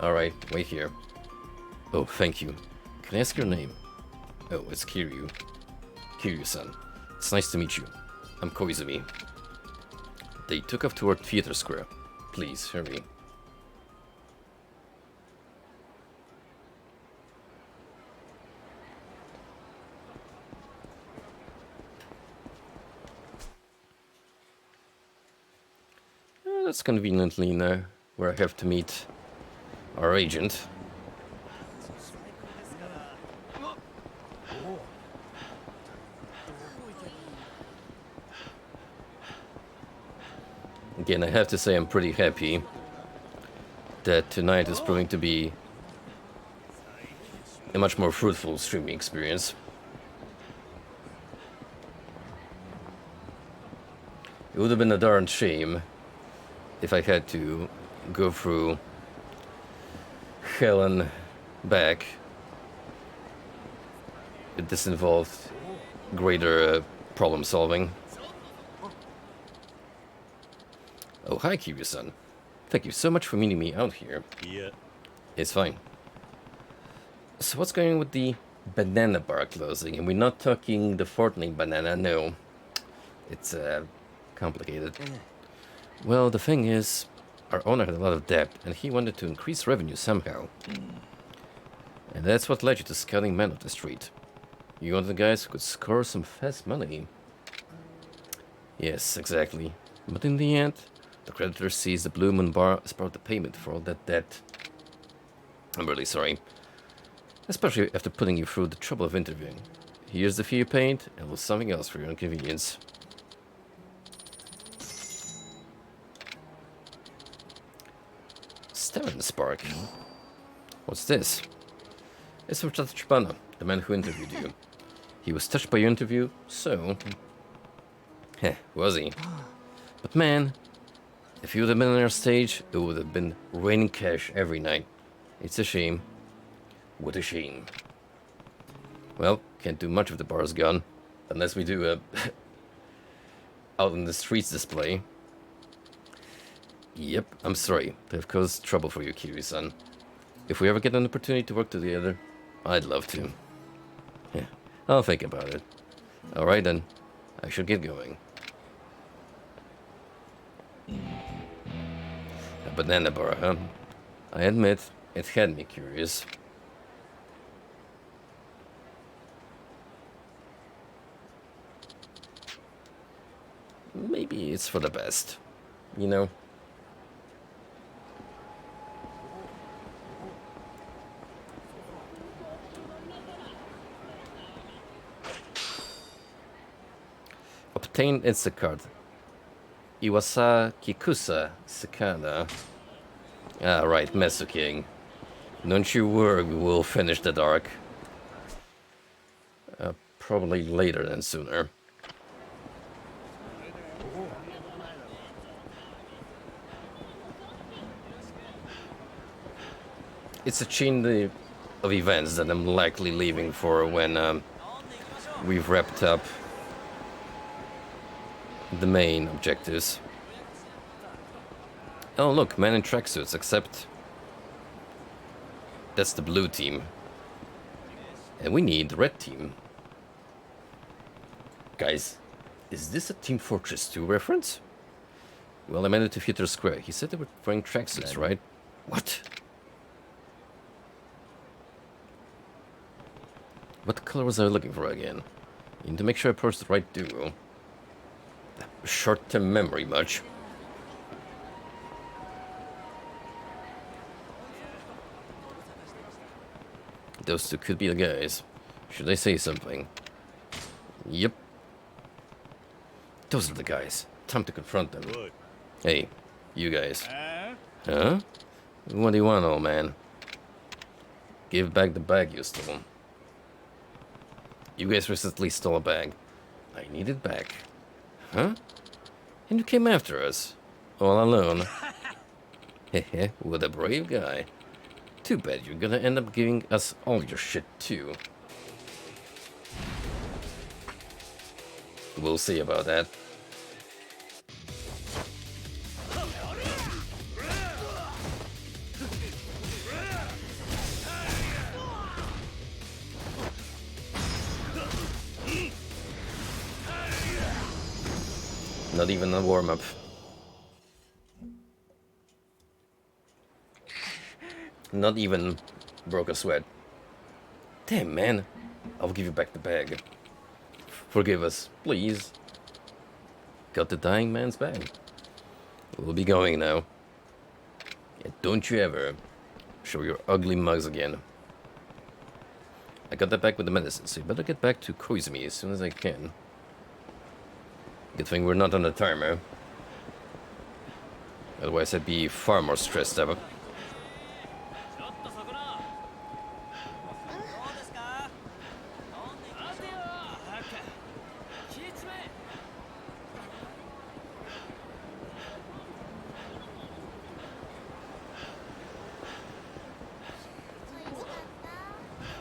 Alright, wait here. Oh, thank you. Can I ask your name? Oh, it's Kiryu. Kiryu-san. It's nice to meet you. I'm Koizumi. They took off toward Theater Square. Please, hurry. That's conveniently now where I have to meet our agent. Again, I have to say I'm pretty happy that tonight is proving to be a much more fruitful streaming experience. It would have been a darn shame if I had to go through hell and back. If this involved greater problem solving. Oh, hi, Kiryu-san. Thank you so much for meeting me out here. Yeah. It's fine. So what's going on with the banana bar closing? And we're not talking the Fortnite banana, no. It's complicated. Well, the thing is, our owner had a lot of debt, and he wanted to increase revenue somehow. And that's what led you to scouting men off the street. You wanted guys who could score some fast money. Yes, exactly. But in the end, the creditor sees the Blue Moon Bar as part of the payment for all that debt. I'm really sorry. Especially after putting you through the trouble of interviewing. Here's the fee you paid, and a little something else for your inconvenience. Stellan Spark. What's this? It's from Tachibana, the man who interviewed you. He was touched by your interview, so... Heh, was he? But man, if you would have been on our stage, it would have been raining cash every night. It's a shame. What a shame. Well, can't do much with the bar's gone. Unless we do a... out in the streets display. Yep, I'm sorry to have caused trouble for you, Kiryu-san. If we ever get an opportunity to work together, I'd love to. Yeah, I'll think about it. Alright then, I should get going. A banana bar, huh? I admit, it had me curious. Maybe it's for the best, you know? Obtain Instacart. Iwasa Kikusa Sakana. Ah, right, Meso King. Don't you worry, we'll finish the arc. Probably later than sooner. It's a chain of events that I'm likely leaving for when we've wrapped up the main objectives. Oh look, men in tracksuits, except that's the blue team. And we need the red team. Guys, is this a Team Fortress 2 reference? Well, I made it to Theater Square. He said they were wearing tracksuits, right? What? What color was I looking for again? You need to make sure I approach the right duo. Short-term memory much. Those two could be the guys. Should I say something? Yep. Those are the guys. Time to confront them. Hey, you guys. Huh? What do you want, old man? Give back the bag you stole. You guys recently stole a bag. I need it back. Huh? And you came after us. All alone. Hehe, what a brave guy. Too bad you're gonna end up giving us all your shit too. We'll see about that. Not even a warm-up. Not even broke a sweat. Damn, man. I'll give you back the bag. Forgive us, please. Got the dying man's bag. We'll be going now. And don't you ever show your ugly mugs again. I got that back with the medicine, so you better get back to Koizumi as soon as I can. Good thing we're not on a timer. Otherwise I'd be far more stressed out.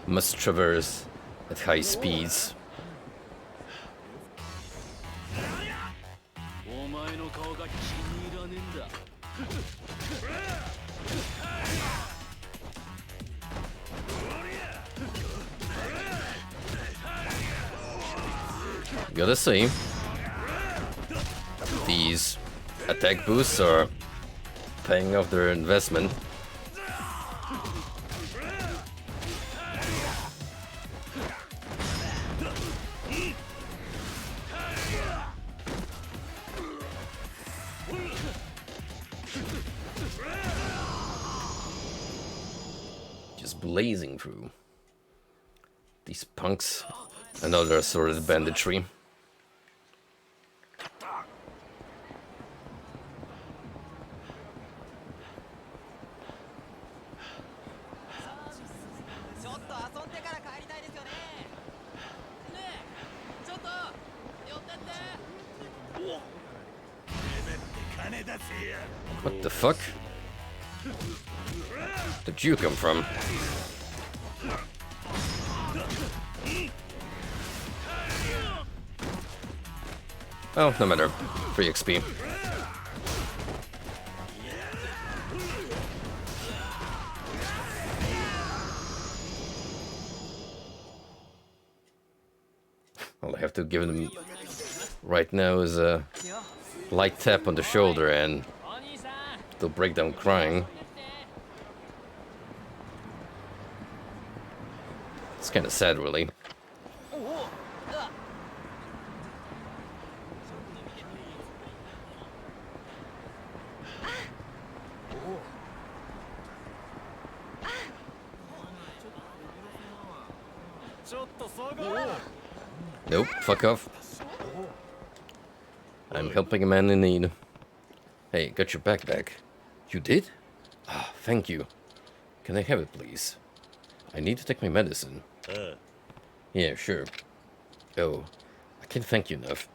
Must traverse at high speeds. Gotta say, these attack boosts are paying off their investment. Just blazing through these punks. Another assorted banditry. What the fuck? Did you come from? Oh, no matter. Free XP. All I have to give them right now is a light tap on the shoulder and they'll break down crying. It's kind of sad, really. Nope, fuck off. I'm helping a man in need. Hey, got your backpack. You did? Ah, thank you. Can I have it, please? I need to take my medicine. Yeah, sure. Oh, I can't thank you enough.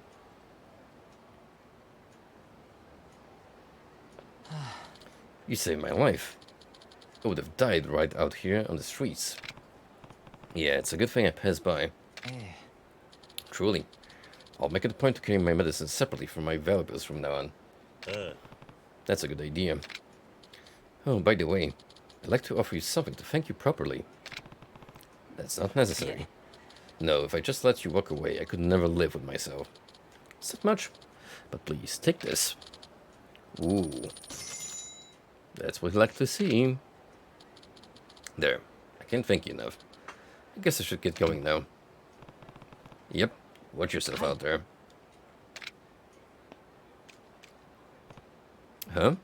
You saved my life. I would have died right out here on the streets. Yeah, it's a good thing I passed by. Truly. I'll make it a point to carry my medicine separately from my valuables from now on. That's a good idea. Oh, by the way, I'd like to offer you something to thank you properly. That's not necessary. No, if I just let you walk away, I could never live with myself. It's not much, but please, take this. Ooh. That's what I'd like to see. There. I can't thank you enough. I guess I should get going now. Yep. Watch yourself out there. Huh?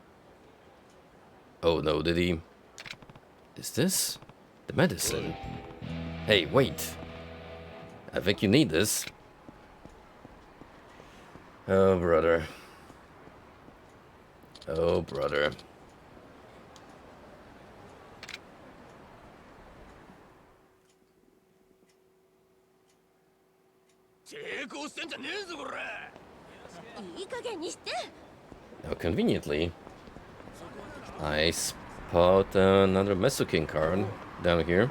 Oh no, did he... Is this the medicine? Hey, wait. I think you need this. Oh, brother. Oh, brother. Now, conveniently, I spot another Mesoking card down here.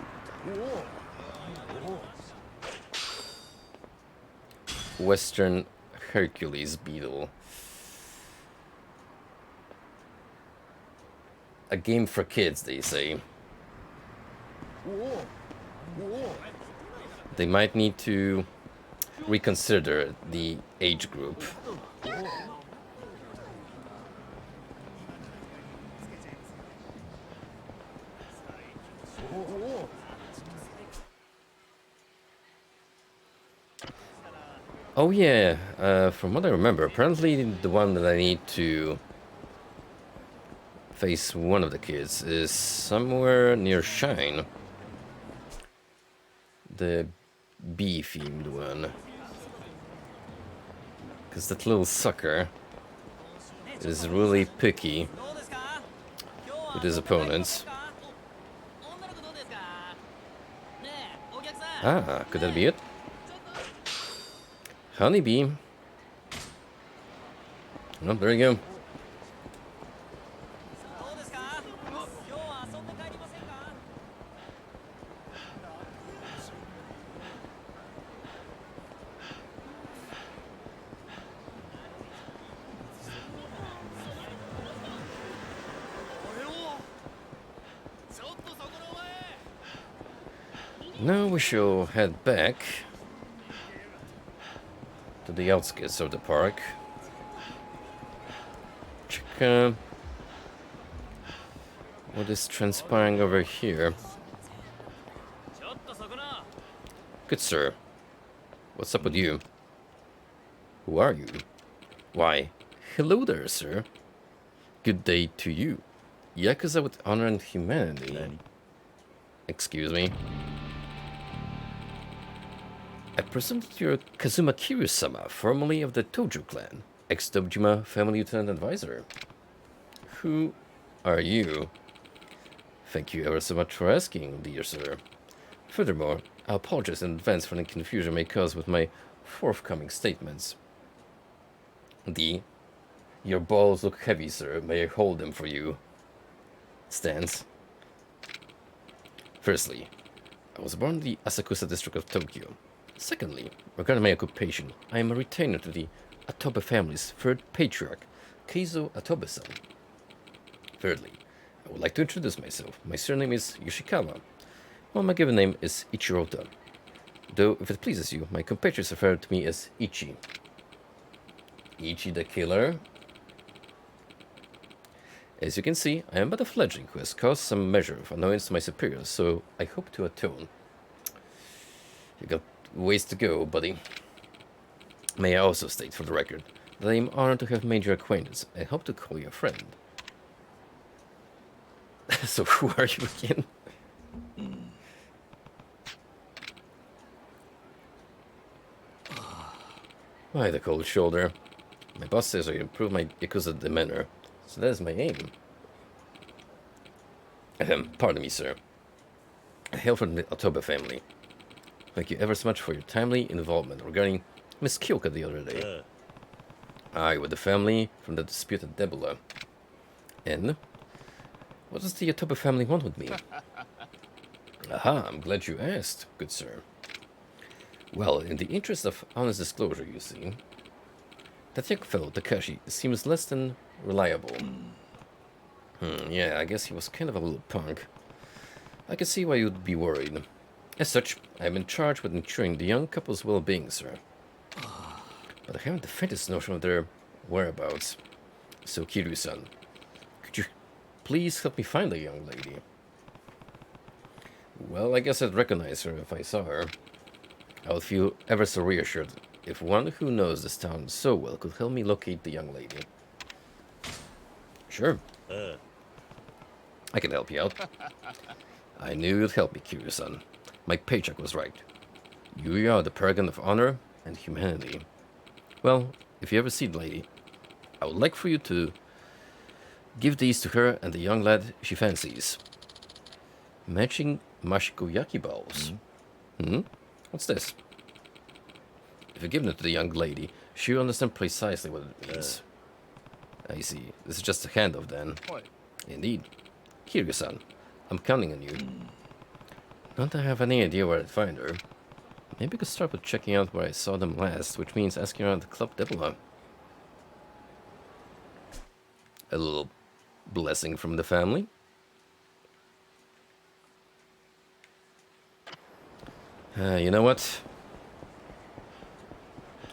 Western Hercules beetle. A game for kids, they say. They might need to reconsider the age group. Oh yeah, from what I remember, apparently the one that I need to face one of the kids is somewhere near Shine. The bee-themed one. Because that little sucker is really picky with his opponents. Ah, could that be it? Honeybee. Oh, there you go. Now we shall head back to the outskirts of the park. Check what is transpiring over here. Good sir, what's up with you? Who are you? Why, hello there, sir. Good day to you. Yakuza with honor and humanity. Excuse me. I presume that you're Kazuma Kiryu-sama, formerly of the Tojo clan, ex-Dojima family lieutenant advisor. Who are you? Thank you ever so much for asking, dear sir. Furthermore, I apologize in advance for any confusion may cause with my forthcoming statements. Your balls look heavy, sir. May I hold them for you? Stance. Firstly, I was born in the Asakusa district of Tokyo. Secondly, regarding my occupation, I am a retainer to the Atobe family's third patriarch, Keizo Atobe-san. Thirdly, I would like to introduce myself. My surname is Yoshikawa, while my given name is Ichirota. Though, if it pleases you, my compatriots refer to me as Ichi. Ichi the Killer? As you can see, I am but a fledgling who has caused some measure of annoyance to my superiors, so I hope to atone. You got ways to go, buddy. May I also state for the record that I am honored to have made your acquaintance and hope to call you a friend. So who are you again? Why the cold shoulder? My boss says I improve my Yakuza demeanor, so that is my aim. Pardon me, sir. I hail from the Atobe family. Thank you ever so much for your timely involvement regarding Miss Kyoka the other day. I with the family from the dispute at Debula. And what does the Atobe family want with me? Aha, I'm glad you asked, good sir. Well, in the interest of honest disclosure, you see, that young fellow, Takashi, seems less than reliable. Yeah, I guess he was kind of a little punk. I can see why you'd be worried. As such, I am in charge with ensuring the young couple's well-being, sir. But I haven't the faintest notion of their whereabouts. So, Kiryu-san, could you please help me find the young lady? Well, I guess I'd recognize her if I saw her. I would feel ever so reassured if one who knows this town so well could help me locate the young lady. Sure. I can help you out. I knew you'd help me, Kiryu-san. My paycheck was right. You are the paragon of honor and humanity. Well, if you ever see the lady, I would like for you to give these to her and the young lad she fancies. Matching Mashiko Yaki balls. What's this? If you give them to the young lady, she'll understand precisely what it means. I see. This is just a handoff then. Indeed. Kiryu-san, I'm counting on you. Not that I have any idea where I'd find her. Maybe I could start with checking out where I saw them last, which means asking around the Club Debola. A little blessing from the family. You know what?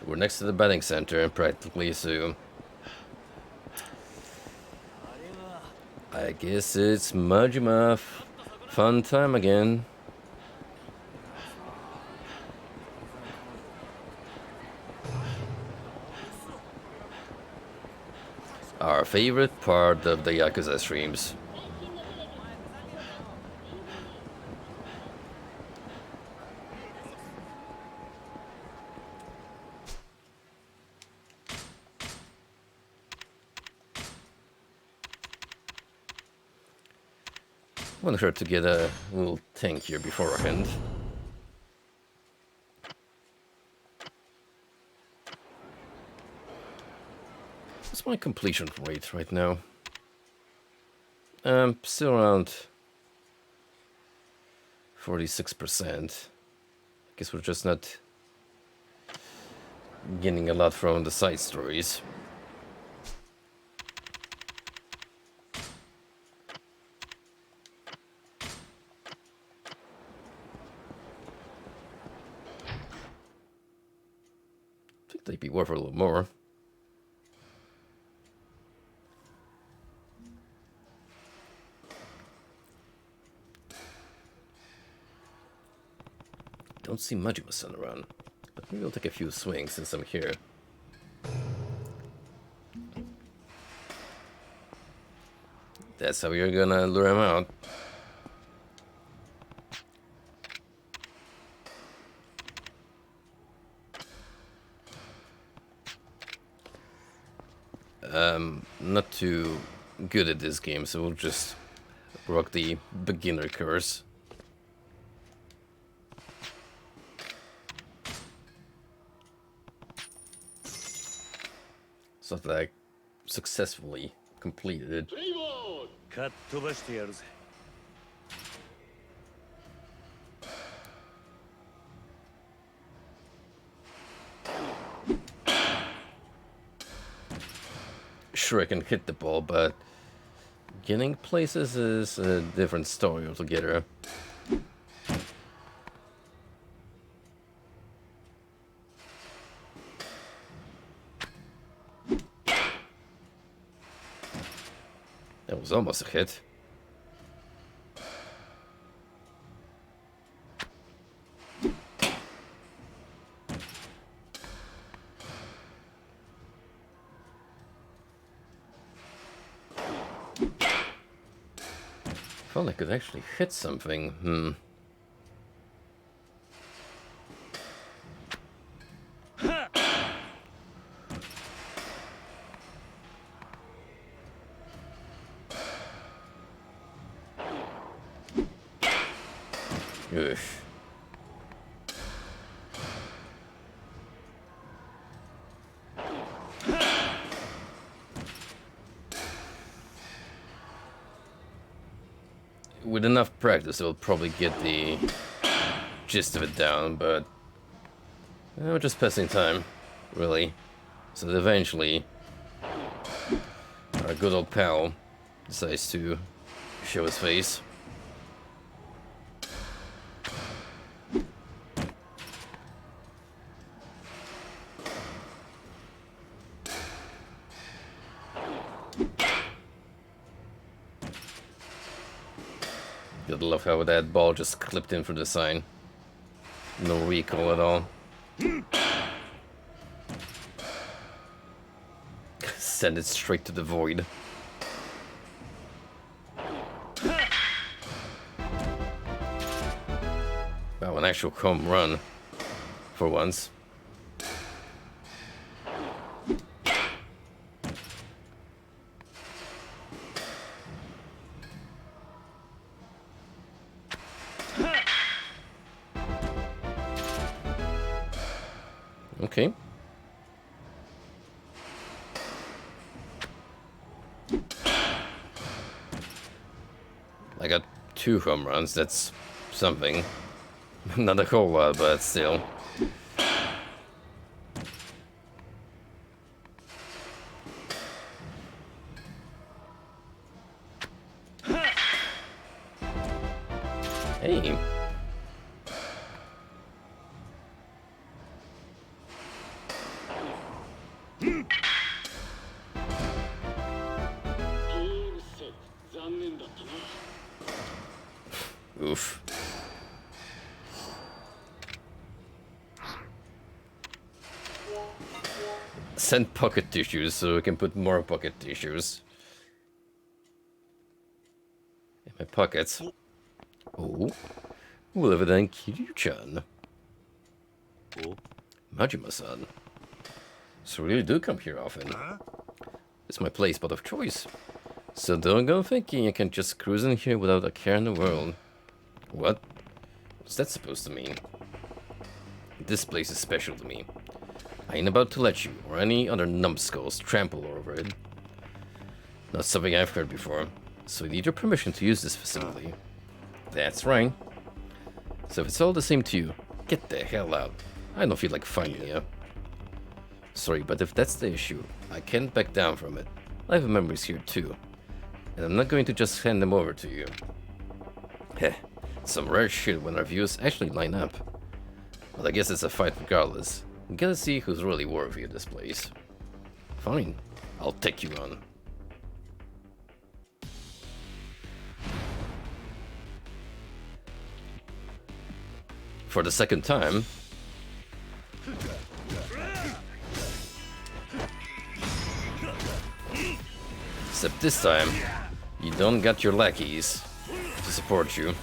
We're next to the betting center, practically, so... I guess it's Majima fun time again. Our favorite part of the Yakuza streams. Want her to get a little tank here beforehand. What's my completion rate right now? Still around 46%. Guess we're just not getting a lot from the side stories. I think they'd be worth a little more. Don't see Majima-san around, but maybe I'll take a few swings since I'm here. That's how you're gonna lure him out. Not too good at this game, so we'll just rock the beginner curse. So that I successfully completed it. Sure, I can hit the ball, but getting places is a different story altogether. That was almost a hit. Felt I could actually hit something. Ugh. With enough practice, I'll probably get the gist of it down, but we're just passing time, really. So that eventually, our good old pal decides to show his face. Gotta love how that ball just clipped in from the sign. No recoil at all. Send it straight to the void. Wow, an actual home run. For once. Okay. 2 home runs, that's something. Not a whole lot, but still. Hey. Oof. Send pocket tissues so we can put more pocket tissues in my pockets. Oh, well, then Kiryu-chan. Oh, Majima-san. So really do come here often. It's my play spot of choice. So don't go thinking you can just cruise in here without a care in the world. What? What's that supposed to mean? This place is special to me. I ain't about to let you, or any other numbskulls, trample over it. Not something I've heard before, so I need your permission to use this facility. That's right. So if it's all the same to you, get the hell out. I don't feel like finding you. Sorry, but if that's the issue, I can't back down from it. I have memories here too, and I'm not going to just hand them over to you. Heh, some rare shit when our views actually line up. But I guess it's a fight regardless. We gotta see who's really worthy of this place. Fine, I'll take you on. For the second time. Except this time, you don't got your lackeys to support you.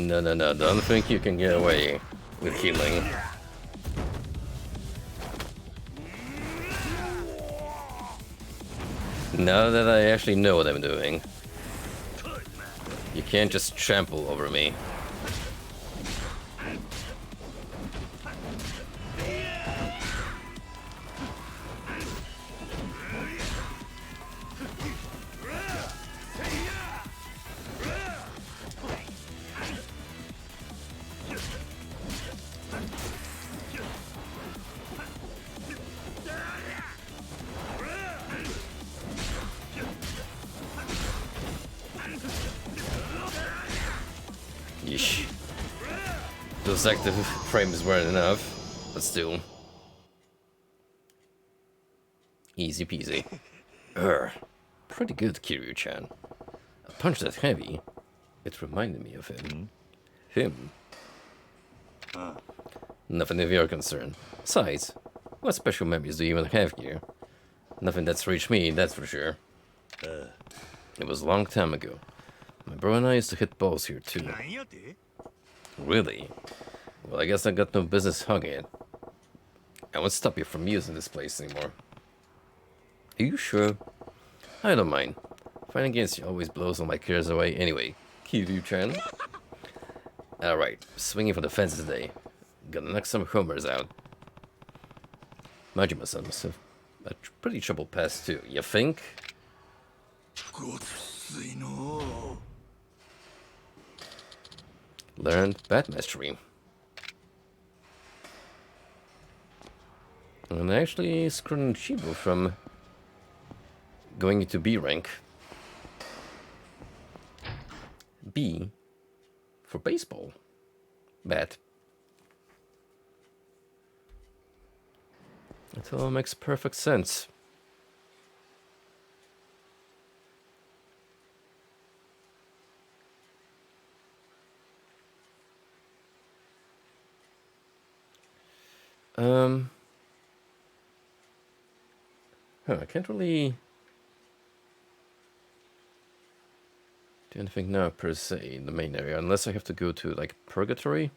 No, don't think you can get away with healing. Now that I actually know what I'm doing, you can't just trample over me. Yeesh. Those active frames weren't enough, but still. Easy peasy. Pretty good, Kiryu-chan. A punch that heavy, it reminded me of him. Him? Nothing of your concern. Besides, what special memories do you even have here? Nothing that's reached me, that's for sure. It was a long time ago. My bro and I used to hit balls here too. Really? Well, I guess I got no business hugging it. I won't stop you from using this place anymore. Are you sure? I don't mind. Fighting against you always blows all my cares away anyway. Kiryu-chan. Alright, swinging for the fences today. Gonna knock some homers out. Majima-san must have a pretty troubled past too, you think? Learned bat mastery. And actually screwed Shibu from going into B rank. B for baseball bat. It all makes perfect sense. I can't really do anything now per se in the main area, unless I have to go to like Purgatory.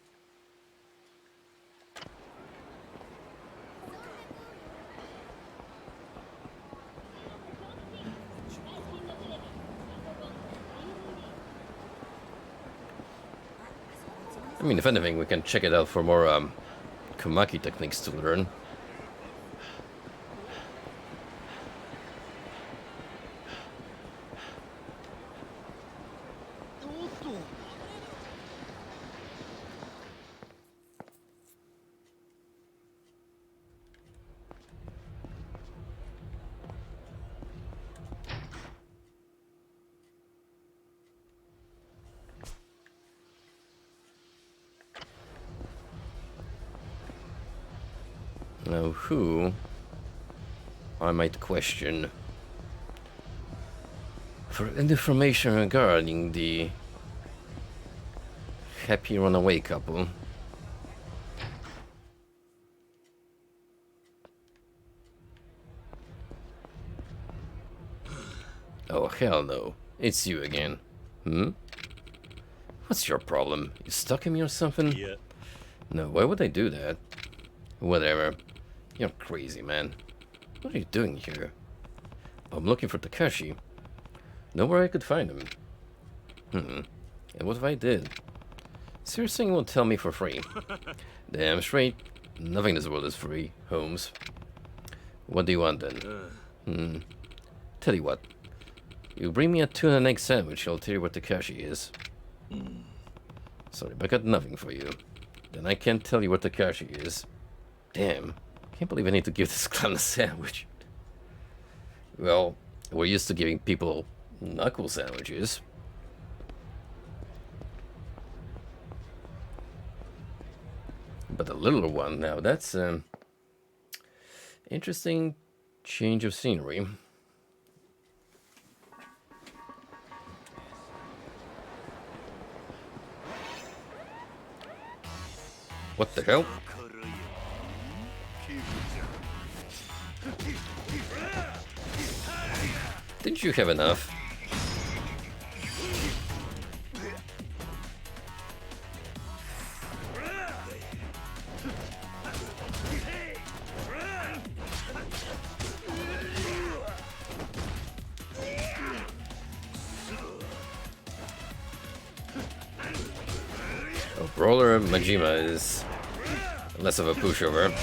I mean, if anything, we can check it out for more Komaki techniques to learn. Now, who I might question for information regarding the happy runaway couple. Oh, hell no. It's you again. Hmm? What's your problem? You stuck in me or something? Yeah. No, why would I do that? Whatever. You're crazy, man. What are you doing here? I'm looking for Takashi. Know where I could find him. And what if I did? Seriously, you won't tell me for free? Damn straight. Nothing in this world is free, Holmes. What do you want then? Tell you what. You bring me a tuna and egg sandwich, I'll tell you where Takashi is. Sorry, but I got nothing for you. Then I can't tell you where Takashi is. Damn. Can't believe I need to give this clown a sandwich. Well, we're used to giving people knuckle sandwiches. But the littler one now, that's interesting change of scenery. What the hell? Didn't you have enough? Oh, Brawler Majima is less of a pushover.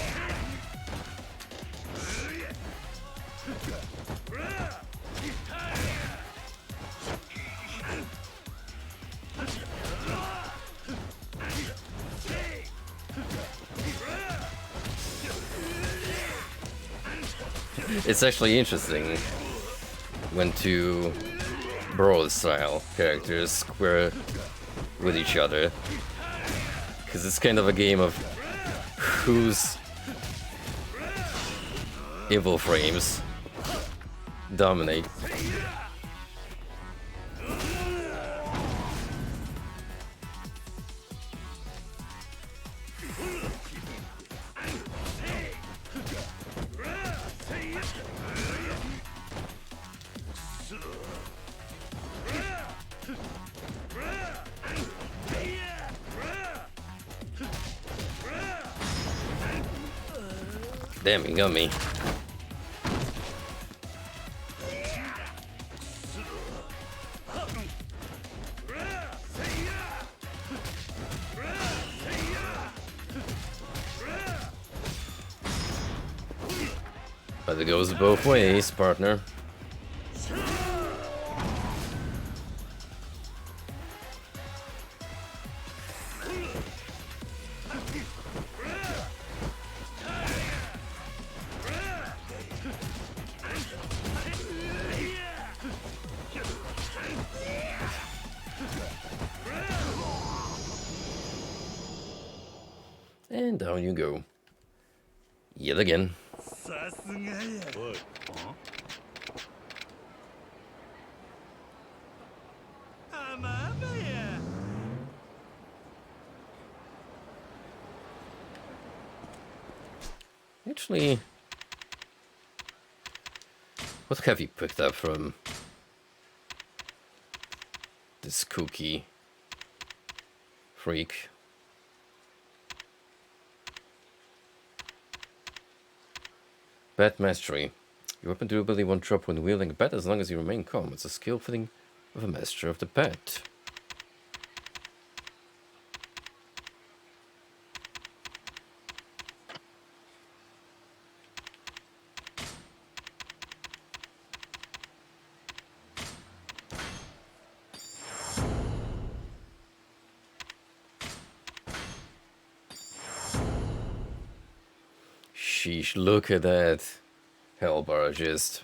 It's actually interesting when two Brawl style characters square with each other, because it's kind of a game of whose evil frames dominate. Damn, he got me. But it goes both ways, partner. And down you go. Yet again. Actually, what have you picked up from this kooky freak? Bat mastery. Your weapon durability won't drop when wielding a bat as long as you remain calm. It's a skill fitting of a master of the bat. Sheesh, look at that. Hellbar just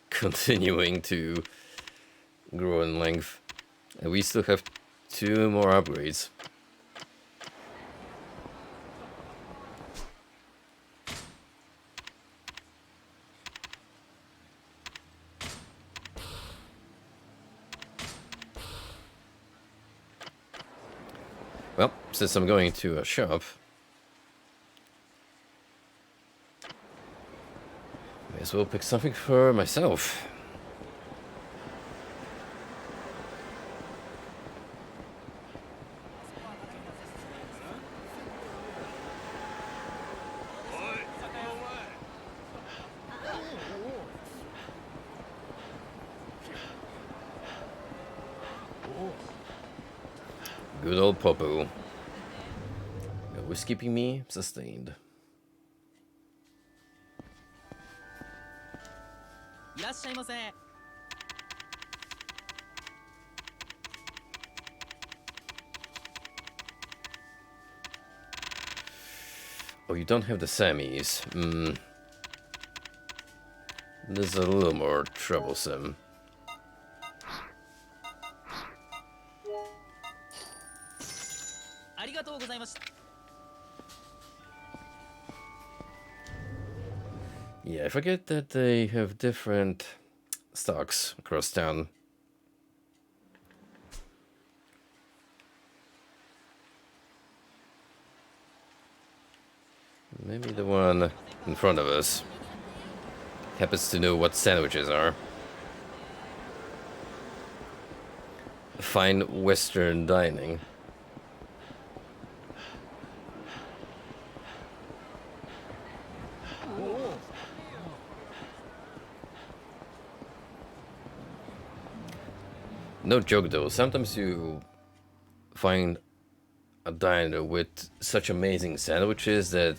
continuing to grow in length. And we still have 2 more upgrades. Well, since I'm going to a shop, may as well pick something for myself. Good old Popo. No whiskey me sustained. Oh, you don't have the Sammys. This is a little more troublesome. Yeah, I forget that they have different stocks across town. Maybe the one in front of us happens to know what sandwiches are. Fine Western dining. No joke though, sometimes you find a diner with such amazing sandwiches that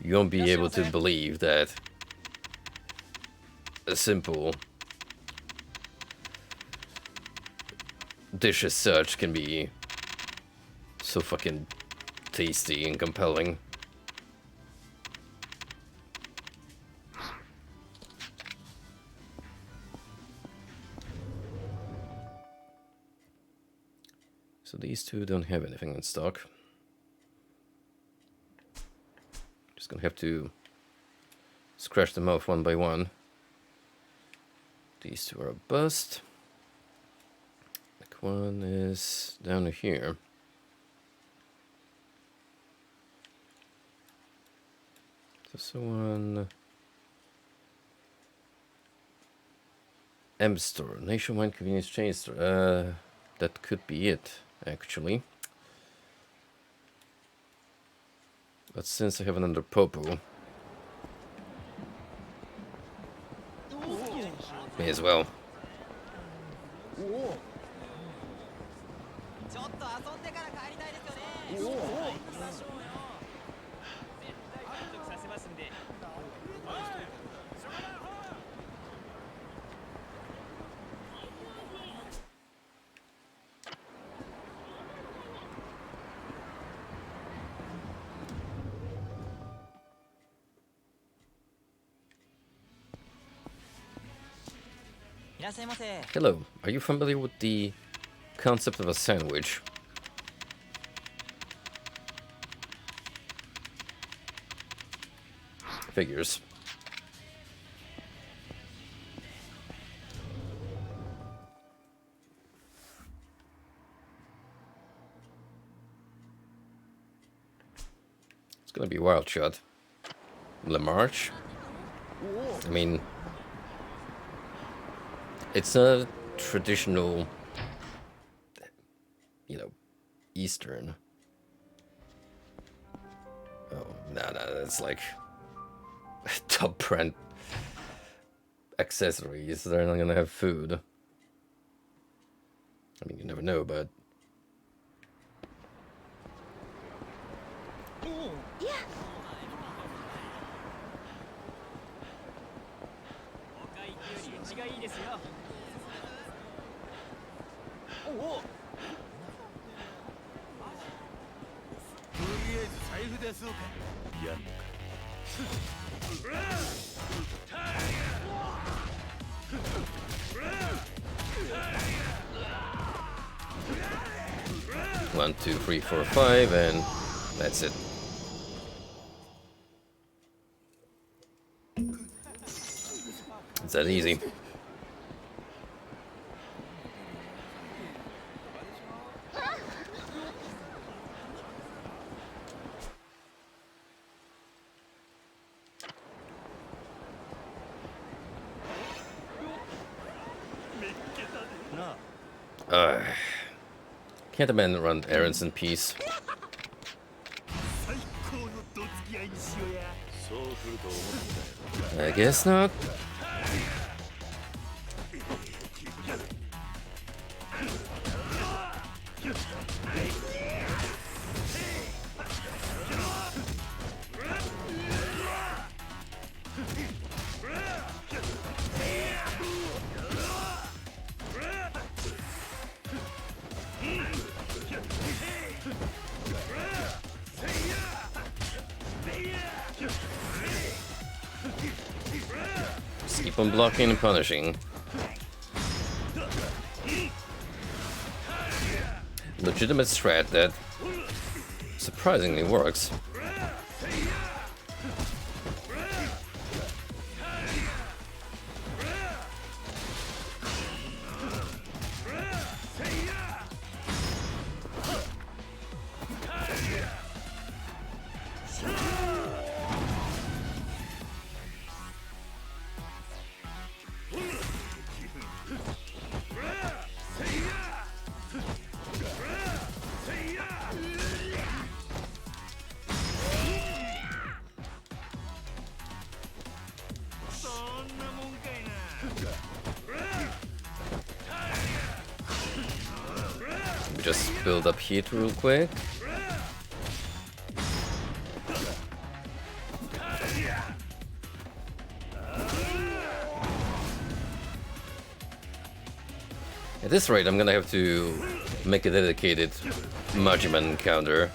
you won't be able to believe that a simple dish as such can be so fucking tasty and compelling. So these two don't have anything in stock. Just gonna have to scratch them off one by one. These two are a bust. Like one is down here. This one. M store, nationwide convenience chain store. That could be it, actually. But since I have another Popo, may as well. Hello, are you familiar with the concept of a sandwich? Figures. It's gonna be a wild shot. Le March. I mean, it's a traditional, you know, Eastern. Oh, no, that's like top brand accessories. They're not gonna have food. I mean, you never know, but. One, two, three, four, five, and that's it. It's that easy. Can't a man run errands in peace? I guess not. Just keep on blocking and punishing. Legitimate strat that surprisingly works. Just build up heat real quick. At this rate, I'm gonna have to make a dedicated Majiman counter.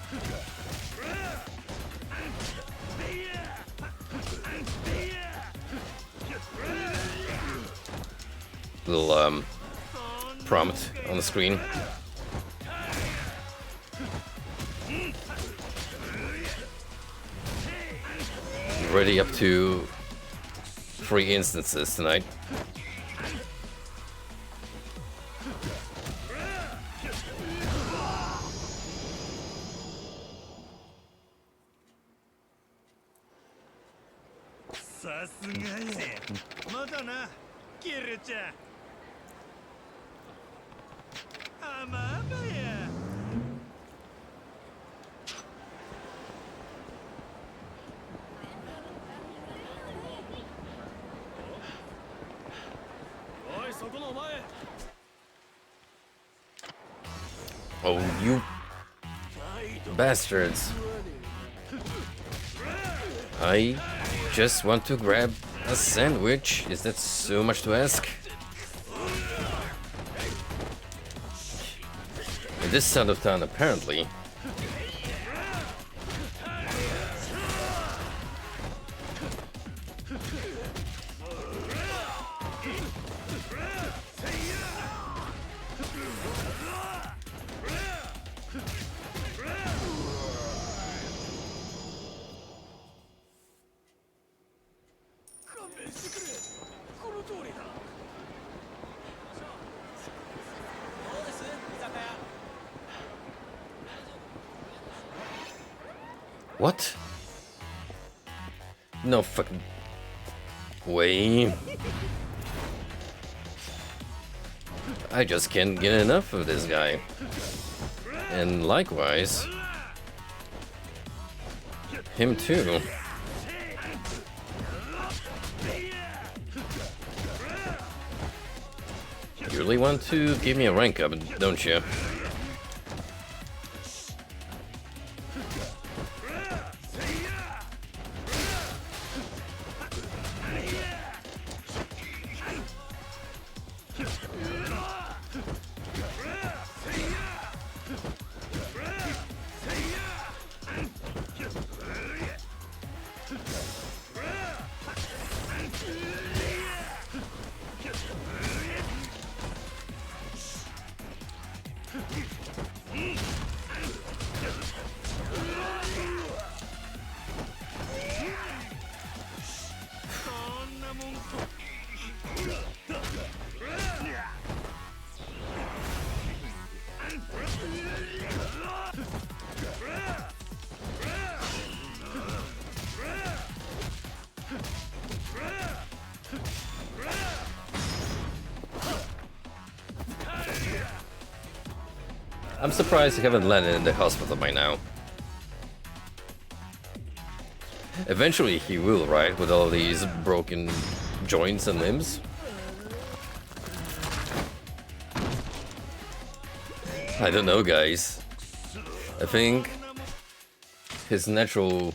Little prompt on the screen. Already up to 3 instances tonight. Oh, you bastards. I just want to grab a sandwich. Is that so much to ask? In this side of town, apparently. What? No fucking way. I just can't get enough of this guy. And likewise, him too. You really want to give me a rank up, don't you? I'm surprised he haven't landed in the hospital by now. Eventually he will, right? With all these broken joints and limbs. I don't know, guys. I think his natural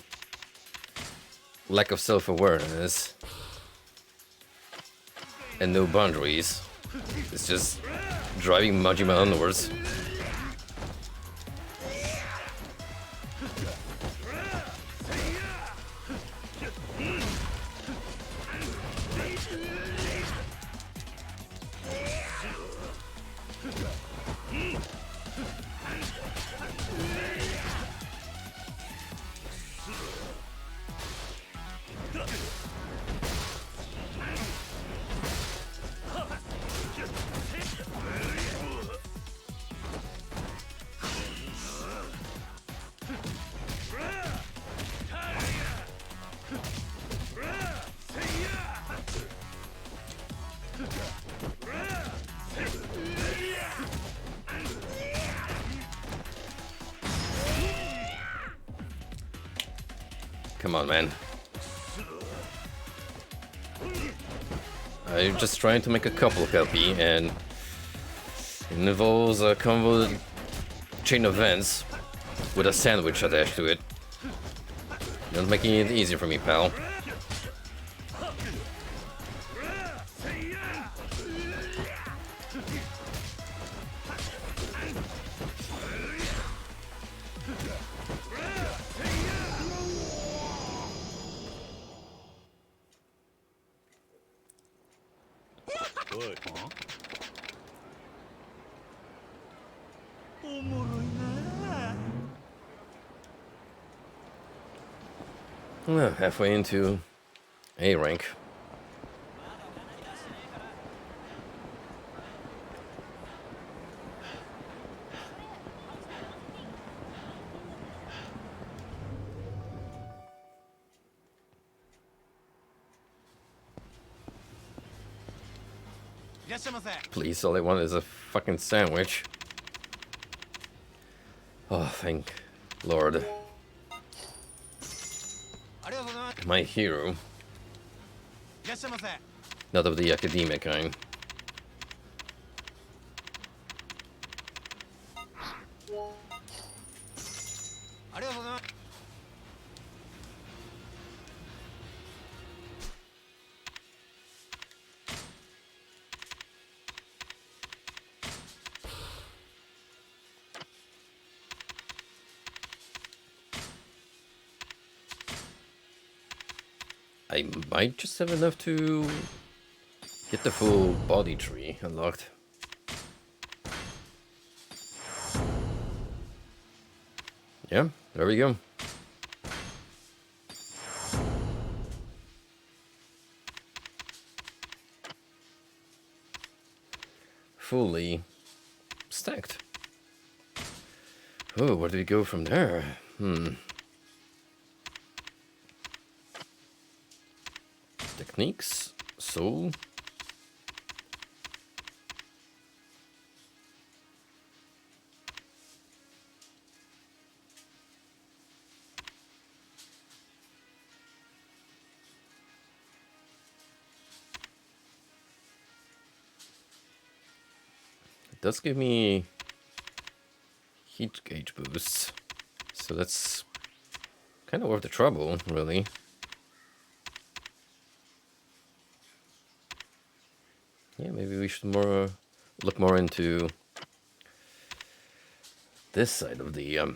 lack of self-awareness and no boundaries is just driving Majima onwards. Come on, man. I'm just trying to make a couple healthy, and it involves a combo chain of events with a sandwich attached to it. Not making it easier for me, pal. Well, halfway into A rank. Please, all I want is a fucking sandwich. Oh, thank Lord. My hero. Not of the academia kind. I might just have enough to get the full body tree unlocked. Yeah, there we go. Fully stacked. Oh, where do we go from there? techniques. So it does give me heat gauge boosts, so that's kind of worth the trouble, really. Yeah, maybe we should look more into this side of the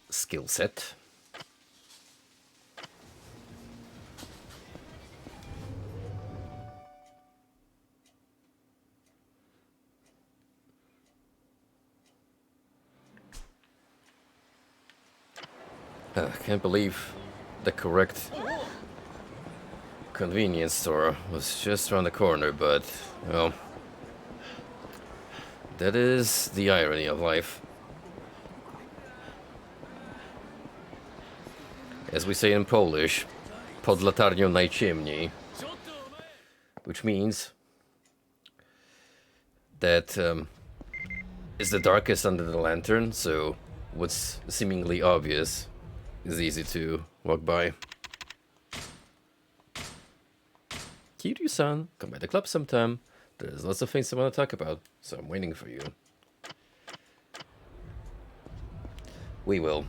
skill set. I can't believe the correct convenience store was just around the corner, but, well, that is the irony of life. As we say in Polish, pod latarnią najciemniej, which means that it's the darkest under the lantern, so what's seemingly obvious is easy to walk by. Kiryu-san, come by the club sometime. There's lots of things I want to talk about, so I'm waiting for you. We will.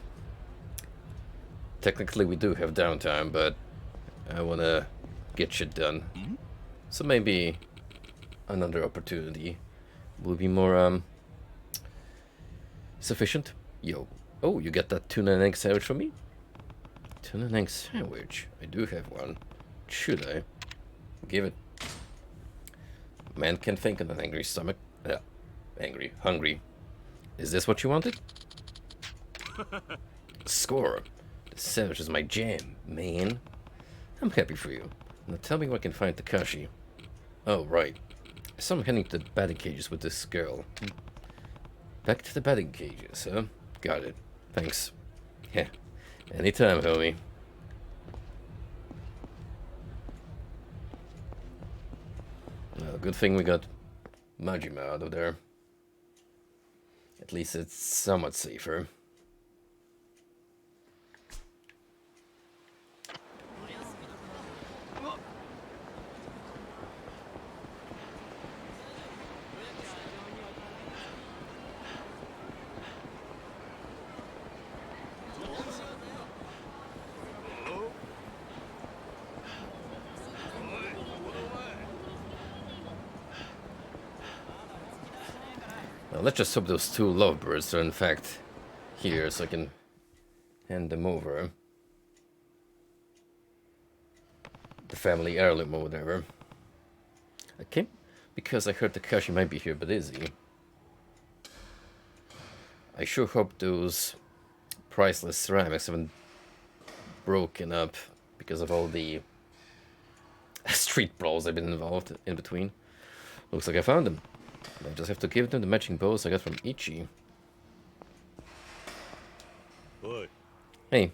Technically, we do have downtime, but I want to get shit done. So maybe another opportunity will be more sufficient. Yo. Oh, you get that tuna and egg sandwich from me? Tuna and egg sandwich? I do have one. Should I? Give it. Man can think on an angry stomach. Hungry. Is this what you wanted? Score. The sandwich is my jam, man. I'm happy for you. Now tell me where I can find Takashi. Oh, right. So I'm heading to the batting cages with this girl. Back to the batting cages, huh? Got it. Thanks. Yeah. Anytime, homie. Good thing we got Majima out of there. At least it's somewhat safer. Now let's just hope those two lovebirds are in fact here so I can hand them over. The family heirloom or whatever. I came because I heard Takashi might be here, but is he? I sure hope those priceless ceramics haven't broken up because of all the street brawls I've been involved in between. Looks like I found them. I just have to give them the matching bows I got from Ichi. Oi. Hey.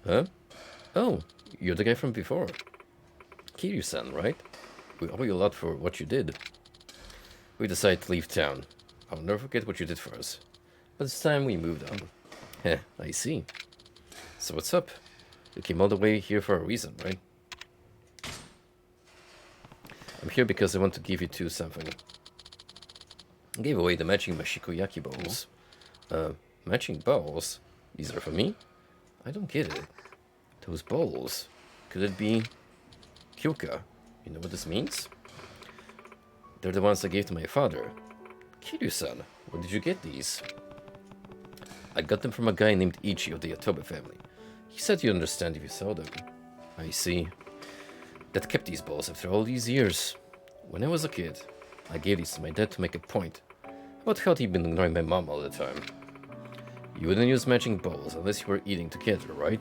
Huh? Oh, you're the guy from before. Kiryu-san, right? We owe you a lot for what you did. We decided to leave town. I'll never forget what you did for us. But it's time we moved on. Heh, I see. So what's up? You came all the way here for a reason, right? I'm here because I want to give you two something. I gave away the matching Mashikoyaki bowls. Matching bowls? These are for me? I don't get it. Those bowls. Could it be Kyoka? You know what this means? They're the ones I gave to my father. Kiryu-san, where did you get these? I got them from a guy named Ichi of the Yatobe family. He said you'd understand if you saw them. I see. Dad kept these bowls after all these years. When I was a kid, I gave these to my dad to make a point about how he'd been ignoring my mom all the time. You wouldn't use matching bowls unless you were eating together, right?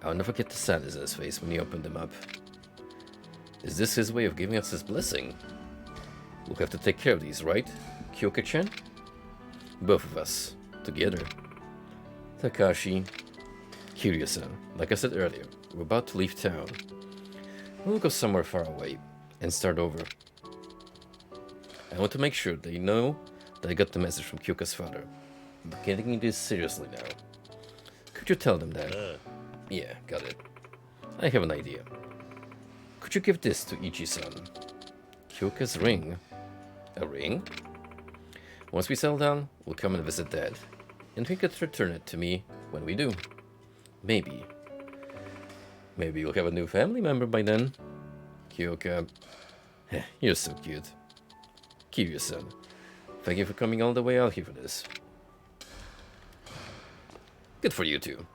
I'll never get the sadness in his face when he opened them up. Is this his way of giving us his blessing? We'll have to take care of these, right, Kyoka-chan? Both of us, together. Takashi, Kiryu-san, like I said earlier, we're about to leave town. We'll go somewhere far away and start over. I want to make sure they know that I got the message from Kyoka's father. I'm getting this seriously now. Could you tell them that? Yeah, got it. I have an idea. Could you give this to Ichi-san? Kyoka's ring. A ring? Once we settle down, we'll come and visit Dad. And he could return it to me when we do. Maybe. Maybe you'll have a new family member by then. Kyoka. You're so cute. Kiryu-san. Thank you for coming all the way out here for this. Good for you too.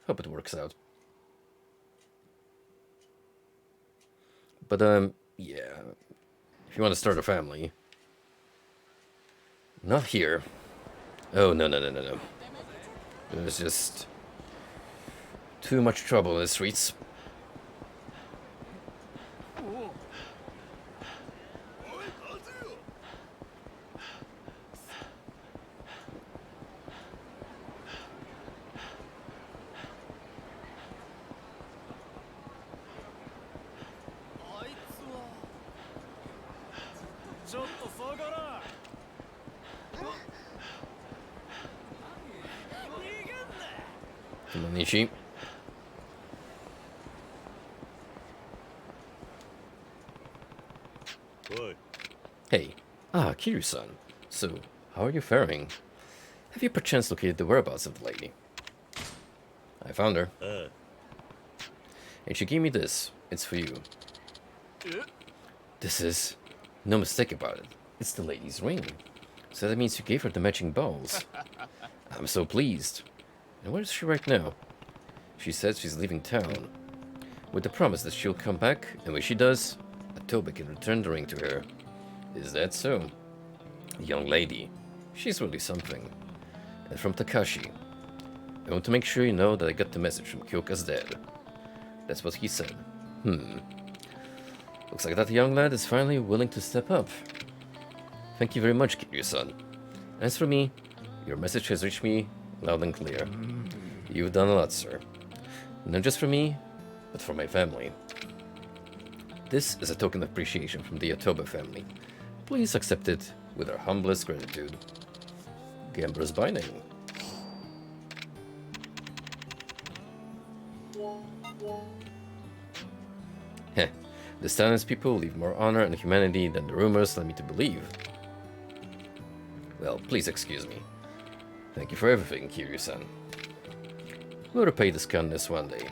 Hope it works out. But, yeah. If you want to start a family. Not here. Oh, no. There's just too much trouble in the streets. Come on, Nishi. Hey. Ah, Kiryu-san. So, how are you faring? Have you perchance located the whereabouts of the lady? I found her. And she gave me this. It's for you. This is... no mistake about it. It's the lady's ring. So that means you gave her the matching balls. I'm so pleased. And where is she right now? She says she's leaving town. With the promise that she'll come back, and when she does, Atobe can return the ring to her. Is that so? The young lady. She's really something. And from Takashi. I want to make sure you know that I got the message from Kyoka's dad. That's what he said. Looks like that young lad is finally willing to step up. Thank you very much, Kiryu-san. As for me, your message has reached me loud and clear. You've done a lot, sir. Not just for me, but for my family. This is a token of appreciation from the Atobe family. Please accept it with our humblest gratitude. Gambler's Binding. Heh, the silence people leave more honor and humanity than the rumors led me to believe. Well, please excuse me. Thank you for everything, Kiryu-san. We'll repay this kindness one day.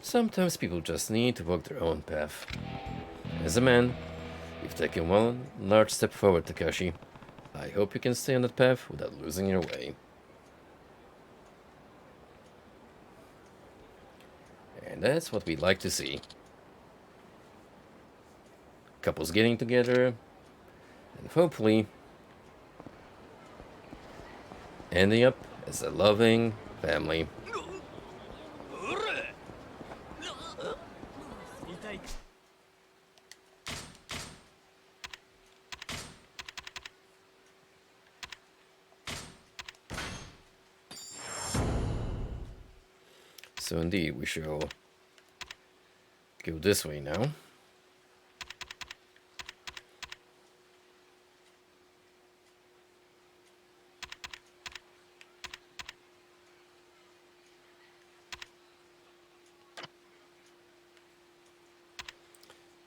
Sometimes people just need to walk their own path. As a man, you've taken one large step forward, Takashi. I hope you can stay on that path without losing your way. And that's what we like to see. Couples getting together, and hopefully ending up as a loving family. So indeed, we shall go this way now.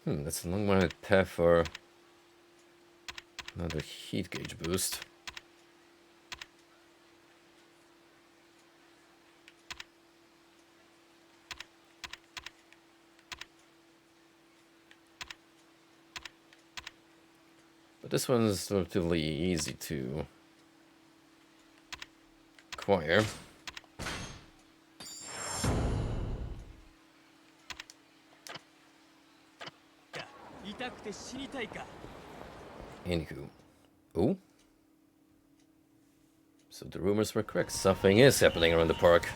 That's a long-wanted path for another heat gauge boost. But this one's relatively easy to acquire. Anywho. Oh? So the rumors were correct. Something is happening around the park.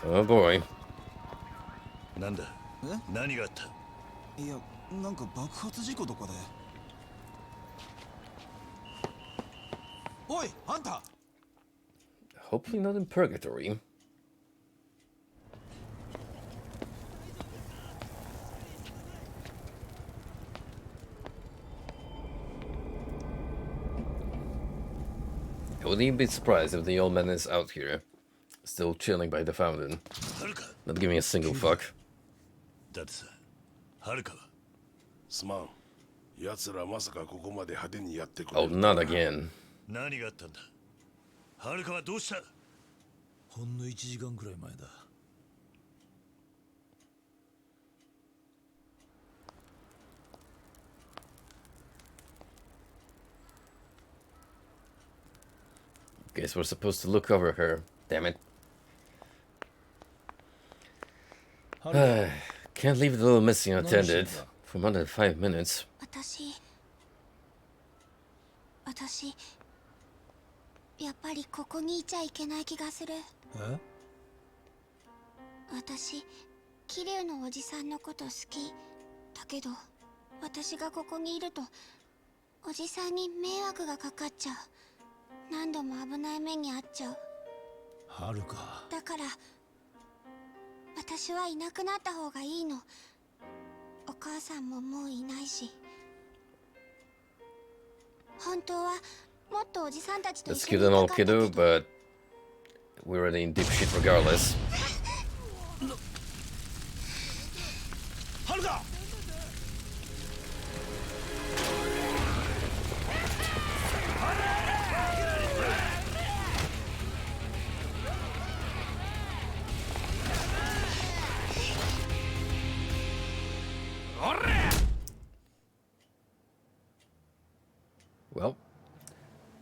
Oh boy. なんだ何があったいや、なんか爆発事故とかで。おい、あんた。 Hopefully not in purgatory. I wouldn't even be surprised if the old man is out here, still chilling by the fountain, not giving a single fuck. だってさ、はるかはすまん。奴らまさかここまで派手にやってくれ Oh, る。 not again. 何があったんだ。はるかはどうした。ほんの1時間くらい前だ。Guess we're supposed to look over her. Damn it. Can't leave the little missing unattended for more than 5 minutes. 私やっぱりここにいちゃいけない気がする。私桐生のおじさんのこと好きだけど、私がここにいるとおじさんに迷惑がかかっちゃう。何度も危ない目に遭っちゃう。はるか。だから私はいなくなった方がいいの。お母さんももういないし。本当はもっとおじさんたちと That's 一緒 cute にい and た all, かったけど。 kiddo, but we're already in deep shit regardless. はるか。 Well,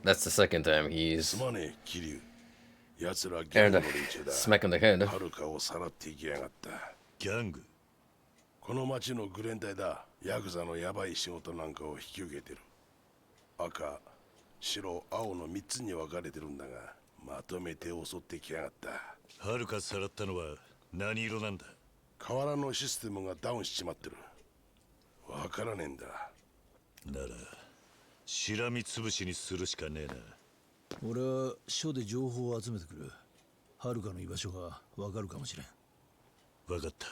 that's the second time he's すまねえ、桐生。奴らギャン earned グ a の連中だ。 smack on the head. はるかをさらっていきやがった。ギャング。この町のグレン隊だ。ヤクザのヤバい仕事なんかを引き受けてる。赤、白、青の3つに分かれてるんだが、まとめて襲ってきやがった。はるかさらったのは何色なんだ。河原のシステムがダウンしちまってる。わからねえんだ。ならしらみつぶしにするしかねえな。俺は署で情報を集めてくる。はるかの居場所がわかるかもしれん。わかった。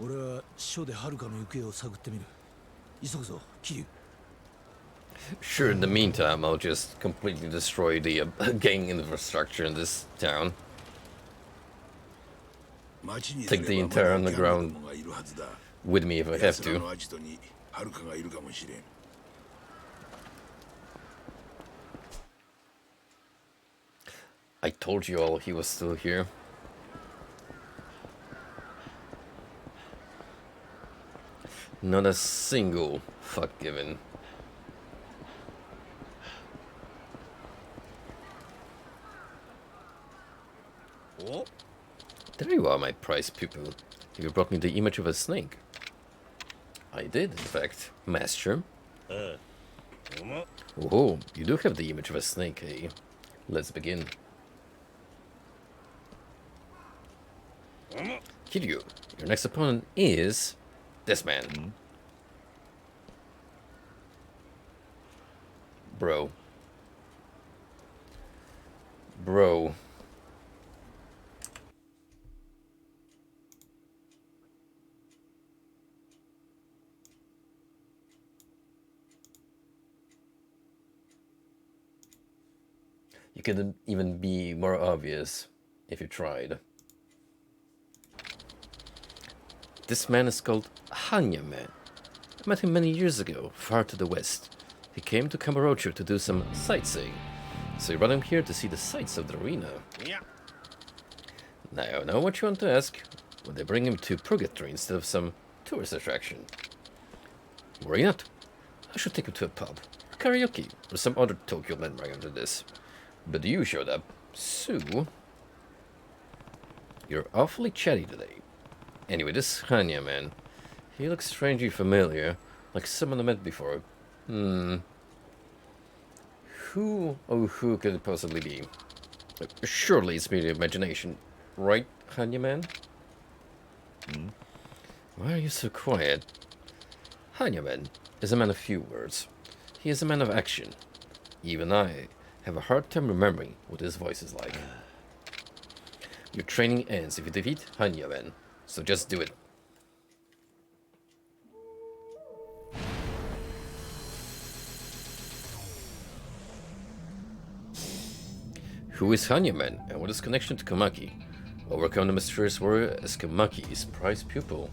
俺は署ではるかの行方を探ってみる。急ぐぞ、桐生。 Sure, in the meantime, I'll just completely destroy the gang infrastructure in this town. Take the entire underground with me if I have to. I told you all he was still here. Not a single fuck given. There you are, my prized pupil. You brought me the image of a snake. I did, in fact, master. Oh, you do have the image of a snake, eh? Let's begin. Kiryu, your next opponent is this man. Bro. You could even be more obvious if you tried. This man is called Hanya Man. I met him many years ago, far to the west. He came to Kamurocho to do some sightseeing, so he brought him here to see the sights of the arena. Yeah. Now I know what you want to ask. Would they bring him to Purgatory instead of some tourist attraction? Worry not. I should take him to a pub, karaoke, or some other Tokyo landmark after this. But you showed up, so... You're awfully chatty today. Anyway, this Hanya man, he looks strangely familiar, like someone I met before. Who who could it possibly be? Surely it's mere imagination, right, Hanyaman? Why are you so quiet? Hanyaman is a man of few words. He is a man of action. Even I have a hard time remembering what his voice is like. Your training ends if you defeat Hanyaman, so just do it. Who is Hanyaman, and what is connection to Kamaki? Overcome the mysterious warrior as Kamaki's prized pupil.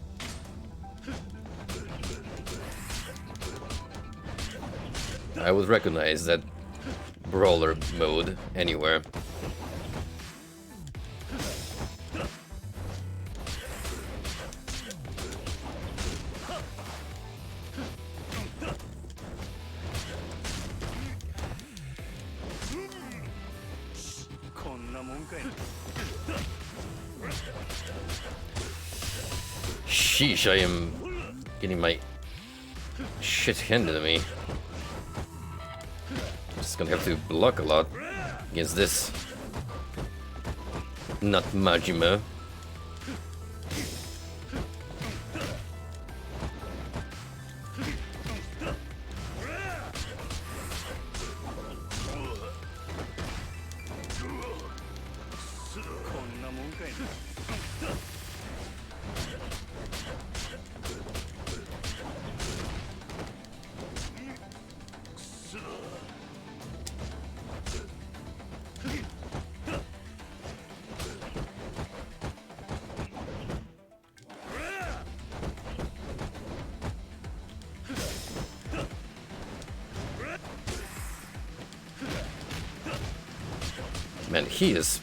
I would recognize that brawler mode anywhere. Sheesh, I am getting my shit handed to me. Just gonna have to block a lot against this. Not Majima. Man, he is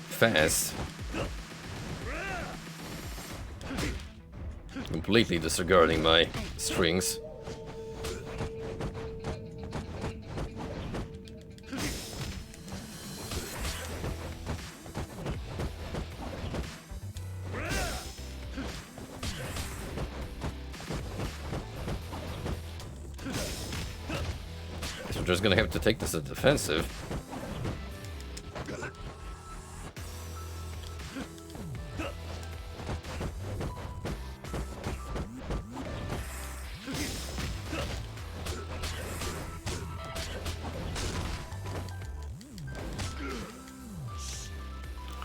fast. Completely disregarding my strings. Guess we're just gonna have to take this as defensive.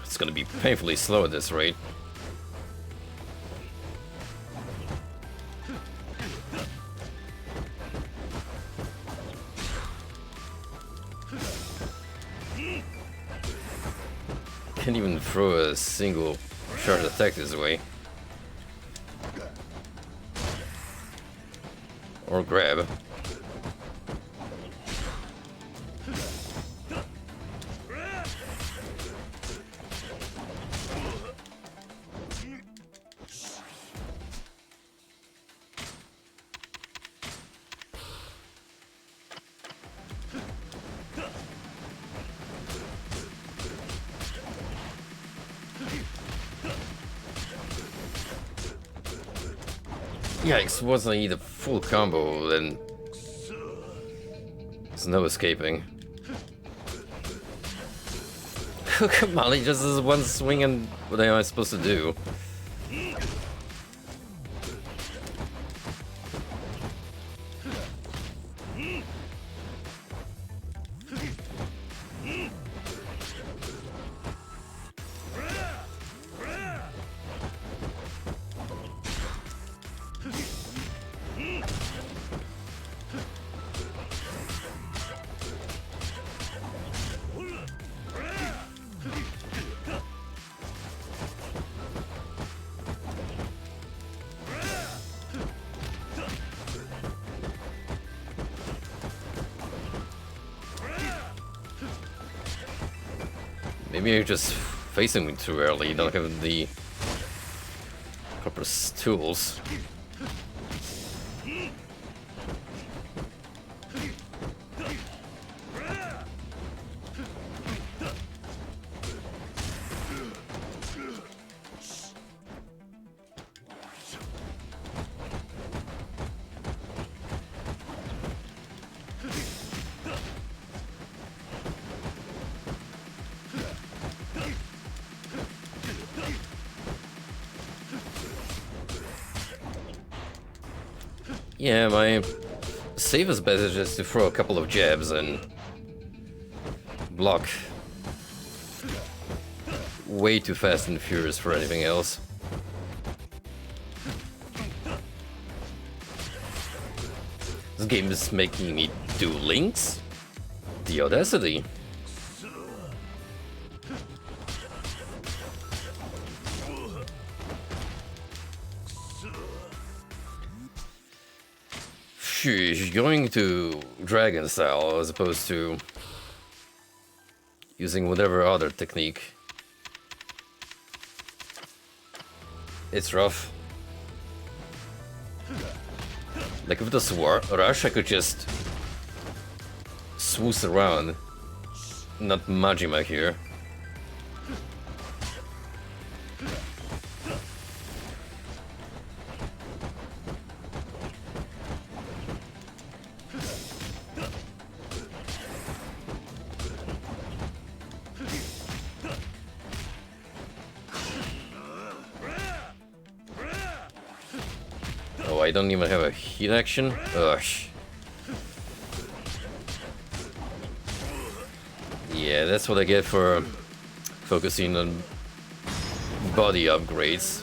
It's gonna be painfully slow at this rate. Can't even throw a single charge attack this way. Or grab. Yikes, once I need a full combo, then there's no escaping. Come on, he just does one swing and what am I supposed to do? Maybe you're just facing me too early, you don't have the proper tools. Yeah, my safest bet is just to throw a couple of jabs and block. Way too fast and furious for anything else. This game is making me do links? The audacity. Sheesh, going to dragon style as opposed to using whatever other technique. It's rough. Like with this rush, I could just swoosh around, not Majima here. Oh, I don't even have a heat action? Ugh. Yeah, that's what I get for focusing on body upgrades.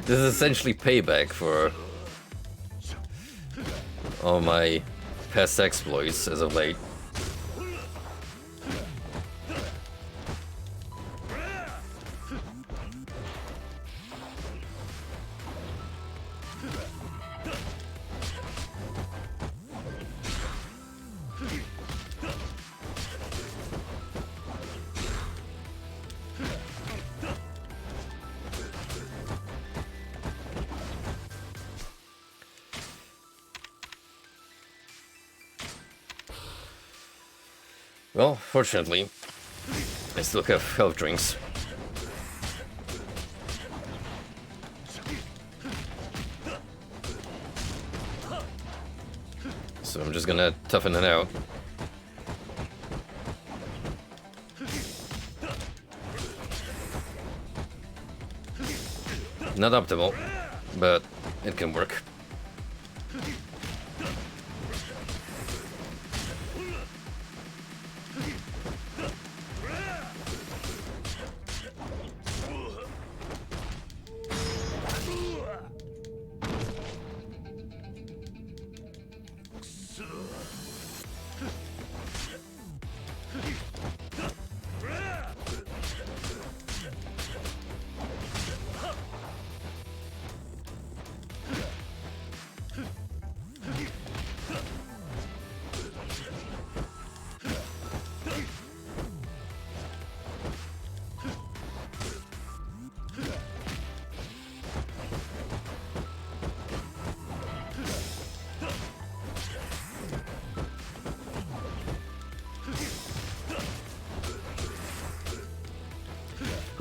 This is essentially payback for all my past exploits as of late. Well, fortunately, I still have health drinks. So I'm just gonna toughen it out. Not optimal, but it can work.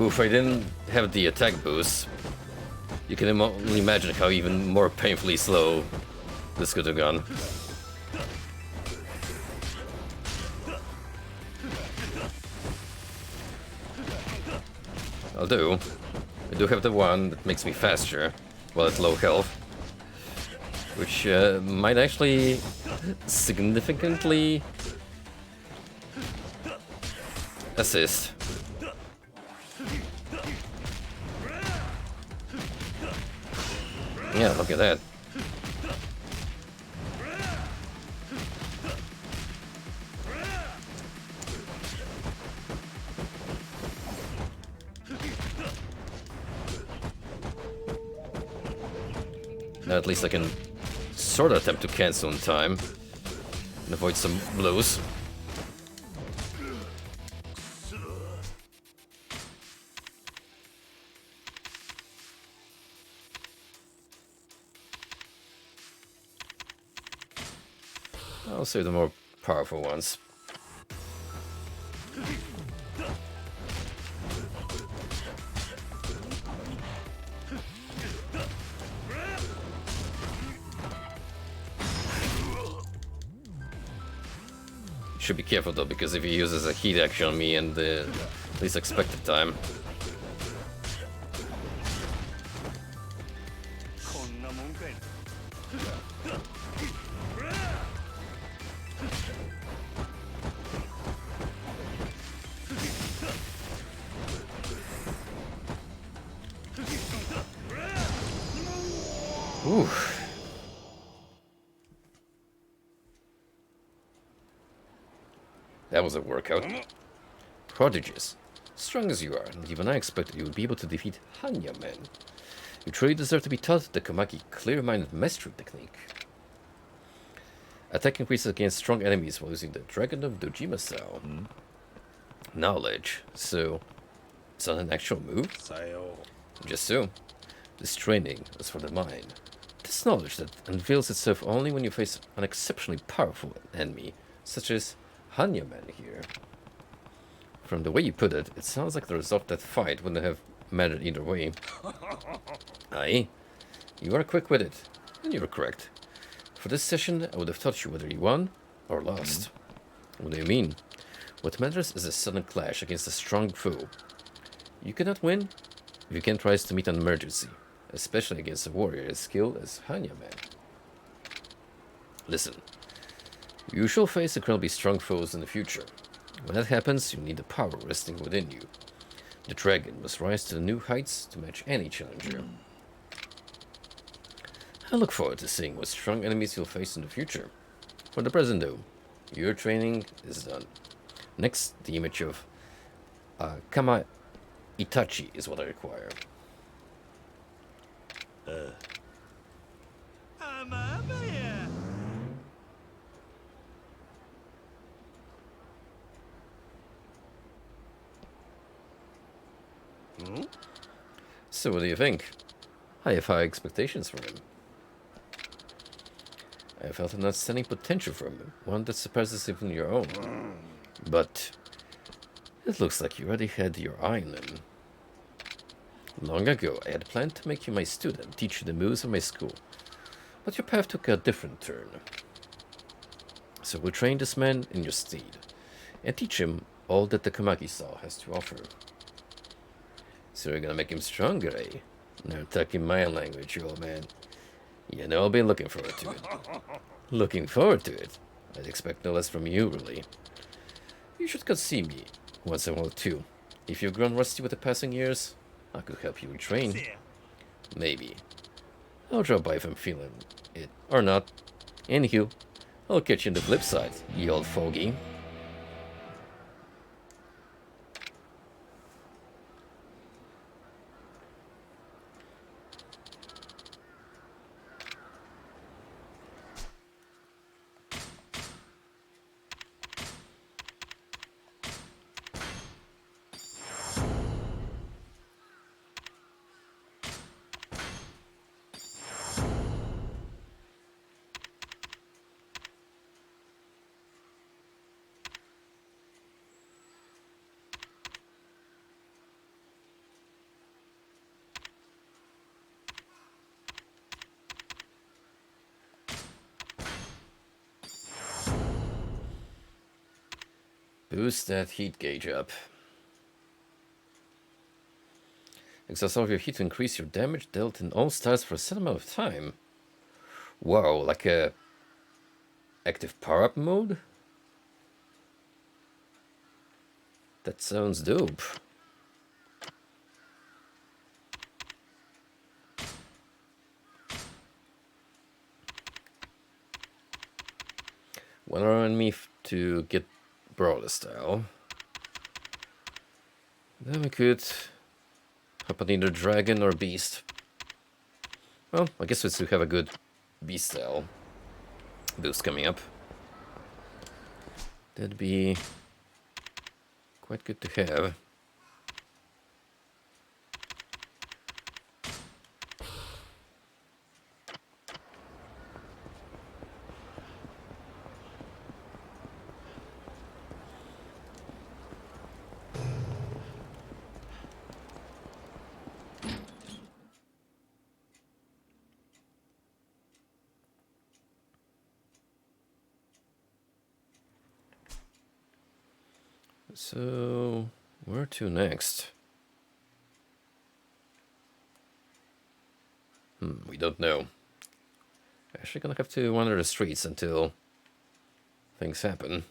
If I didn't have the attack boost, you can only imagine how even more painfully slow this could have gone. Although, I do have the one that makes me faster while at low health, which might actually significantly assist. Yeah, look at that. Now at least I can sort of attempt to cancel in time and avoid some blows. I'll save the more powerful ones. Should be careful though, because if he uses a heat action on me and the least expected time. Ooh. That was a workout. Prodigious. Strong as you are, and even I expected you would be able to defeat Hanya men. You truly deserve to be taught the Komaki clear-minded mastery technique. Attack increases against strong enemies while using the Dragon of Dojima style. Knowledge. So, it's not an actual move? Just so. This training is for the mind. This knowledge that unveils itself only when you face an exceptionally powerful enemy, such as Hanya men here. From the way you put it, it sounds like the result of that fight wouldn't have mattered either way. Aye, you are quick-witted, and you're correct. For this session, I would have taught you whether you won or lost. What do you mean? What matters is a sudden clash against a strong foe. You cannot win if you can't rise to meet an emergency, especially against a warrior as skilled as Hanya man. Listen, you shall face incredibly strong foes in the future. When that happens, you need the power resting within you. The dragon must rise to the new heights to match any challenger. I look forward to seeing what strong enemies you'll face in the future. For the present though, your training is done. Next, the image of Kama Itachi is what I require. So what do you think? I have high expectations for him. I felt an outstanding potential from him, one that surpasses even your own. But it looks like you already had your eye on him. Long ago, I had planned to make you my student, teach you the moves of my school. But your path took a different turn. So we'll train this man in your stead, and teach him all that the Komaki Saw has to offer. So you're gonna make him stronger, eh? Now talking my language, you old man. You know I'll be looking forward to it. Looking forward to it? I'd expect no less from you, really. You should come see me once in a while too. If you've grown rusty with the passing years, I could help you retrain. Maybe. I'll drop by if I'm feeling it, or not. Anywho, I'll catch you on the flip side, you old fogey. Boost that heat gauge up. Exhaust all of your heat to increase your damage dealt in all styles for a set amount of time. Wow, like a active power-up mode? That sounds dope. One on me to get Brawler style. Then we could hop on either Dragon or Beast. Well, I guess we still have a good Beast style boost coming up. That'd be quite good to have. So, where to next? We don't know. Actually gonna have to wander the streets until things happen.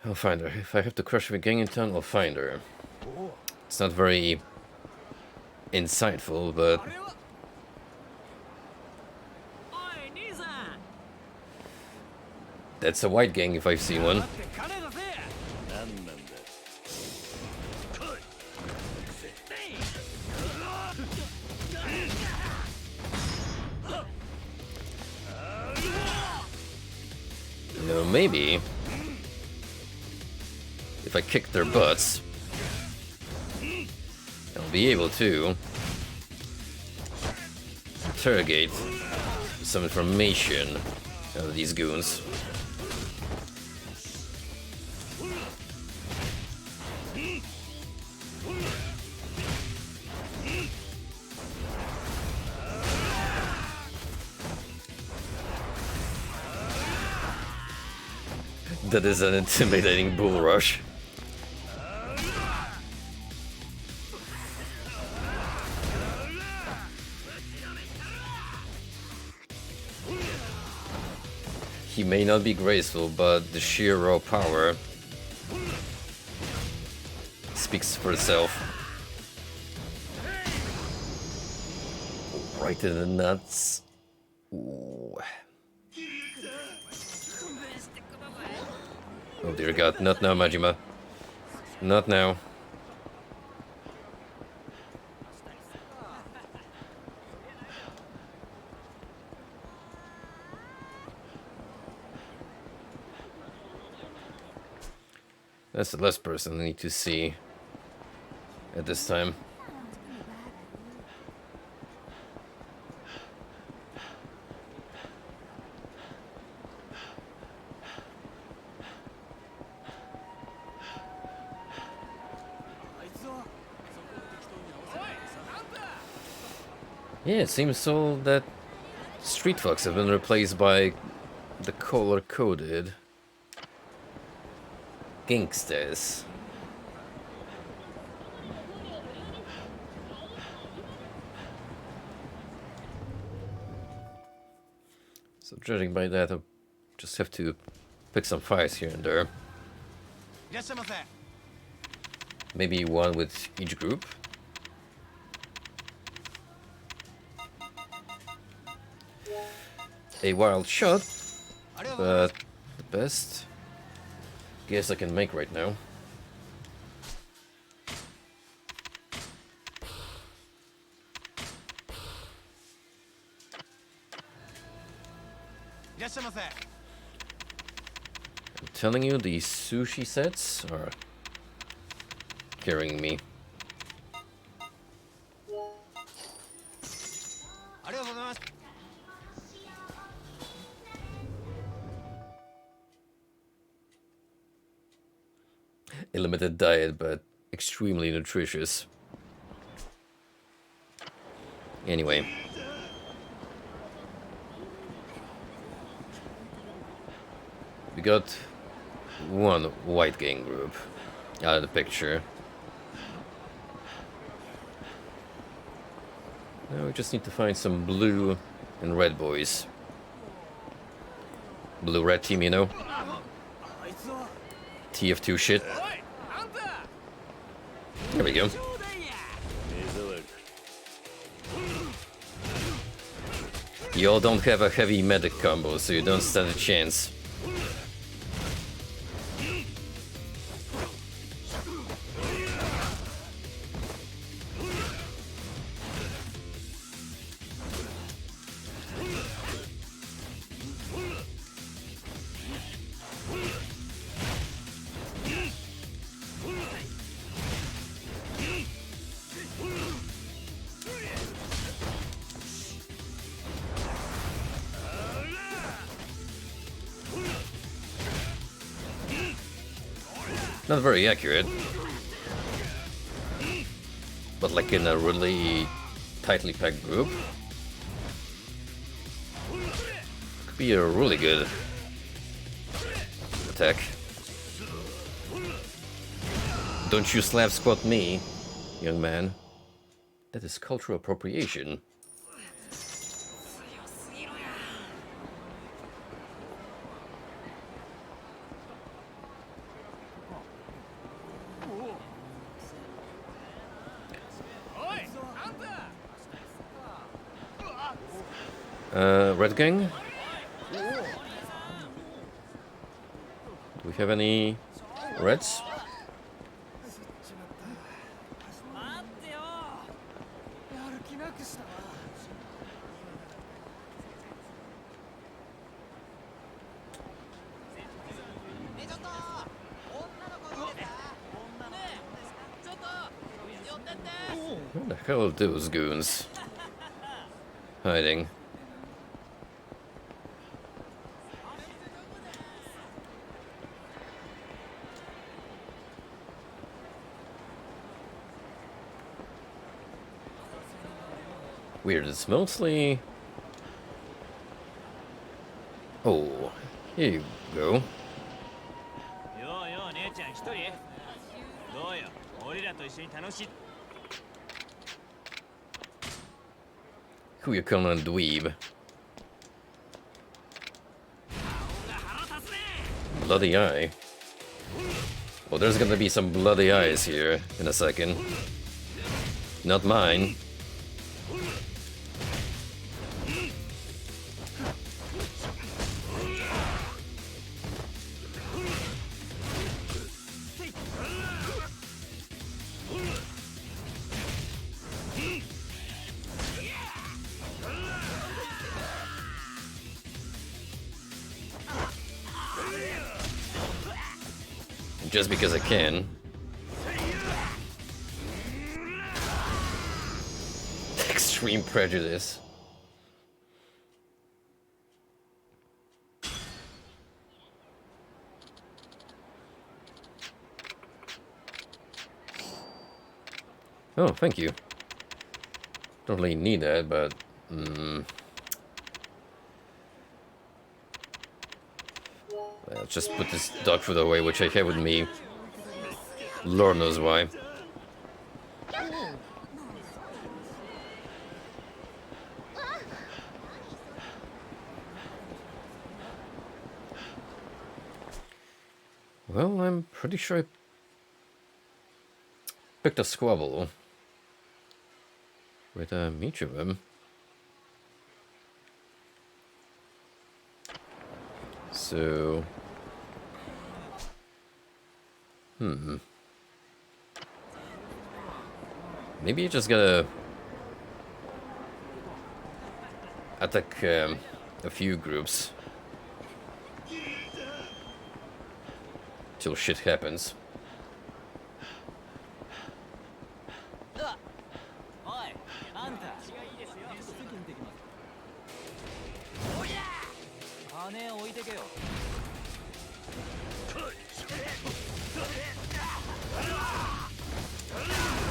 I'll find her. If I have to crush the gang in town, I'll find her. It's not very insightful, but that's a white gang if I've seen one. You know, maybe if I kick their butts, I'll be able to interrogate some information out of these goons. That is an intimidating bull rush. He may not be graceful, but the sheer raw power speaks for itself. Right in the nuts. Ooh. Oh dear God, not now, Majima. Not now. That's the last person I need to see at this time. Yeah, it seems so that street thugs have been replaced by the color-coded gangsters. So judging by that, I'll just have to pick some fights here and there. Maybe one with each group. A wild shot, but the best guess I can make right now. I'm telling you, these sushi sets are carrying me. A limited diet, but extremely nutritious. Anyway. We got one white gang group out of the picture. Now we just need to find some blue and red boys. Blue-red team, you know? TF2 shit. There we go. You all don't have a heavy medic combo, so you don't stand a chance. Not very accurate. but like in a really tightly packed group, could be a really good attack. Don't you slap squat me, young man. That is cultural appropriation. Red Gang? Do we have any reds? Where the hell are those goons hiding? Weird, it's mostly... Oh, here you go. Who you calling a dweeb? Bloody eye. Well, there's gonna be some bloody eyes here in a second. Not mine. Just because I can. Extreme prejudice. Oh, thank you. Don't really need that, but... Let's just put this dog food away, which I have with me. Lord knows why. Well, I'm pretty sure I picked a squabble with each of them. So... Maybe you just gotta attack a few groups till shit happens.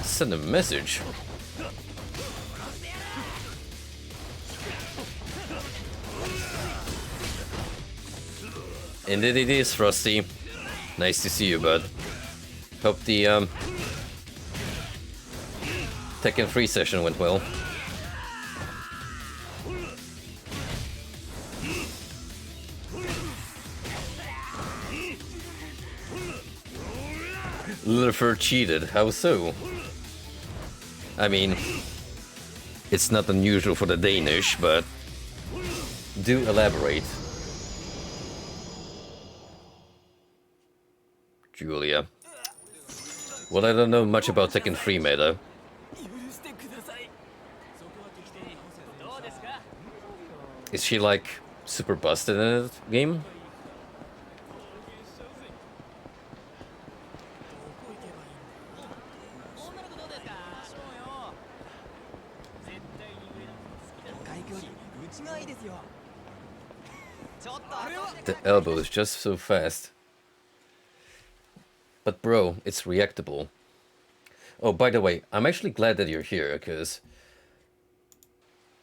Send a message. Indeed it is, Frosty. Nice to see you, bud. Hope the Tekken 3 session went well. Lillifer cheated, how so? I mean, it's not unusual for the Danish, but do elaborate. Julia. Well, I don't know much about Tekken 3 meta. Is she like super busted in that game? The elbow is just so fast. But bro, it's reactable. Oh, by the way, I'm actually glad that you're here, because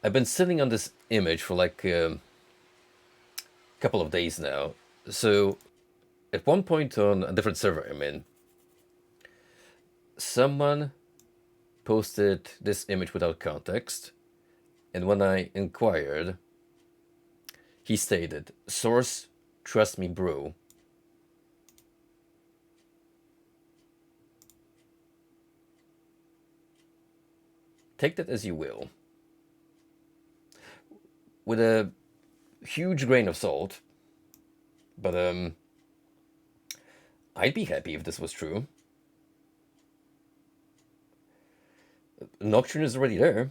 I've been sitting on this image for like a couple of days now. So, at one point on a different server I'm in, someone posted this image without context, and when I inquired, he stated, "Source, trust me, bro." Take that as you will. With a huge grain of salt. But, I'd be happy if this was true. Nocturne is already there.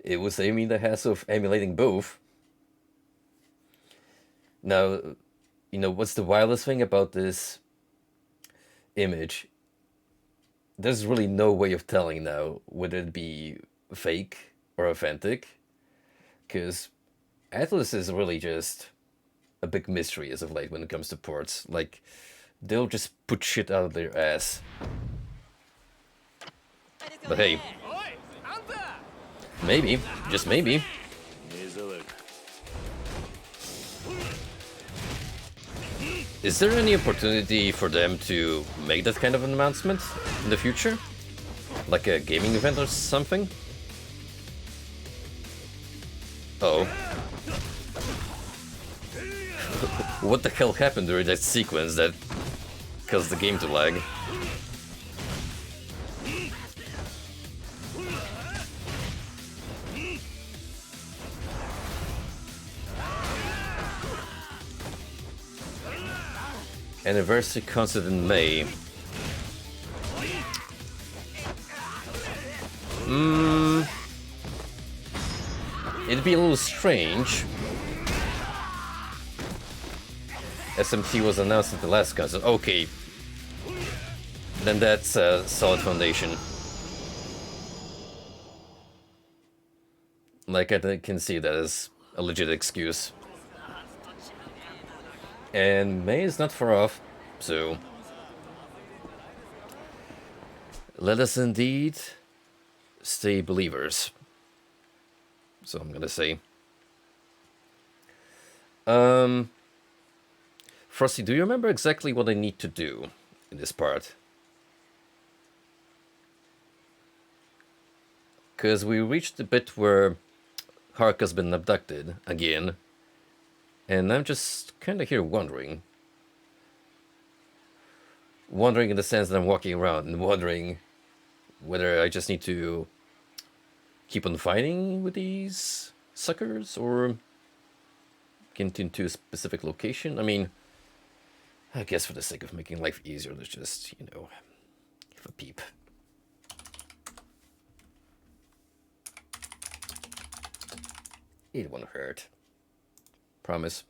It would save me the hassle of emulating both. Now, you know, what's the wildest thing about this image? There's really no way of telling now whether it be fake or authentic. Because Atlas is really just a big mystery as of late when it comes to ports. Like, they'll just put shit out of their ass. But hey, maybe, just maybe. Is there any opportunity for them to make that kind of an announcement in the future? Like a gaming event or something? Oh. What the hell happened during that sequence that caused the game to lag? Anniversary concert in May. It'd be a little strange. SMT was announced at the last concert. Okay. Then that's a solid foundation. Like, I can see that as a legit excuse. And May is not far off, so let us indeed stay believers. So I'm gonna say. Frosty, do you remember exactly what I need to do in this part? Because we reached the bit where Haruka's been abducted again. And I'm just kind of here wondering. Wondering in the sense that I'm walking around and wondering whether I just need to keep on fighting with these suckers or get into a specific location. I mean, I guess for the sake of making life easier, let's just, you know, have a peep. It won't hurt. Promise.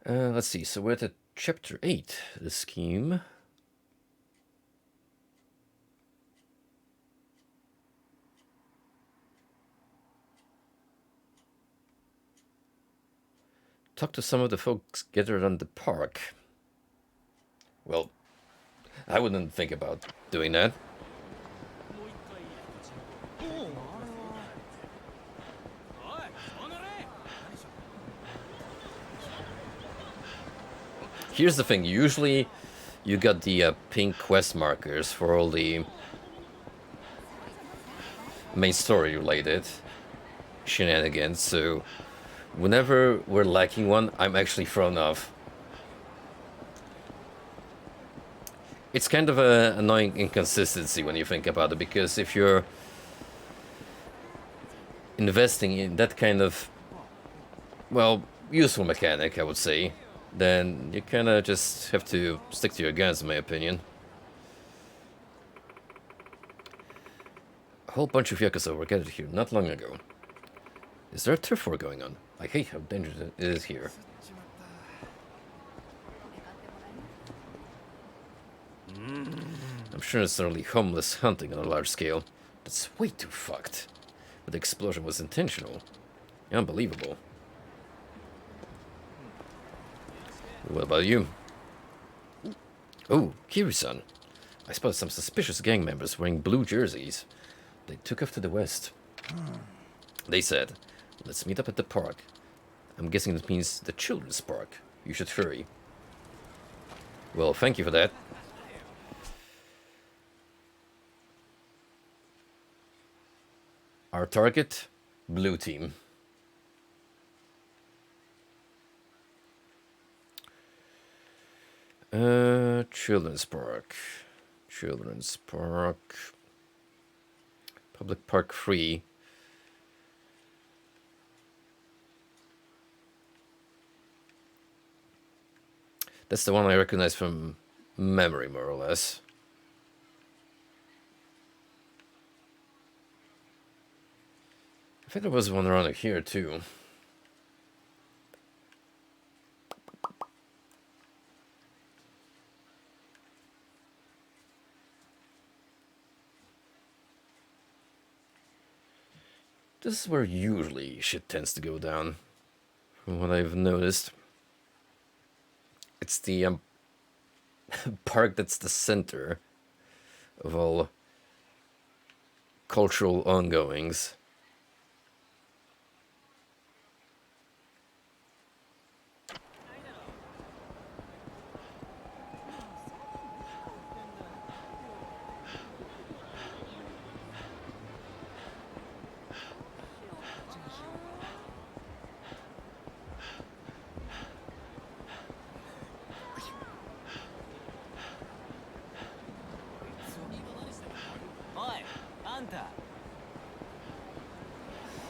Let's see, so we're at chapter 8, the scheme. Talk to some of the folks gathered on the park. Well, I wouldn't think about doing that. Here's the thing, usually you got the pink quest markers for all the main story related shenanigans, so whenever we're lacking one, I'm actually thrown off. It's kind of an annoying inconsistency when you think about it, because if you're investing in that kind of, well, useful mechanic, I would say, then you kind of just have to stick to your guns, in my opinion. A whole bunch of Yakuza were gathered here not long ago. Is there a turf war going on? I hate how dangerous it is here. I'm sure it's only homeless hunting on a large scale. That's way too fucked. But the explosion was intentional. Unbelievable. What about you? Oh, Kiryu-san. I spotted some suspicious gang members wearing blue jerseys. They took off to the west. They said, let's meet up at the park. I'm guessing that means the children's park. You should hurry. Well, thank you for that. Our target, blue team. Children's park. Children's park. Public park 3. That's the one I recognize from memory, more or less. I think there was one around here, too. This is where usually shit tends to go down, from what I've noticed. It's the park that's the center of all cultural ongoings.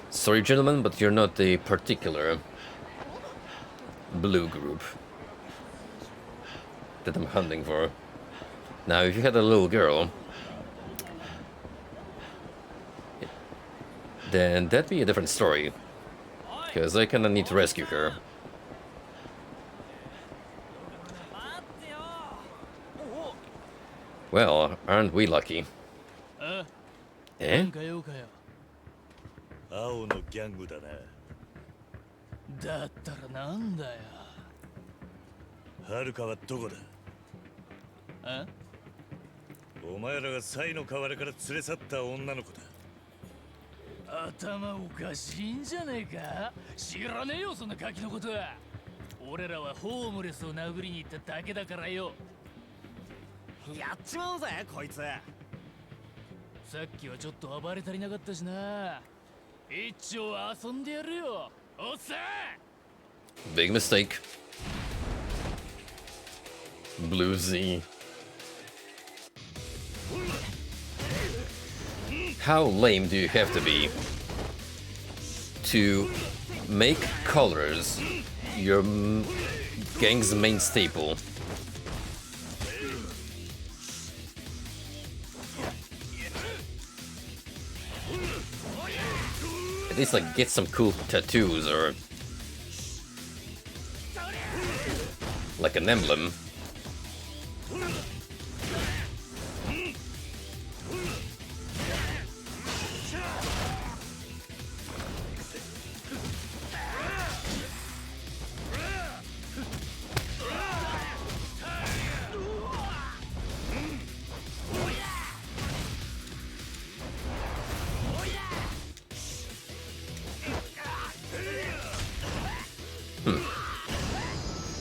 Sorry, gentlemen, but you're not the particular blue group that I'm hunting for. Now, if you had a little girl, then that'd be a different story, because I kinda need to rescue her. Well, aren't we lucky? Eh? 青のギャングだな。だったらなんだよ。はるかはどこだ？え？お前らがサイの河原から連れ去った女の子だ。頭おかしいんじゃねえか？知らねえよそんなガキのことは。俺らはホームレスを殴りに行っただけだからよ。やっちまうぜこいつ。さっきはちょっと暴れ足りなかったしな。一応遊んでやるよ。おっさん。 Big mistake. Blue Z. How lame do you have to be to make colors your gang's main staple? At least like get some cool tattoos or like an emblem.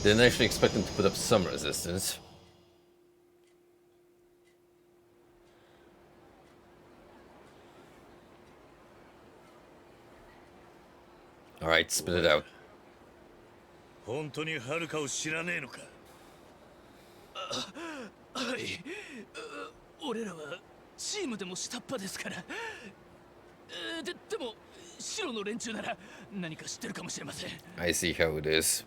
Didn't actually expect them to put up some resistance. Alright, spit it out. 本当にはるかを知らねえのか？はい。俺らはチームでも下っ端ですから。でも白の連中なら何か知ってるかもしれません。I see how it is.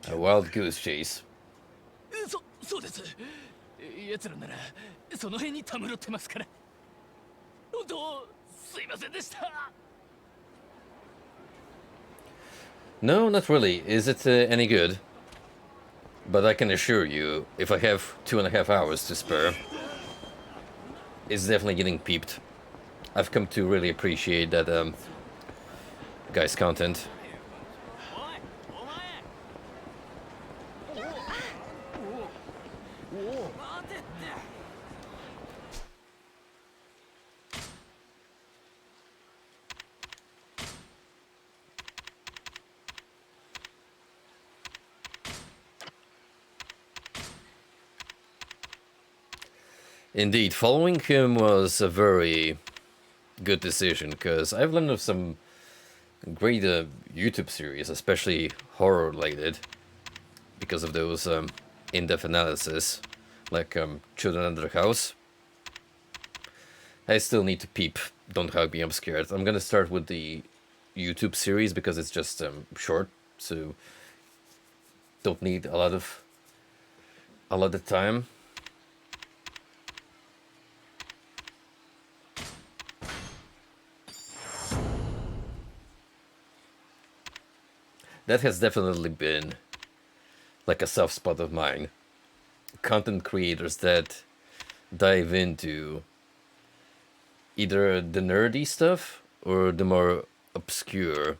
A wild goose chase. そうです。奴らならその辺にたむろってますから。本当すいませんでした。No, not really. Is it any good? But I can assure you, if I have 2.5 hours to spare, it's definitely getting peeped. I've come to really appreciate that guy's content. Indeed, following him was a very good decision, because I've learned of some great YouTube series, especially horror-related, because of those in-depth analysis, like Children Under the House. I still need to peep Don't Hug Me, I'm Scared. I'm gonna start with the YouTube series because it's just short, so don't need a lot of time. That has definitely been like a soft spot of mine. Content creators that dive into either the nerdy stuff or the more obscure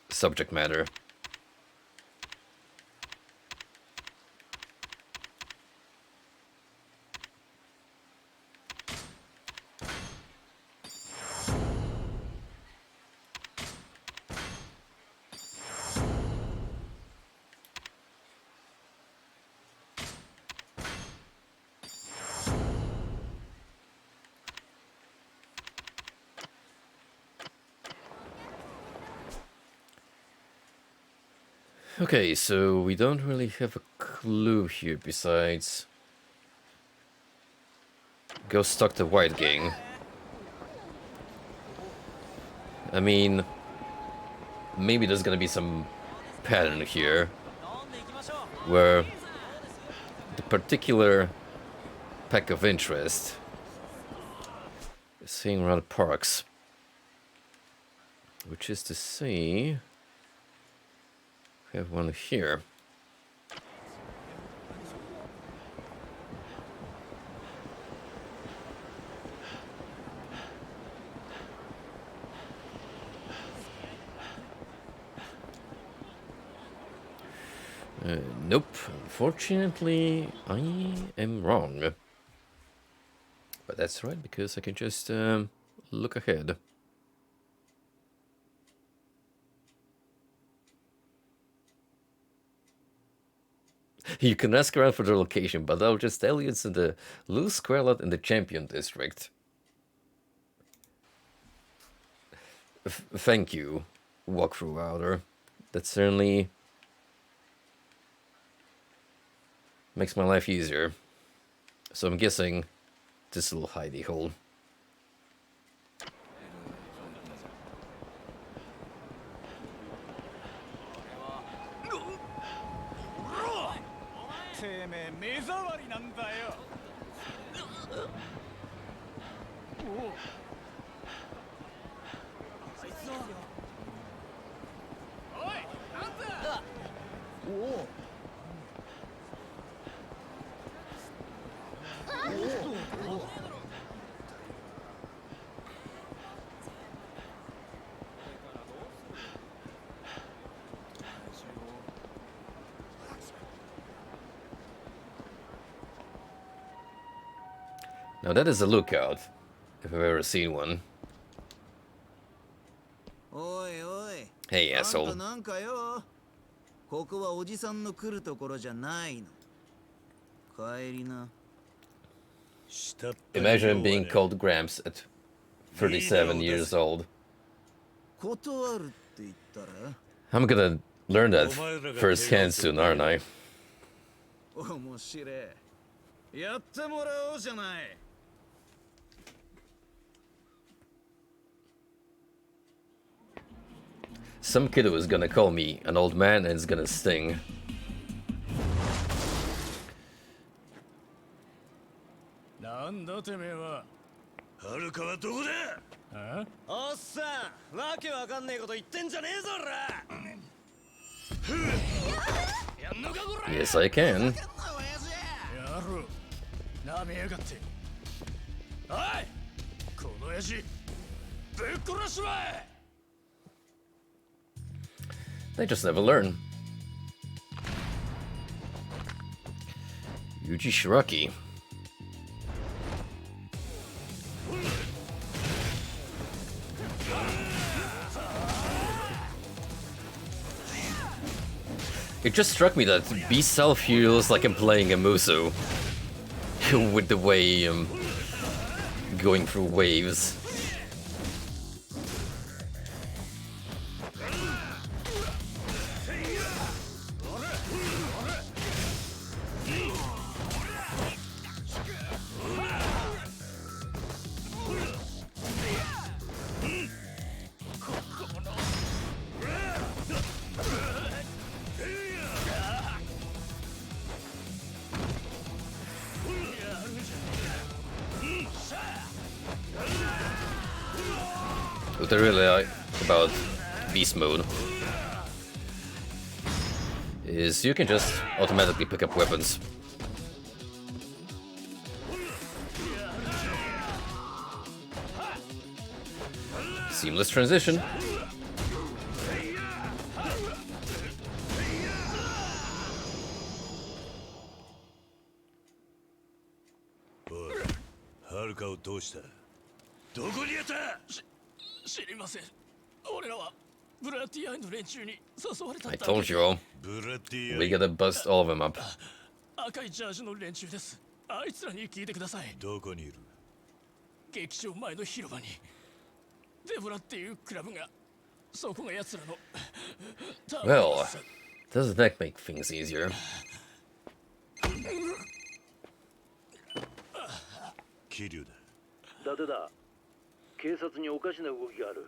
subject matter. Okay, so we don't really have a clue here besides go stalk the White Gang. I mean, maybe there's gonna be some pattern here where the particular pack of interest is seeing around parks, which is to say, we have one here. Nope, unfortunately, I am wrong. But that's right, because I can just look ahead. You can ask around for the location, but I'll just tell you it's in the Loose Square Lot in the Champion District. Thank you, walkthrough router. That certainly makes my life easier. So I'm guessing this little hidey hole. Now that is a lookout, if I've ever seen one. Hey, asshole. Imagine being called Gramps at 37 years old. I'm gonna learn that firsthand soon, aren't I? Some kid is gonna call me an old man and it's gonna sting. Yes, I can. They just never learn. Yuji Shiraki. It just struck me that B-Self feels like I'm playing a Muso. With the way going through waves. What I really like about Beast Mode is you can just automatically pick up weapons. Seamless transition. I told you all. We gotta bust all of them up. 赤いジャージの連中です。あいつらに聞いてください。どこにいる？劇場前の広場に。デブラっていうクラブが、そこが奴らの。Well, doesn't that make things easier? 桐生だ。伊達だ。警察におかしな動きがある。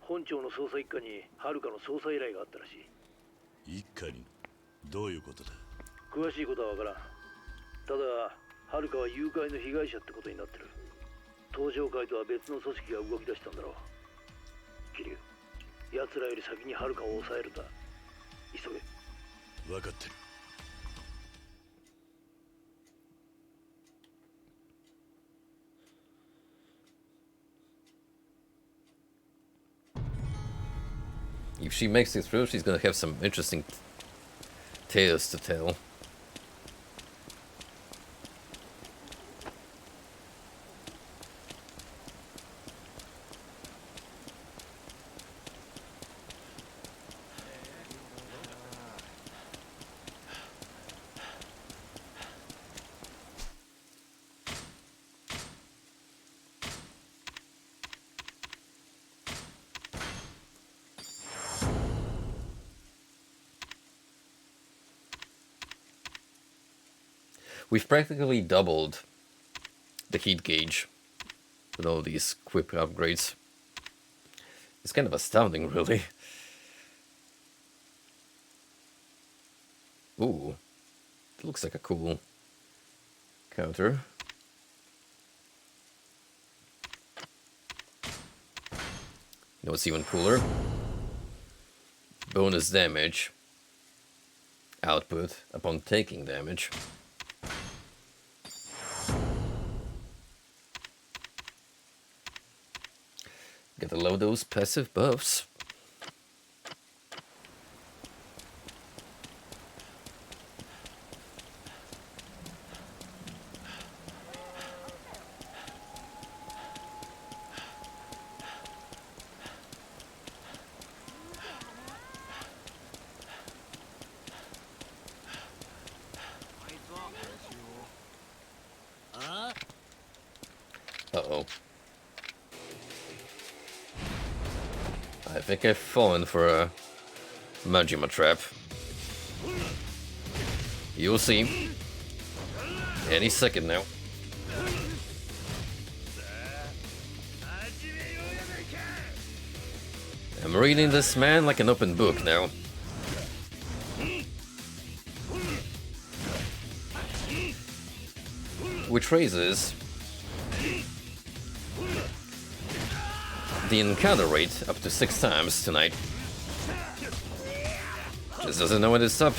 本庁の捜査一課に遥の捜査依頼があったらしい。一課に？どういうことだ？詳しいことはわからん。ただ遥は誘拐の被害者ってことになってる。東上会とは別の組織が動き出したんだろう。桐生、奴らより先に遥を抑えるんだ。急げ。分かってる。If she makes it through, she's gonna have some interesting tales to tell. We've practically doubled the heat gauge with all these quick upgrades. It's kind of astounding, really. Ooh, it looks like a cool counter. You know what's even cooler? Bonus damage output upon taking damage. Gotta load those passive buffs. Uh-oh. I think I've fallen for a Majima trap. You'll see. Any second now. I'm reading this man like an open book now. Which raises the encounter rate up to 6 times tonight. Just doesn't know when to stop.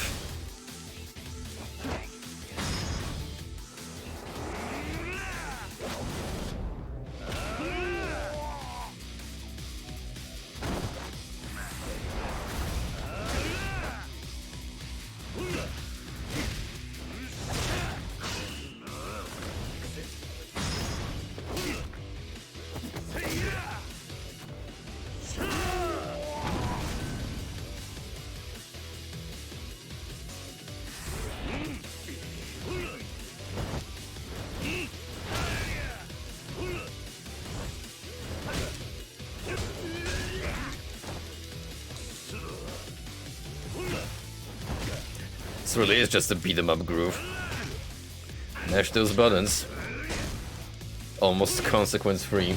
This really is just a beat 'em up groove. Mash those buttons. Almost consequence free.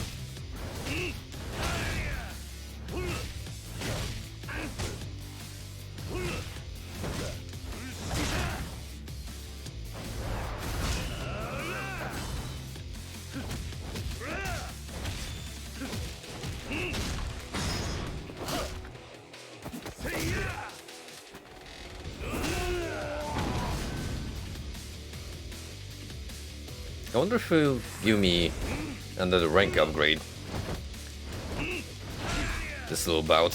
I wonder if he'll give me another rank upgrade. This little bout.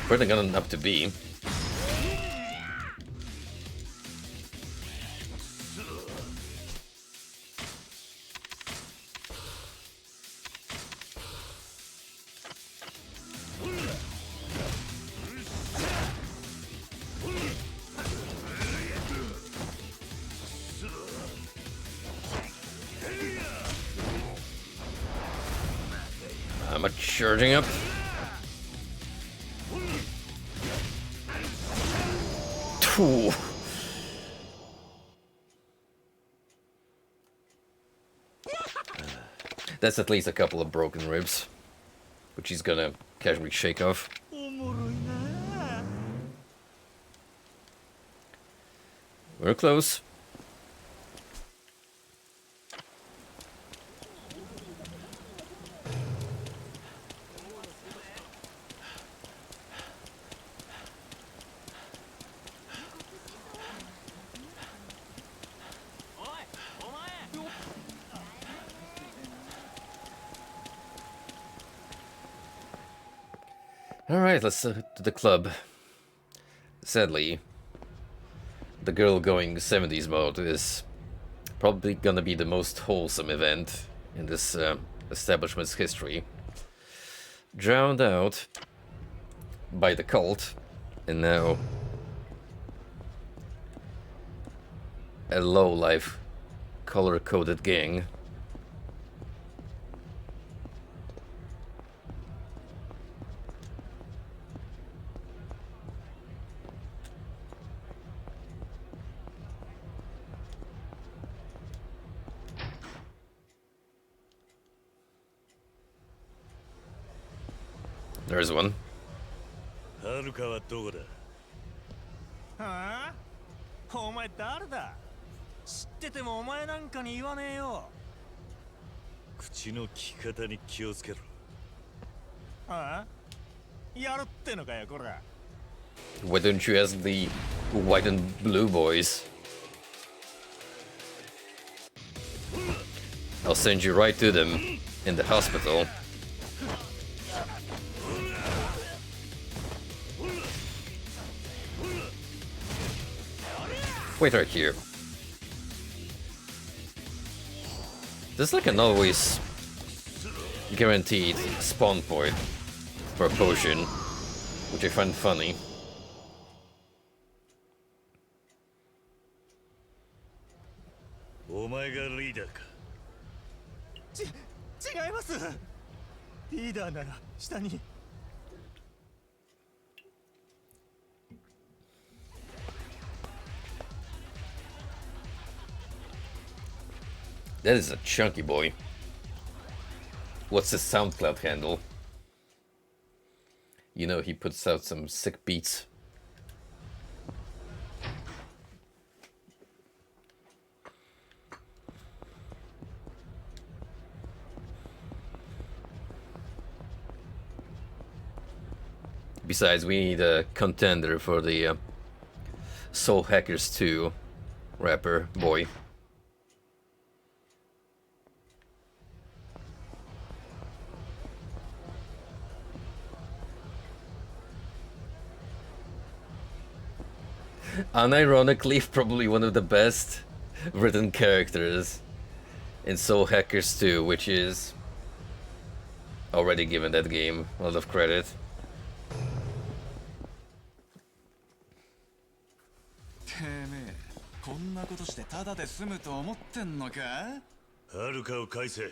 Where they gonna up to be? Am I charging up? Ooh. That's at least a couple of broken ribs, which he's gonna casually shake off. We're close. Alright, let's to the club. Sadly, the girl going 70s mode is probably gonna be the most wholesome event in this establishment's history. Drowned out by the cult, and now a low-life, color-coded gang. There's one. はるかはどこだ。はあ、お前誰だ。知っててもお前なんかに言わねえよ。口の利き方に気をつけろ。はあ、やるってのかよこら。Why don't you ask the white and blue boys? I'll send you right to them in the hospital. Wait right here. There's like an always guaranteed spawn point for a potion, which I find funny.違います。リーダーなら下に。That is a chunky boy. What's his SoundCloud handle? You know he puts out some sick beats. Besides, we need a contender for the Soul Hackers 2 rapper boy. Unironically, probably one of the best written characters in Soul Hackers 2, which is already given that game a lot of credit. てめえ、こんなことしてただで済むと思ってんのか？はるかを返せ。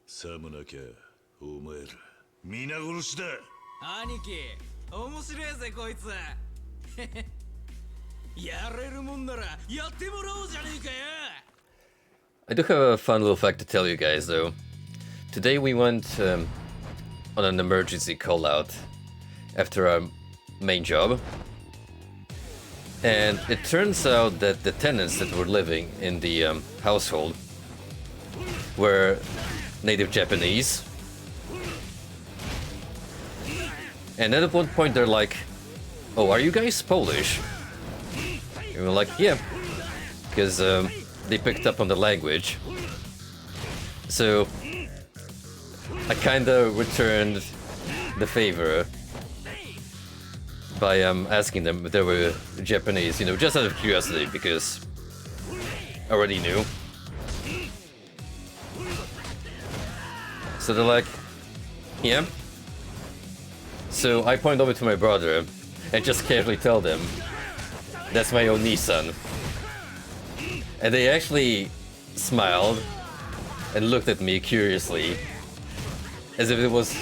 さもなきゃお前ら皆殺しだ。兄貴、面白いぜこいつ。やれるもんならやってもらおうじゃねえかよ。 I do have a fun little fact to tell you guys though. Today we went on an emergency call out after our main job. And it turns out that the tenants that were living in the household were native Japanese. And then at one point they're like, "Oh, are you guys Polish?" And we're like, "Yeah," because they picked up on the language. So I kinda returned the favor by asking them if they were Japanese, you know, just out of curiosity, because I already knew. So they're like, "Yeah." So I point over to my brother and just casually tell them, "That's my own Nissan." And they actually smiled and looked at me curiously, as if it was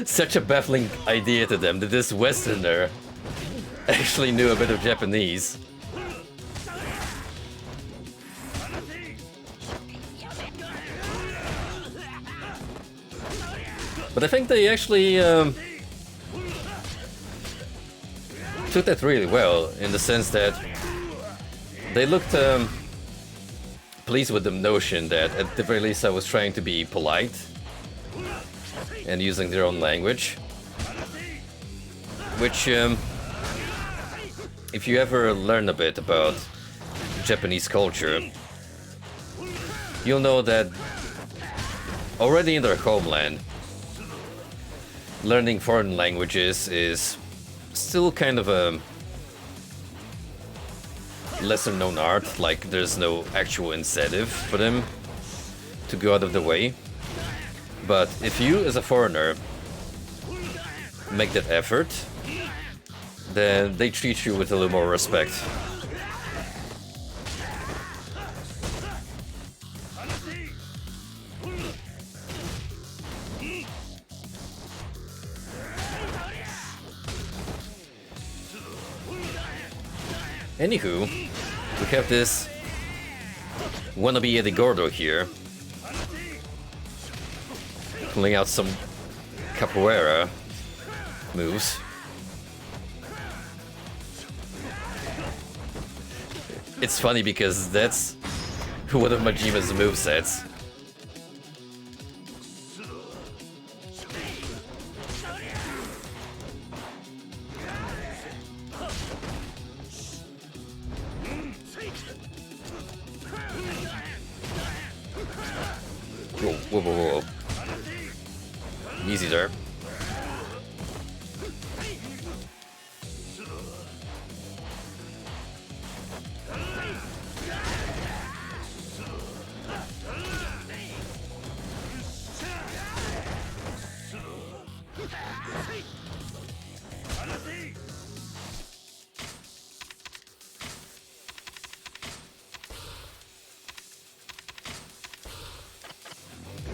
such a baffling idea to them that this Westerner actually knew a bit of Japanese. But I think they actually took that really well, in the sense that they looked pleased with the notion that at the very least I was trying to be polite and using their own language. Which, if you ever learn a bit about Japanese culture, you'll know that already in their homeland, learning foreign languages is still kind of a lesser known art. Like, there's no actual incentive for them to go out of the way. But if you, as a foreigner, make that effort, then they treat you with a little more respect. Anywho, we have this wannabe Eddie Gordo here, pulling out some capoeira moves. It's funny because that's one of Majima's movesets. Whoa, whoa, whoa, whoa. Easy there.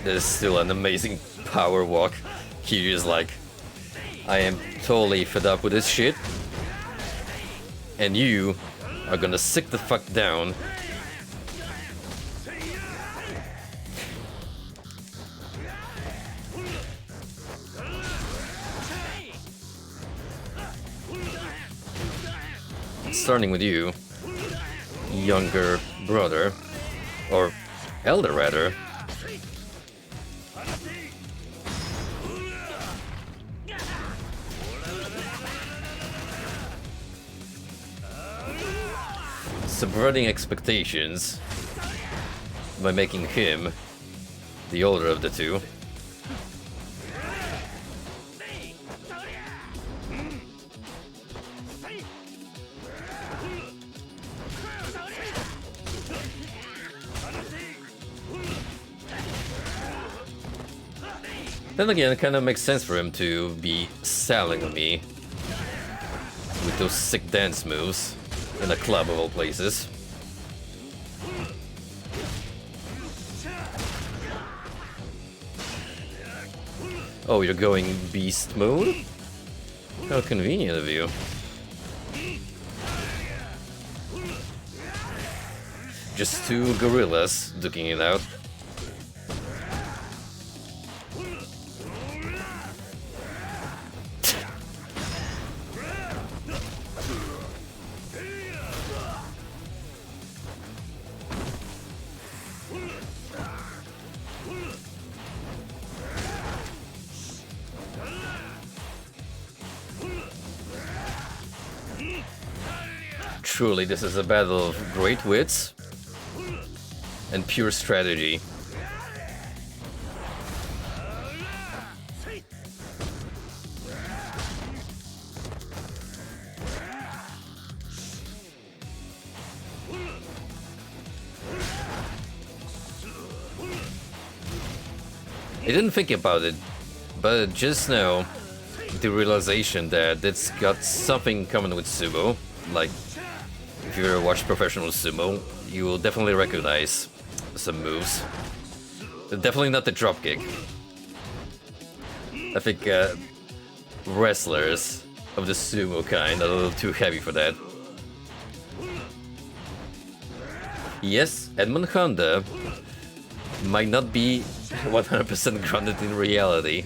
There's still an amazing power walk. Kiryu is like, "I am totally fed up with this shit, and you are gonna sit the fuck down." Starting with you, younger brother, or elder rather. Subverting expectations by making him the older of the two. Then again, it kind of makes sense for him to be styling on me with those sick dance moves in a club of all places. Oh, you're going beast mode? How convenient of you. just two gorillas duking it out. Truly, this is a battle of great wits and pure strategy. I didn't think about it, but just now, the realization that it's got something in common with sumo. Like, if you ever watched professional sumo, you will definitely recognize some moves. Definitely not the dropkick. I think wrestlers of the sumo kind are a little too heavy for that. Yes, Edmund Honda might not be 100% grounded in reality.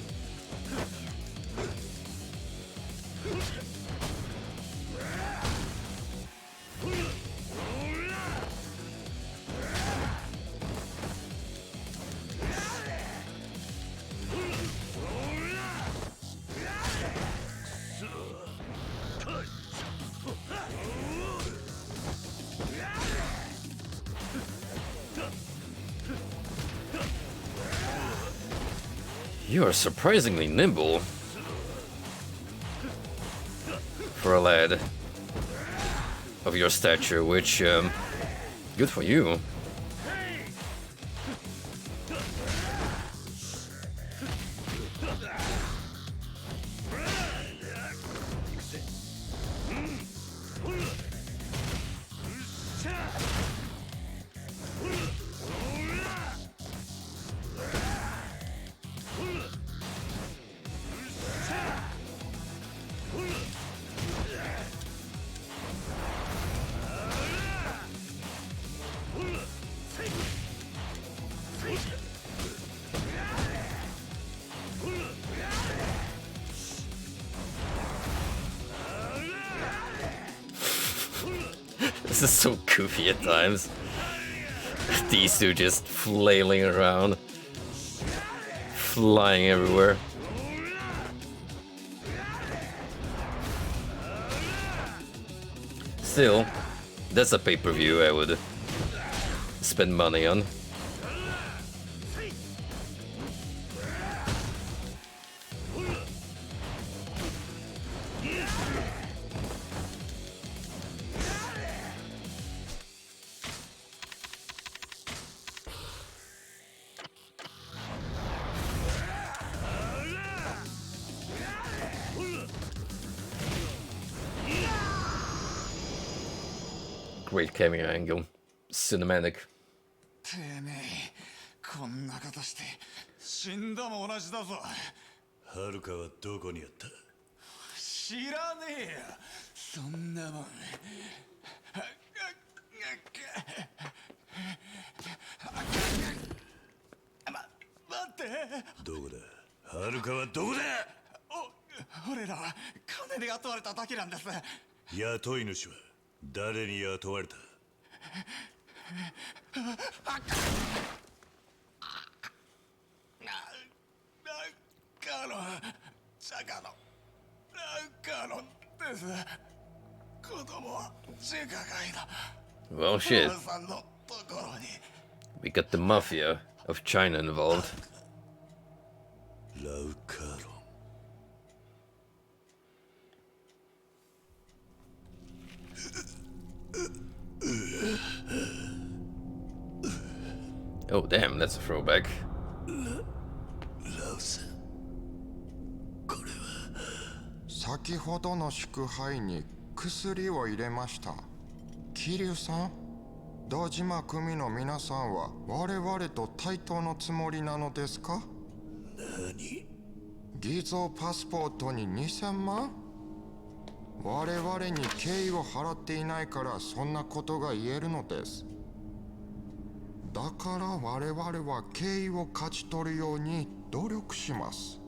You are surprisingly nimble for a lad of your stature, which, good for you. This is so goofy at times. These two just flailing around, flying everywhere. Still, that's a pay-per-view I would spend money on. Great camera angle. Cinematic. てめえ、こんなことして死んだも同じだぞ。はるかはどこにあった？知らねえよ。そんなもん。待って。どこだ？はるかはどこだ？俺らは金で雇われただけなんです。雇い主は誰に雇われた？チャカのカロンです。子供はジェカがいの。 Well, shit. We got the mafia of China involved. ラウカロン。Oh, damn, that's a throwback. 先ほどの祝杯に薬を入れました。桐生さん、堂島組の皆さんは我々と対等のつもりなのですか？何？偽造パスポートに2000万？我々に敬意を払っていないからそんなことが言えるのです。だから我々は敬意を勝ち取るように努力します。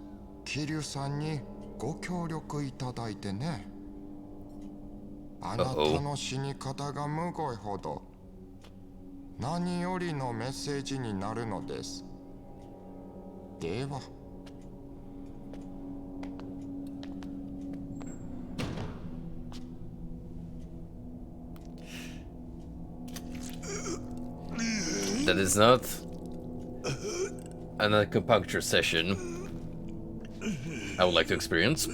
桐生さんにご協力いただいてね。あなたの死に方がむごいほど何よりのメッセージになるのです。では。That is not an acupuncture session I would like to experience.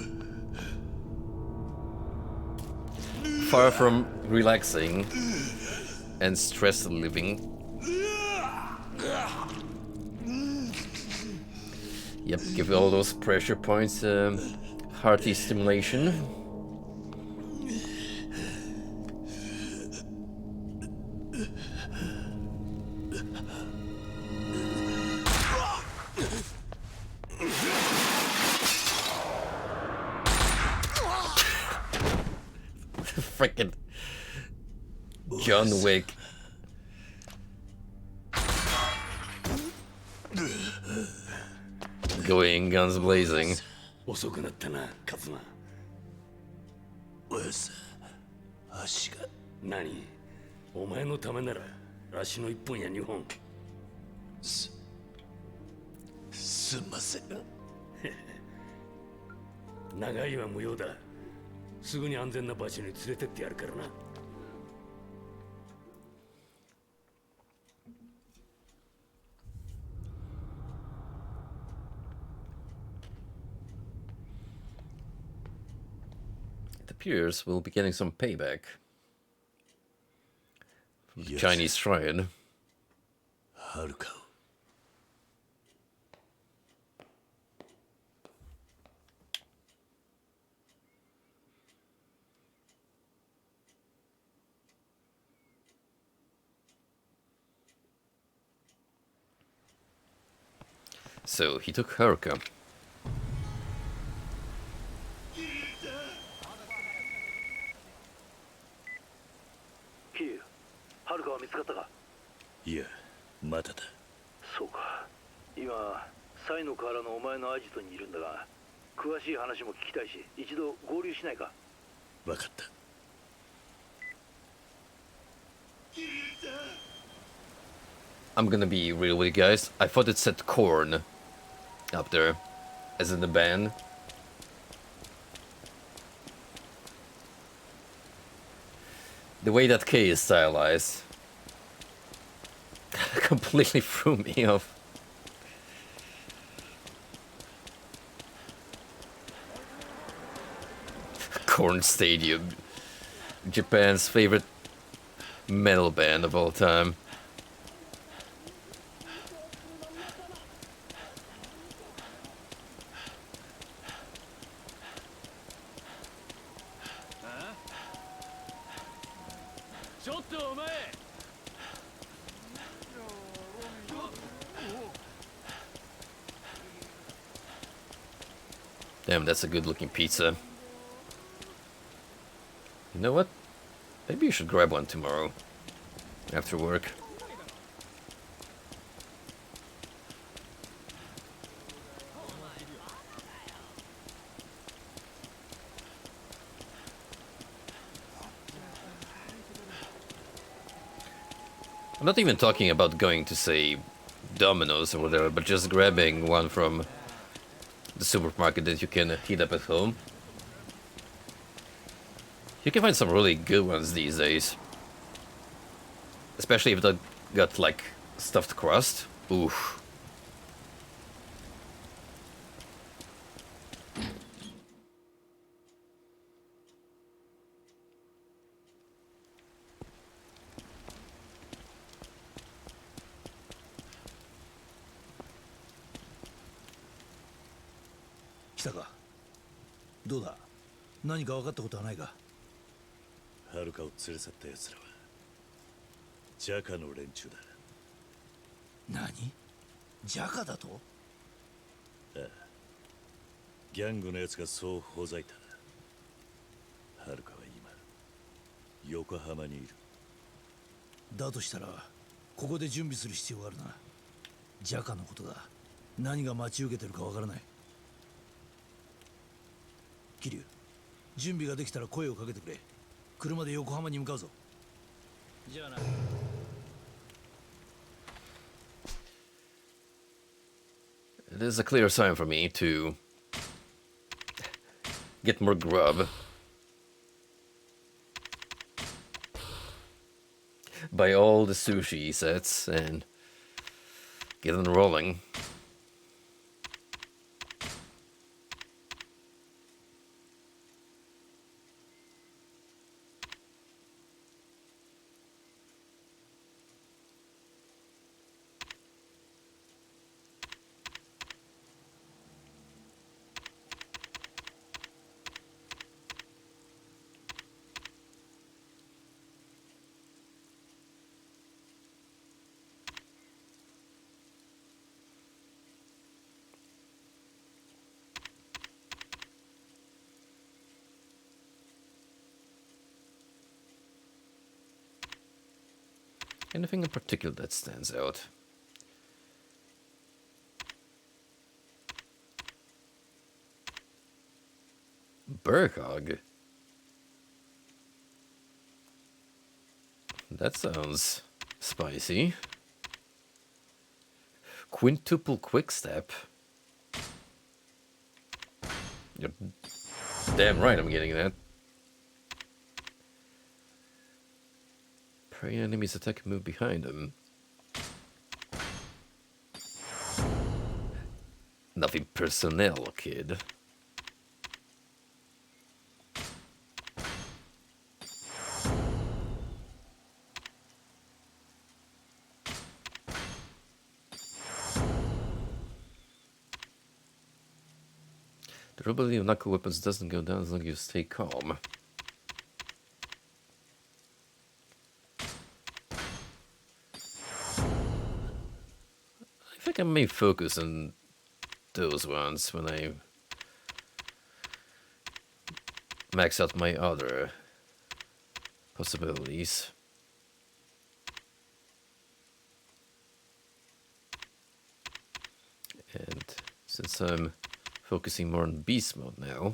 Far from relaxing and stress relieving. Yep, give all those pressure points hearty stimulation. Frickin' John Wick. Going guns blazing. 遅くなったな、カズマ。おやさ、足が。何？お前のためなら足の1本や2本。すんません。長いは無用だ。すぐに安全な場所に連れてってやるからな。It appears we'll be getting some payback from the Chinese shrine. はるか。So he took Haruka. Kiryu、はるかは見つかったか？いや、まだだ。そうか。今、サイの河原のお前のアジトにいるんだが、詳しい話も聞きたいし、一度合流しないか？わかった。I'm gonna be real with you guys. I thought it said corn up there, as in the band. The way that K is stylized completely threw me off. Korn Stadium, Japan's favorite metal band of all time. Damn, that's a good looking pizza. You know what? Maybe you should grab one tomorrow. After work. I'm not even talking about going to, say, Domino's or whatever, but just grabbing one from the supermarket that you can heat up at home. You can find some really good ones these days. Especially if they got, like, stuffed crust. Oof.来たか。どうだ。何か分かったことはないか。はるかを連れ去った奴らはジャカの連中だ。何？ジャカだと？ああ。ギャングの奴がそうほざいた。はるかは今横浜にいる。だとしたらここで準備する必要があるな。ジャカのことだ。何が待ち受けてるかわからない。桐生、準備ができたら声をかけてくれ。車で横浜に向かうぞ。じゃあな。It is a clear sign for me to get more grub. Buy all the sushi sets and get them rolling. Anything in particular that stands out? Burkhog? That sounds spicy. Quintuple quickstep. You're damn right I'm getting that. Pray enemies attack and move behind them. Nothing personnel, kid. The durability of knuckle weapons doesn't go down as long as you stay calm. I think I may focus on those ones when I max out my other possibilities. And since I'm focusing more on beast mode now,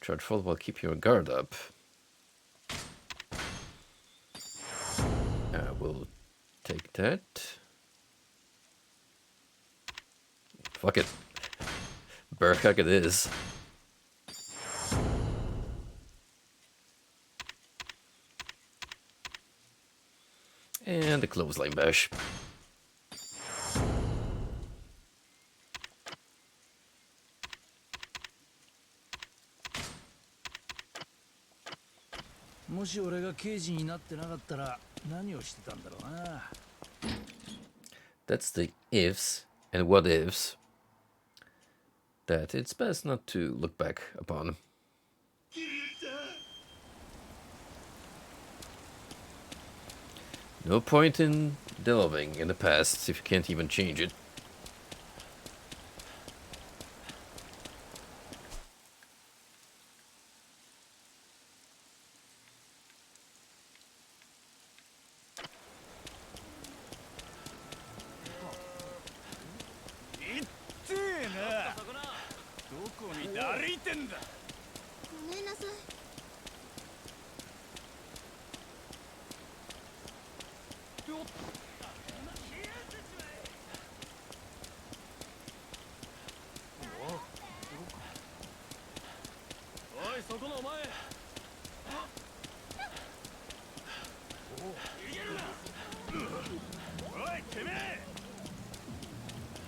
charge full while keep your guard up. I will take that. Fuck it. Burkhog it is. And the clothesline bash. That's the ifs and what ifs that it's best not to look back upon. No point in delving in the past if you can't even change it.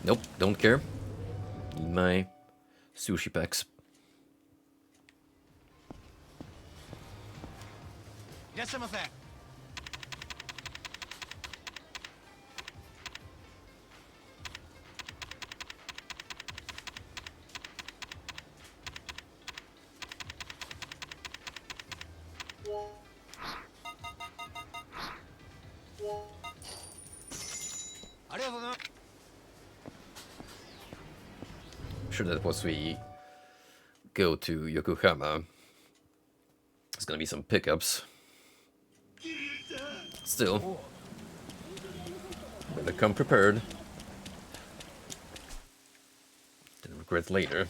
Nope, don't care. Need my sushi packs. sure that once we go to Yokohama, there's gonna be some pickups. Still, better come prepared. Then regret later.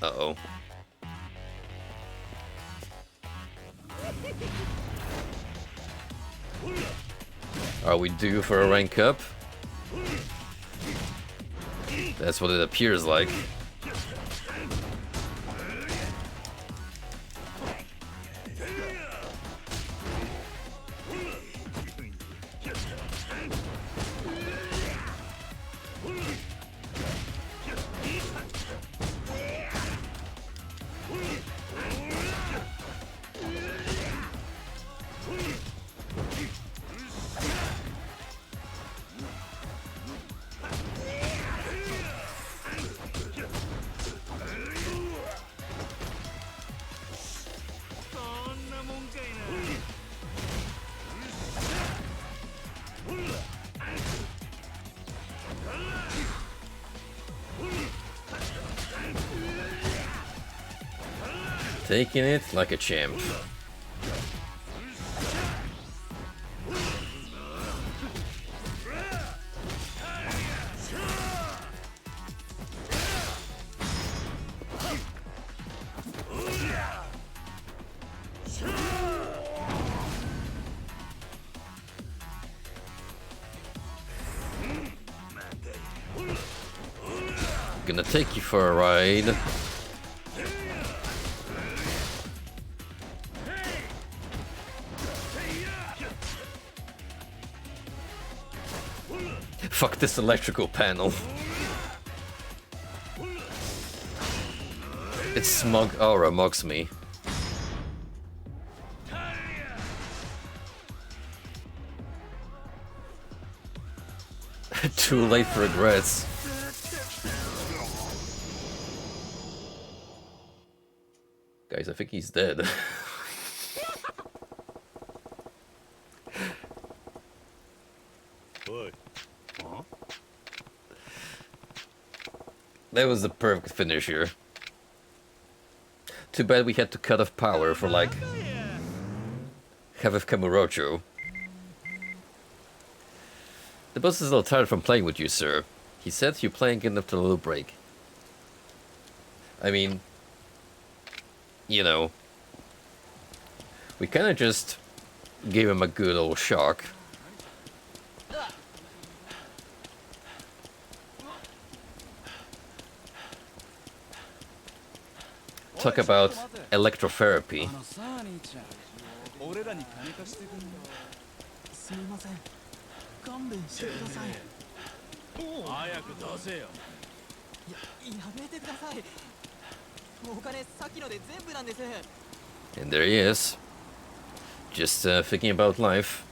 Uh-oh. Are we due for a rank up? That's what it appears like. Taking it like a champ. Gonna take you for a ride. Fuck this electrical panel. Its smug aura mocks me. Too late for regrets. Guys, I think he's dead. That was the perfect finish here. Too bad we had to cut off power for like half of Kamurocho. The boss is a little tired from playing with you, sir. He said you're playing enough to a little break. I mean, you know, we kind of just gave him a good old shock. Talk about electrotherapy. And there he is. Just thinking about life.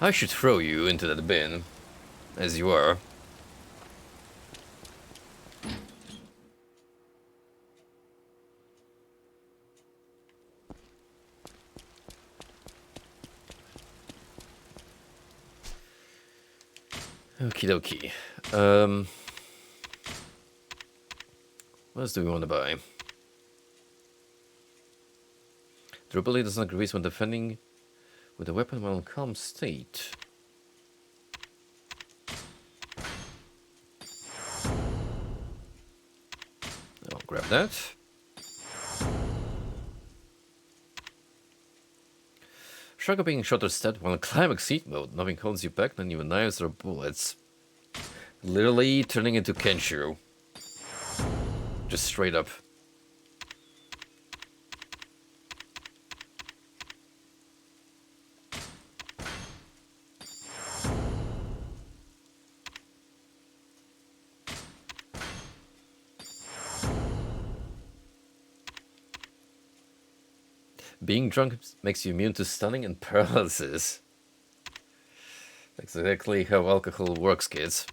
I should throw you into that bin, as you are. Okie dokie. What else do we want to buy? Durability does not increase when defending with a weapon while in calm state. I'll grab that. Shock of being shot or stabbed while in climax heat mode. Nothing holds you back, not even knives or bullets. Literally turning into Kenshiro. Just straight up. Being drunk makes you immune to stunning and paralysis. That's exactly how alcohol works, kids.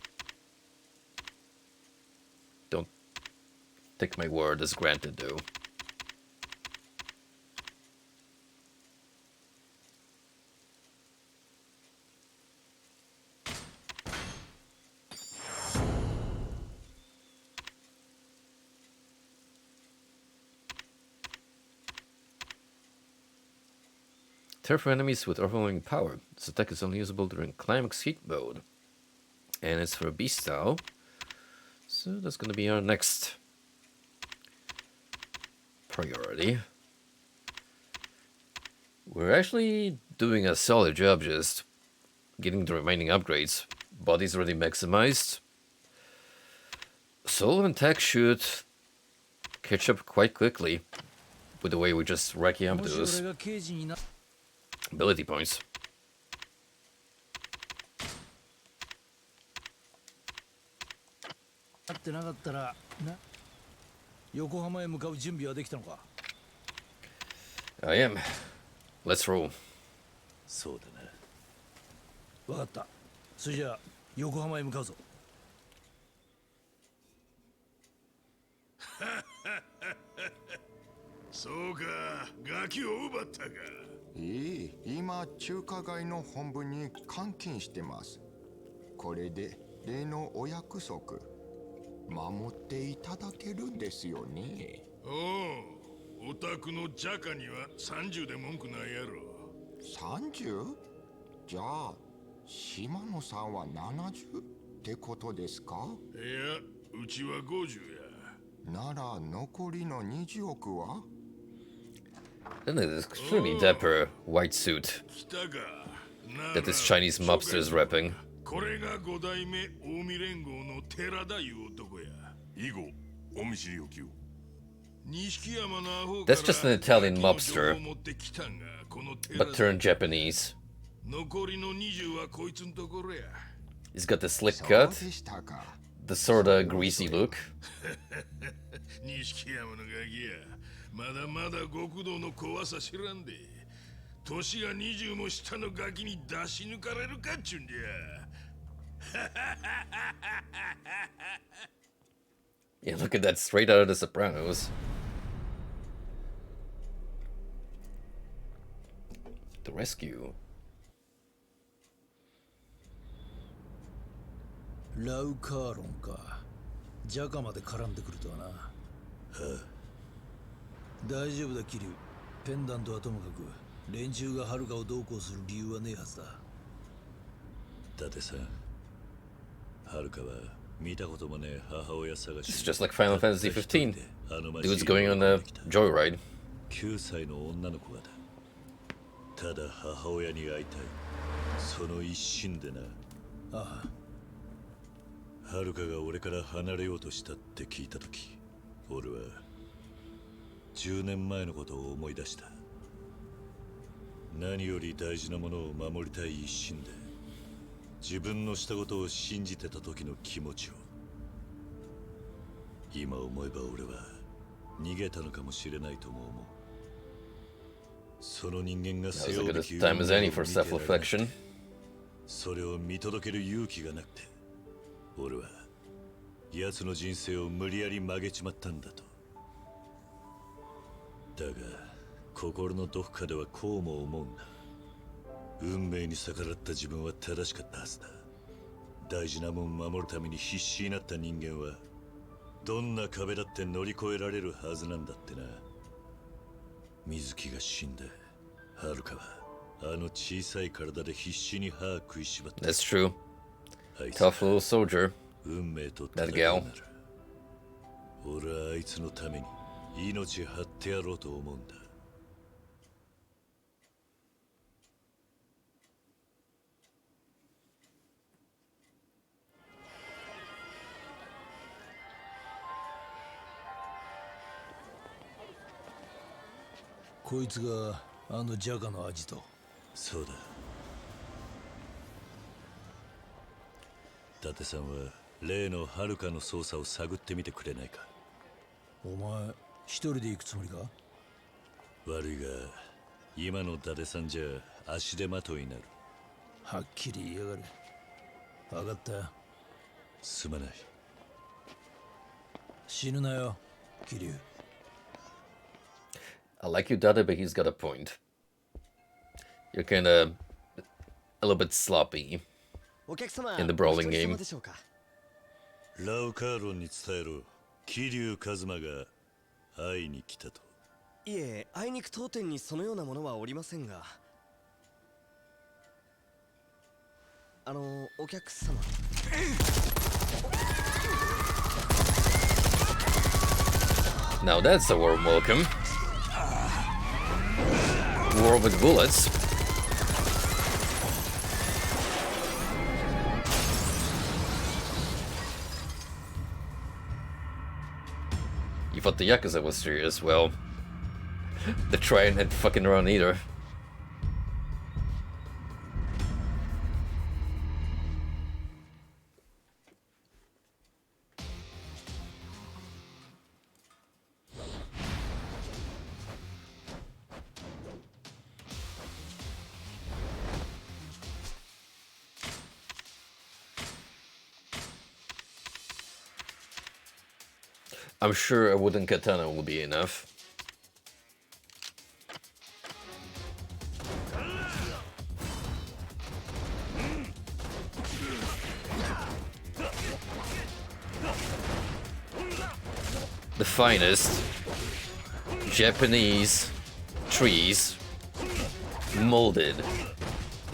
Don't take my word as granted, though. Terrify enemies with overwhelming power. This attack is only usable during climax heat mode. And it's for a beast style. So that's gonna be our next priority. We're actually doing a solid job just getting the remaining upgrades. Body's already maximized. Soul and tech should catch up quite quickly with the way we just racking up those ability points. なってなかったらな横浜へ向かう準備はできたのか I am. Let's roll. そうだな。分かった。それじゃあ横浜へ向かうぞ。そうか、ガキを奪ったか。いい、今中華街の本部に監禁してます。これで例のお約束守っていただけるんですよね。おう、オタクのジャカには30で文句ないやろ。30? じゃあ島野さんは70ってことですか？いや、うちは50や。なら残りの20億は Then it is extremely dapper white suit that this Chinese mobster is repping. これが5代目近江連合の寺田いう男や。以後、お見知りおきを。That's just an Italian mobster, but turned Japanese. He's got the slick cut, the sorta greasy look. まだまだ極道の怖さ知らんで。年が20も下のガキに出し抜かれるかっちゅうんじゃ。Yeah, look at that, straight out of The Sopranos. The rescue. ラウカーロンか。ジャカまで絡んでくるとはな。はあ、大丈夫だ、キリュウ。ペンダントはともかく、連中がハルカをどうこうする理由はねえはずだ。伊達さん、ハルカは見たこともねえ母親探し。It's just like Final Fantasy 15. Dude's going on a joyride. 9歳の女の子がだ。ただ母親に会いたい。その一心でな。ああ。ハルカが俺から離れようとしたって聞いたとき、俺は10年前のことを思い出した。何より大事なものを守りたい一心で自分のしたことを信じてた時の気持ちを。今思えば俺は逃げたのかもしれないとも思う。その人間が背負うべき運命を見てられなくて、それを見届ける勇気がなくて、俺は奴の人生を無理やり曲げちまったんだと。だが心のどこかではこうも思うんだ。運命に逆らった自分は正しかったはずだ。大事なもん守るために必死になった人間はどんな壁だって乗り越えられるはずなんだってな。水木が死んで、はるかはあの小さい体で必死に歯食いしばった。 That's true. Tough little soldier. 運命と That 戦う gal. なら俺はあいつのために命張ってやろうと思うんだ。こいつがあのジャカのアジト。そうだ。伊達さんは例のハルカの捜査を探ってみてくれないか。お前一人で行くつもりか？悪いが今の伊達さんじゃ足手まといになる。はっきり言いやがる。分かった。すまない。死ぬなよ。Kiryu. I like you, Dada, but he's got a point. You're kinda a little bit sloppy in the brawling game. ラウカーロンに伝えろ。桐生一馬が会いに来たと。いえ、あいにく当店にそのようなものはおりませんが。お客様。Now that's a warm welcome. War with bullets. You thought the Yakuza was serious? Well, the train ain't fucking around either. I'm sure a wooden katana will be enough. The finest Japanese trees molded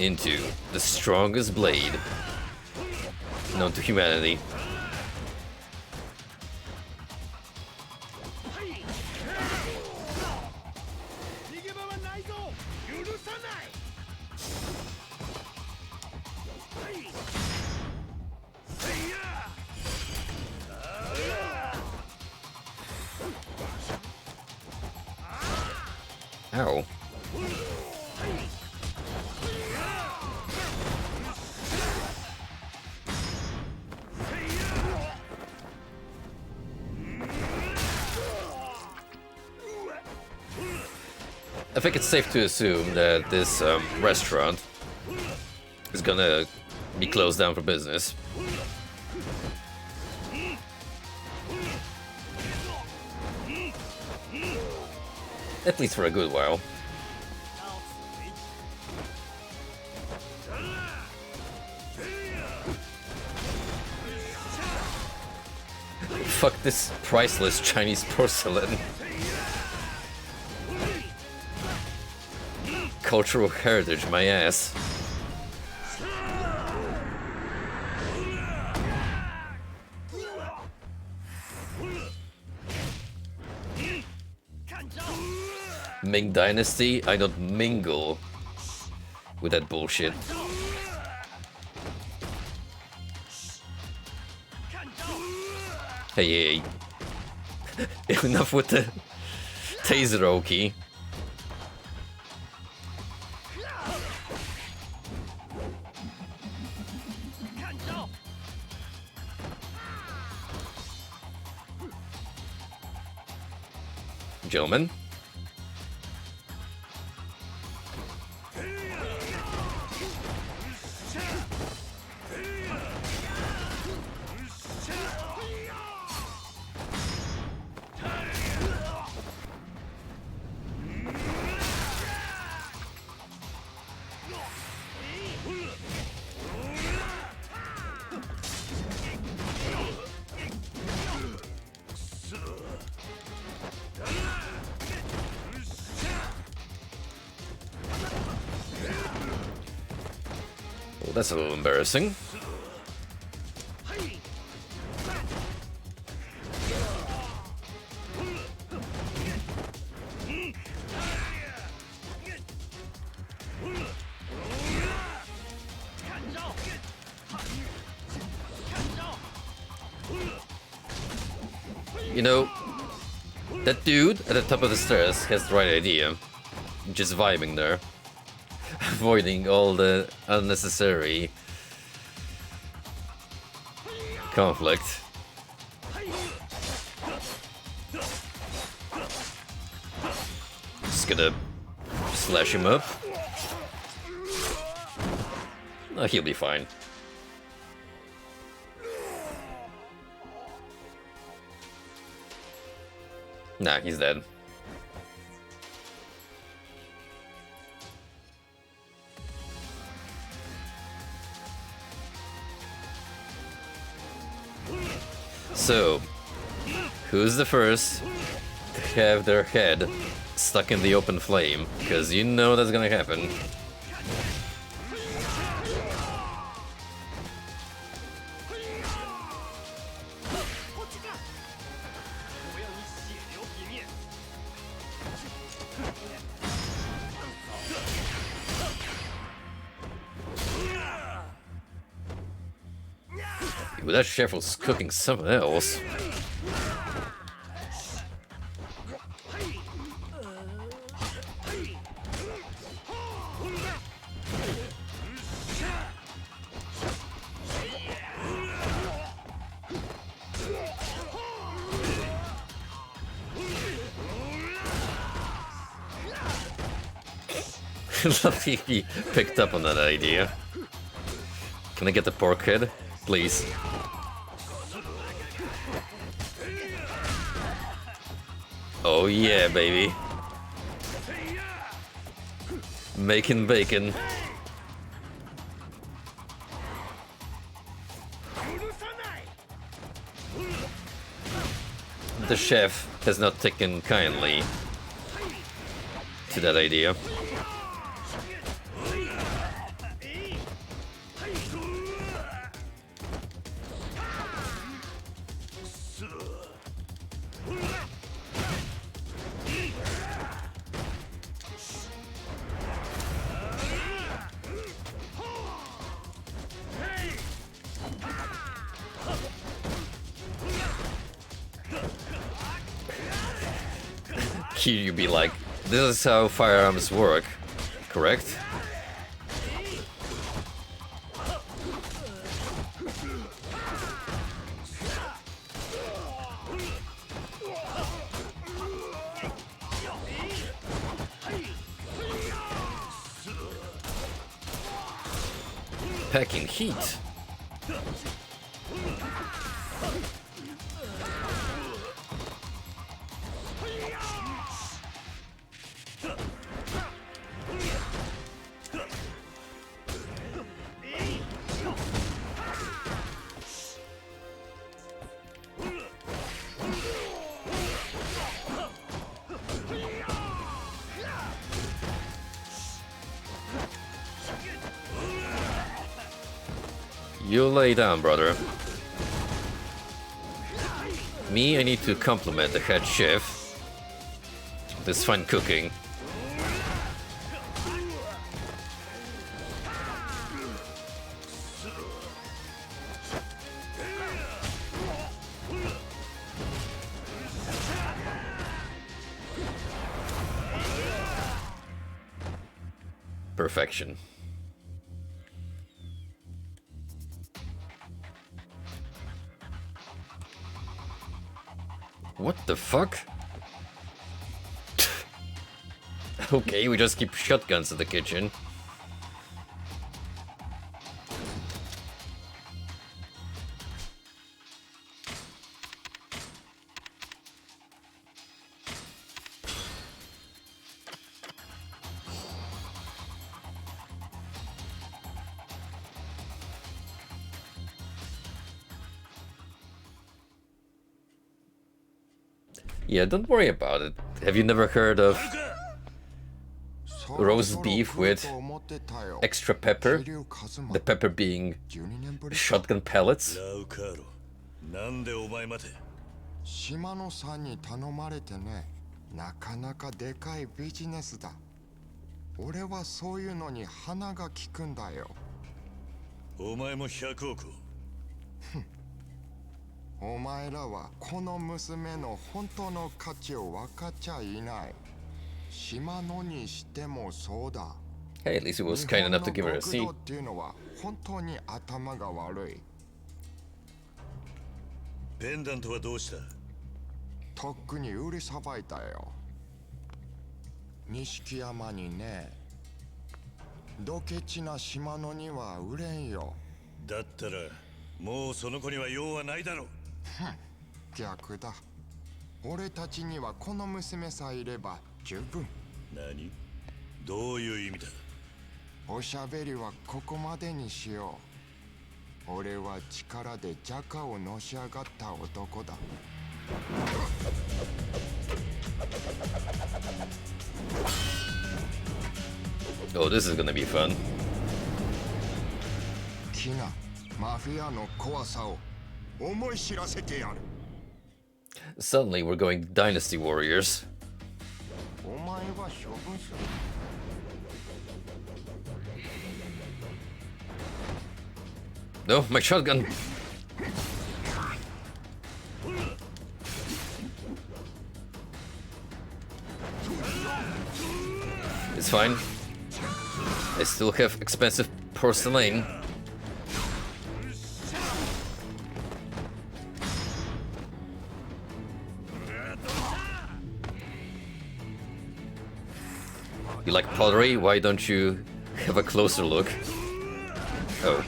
into the strongest blade known to humanity. Ow. I think it's safe to assume that this restaurant is gonna be closed down for business. At least for a good while. Fuck this priceless Chinese porcelain. Cultural heritage, my ass. Ming Dynasty? I don't mingle with that bullshit. Hey, enough with the taser Oki. Gentlemen. Well, that's a little embarrassing. You know, that dude at the top of the stairs has the right idea. Just vibing there. Avoiding all the unnecessary conflict. Just gonna slash him up. Oh, he'll be fine. Nah, he's dead. So, who's the first to have their head stuck in the open flame? Because you know that's gonna happen. Ooh, that chef was cooking something else. He picked up on that idea. Can I get the pork head, please? Oh yeah, baby. Making bacon. The chef has not taken kindly to that idea. Kiryu be like, this is how firearms work, correct? Packing heat. You lay down, brother. Me, I need to compliment the head chef. This fine cooking. Perfection. What the fuck? Okay, we just keep shotguns in the kitchen. Yeah, don't worry about it. Have you never heard of roast beef with extra pepper? The pepper being shotgun pellets? なんでお前まで島野さんに頼まれてね、なかなかでかいビジネスだ。俺はそういうのに鼻が利くんだよ。お前も100億。お前らはこの娘の本当の価値を分かっちゃいない。島野にしてもそうだ。Hey, at least it was kind enough to give her a seat. っていうのは本当に頭が悪い。ペンダントはどうした？とっくに売りさばいたよ。錦山にね。ドケチな島野には売れんよ。だったらもうその子には用はないだろう。逆だ。俺たちにはこの娘さえいれば十分。何？どういう意味だ？おしゃべりはここまでにしよう。俺は力でジャカをのし上がった男だ。Oh, this is gonna be fun. キナ、マフィアの怖さを思い知らせてやる。Suddenly we're going Dynasty Warriors. お前は処分する。No, my shotgun. It's fine. I still have expensive porcelain. You like pottery? Why don't you have a closer look? Oh.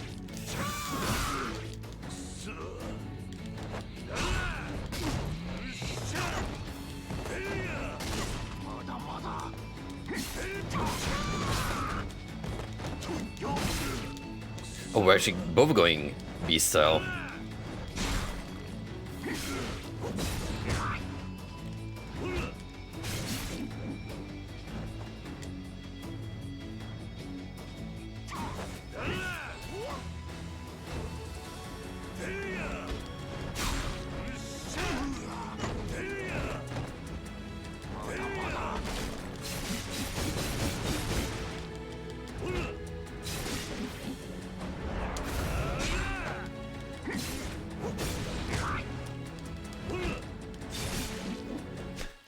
Oh, we're actually both going beast style.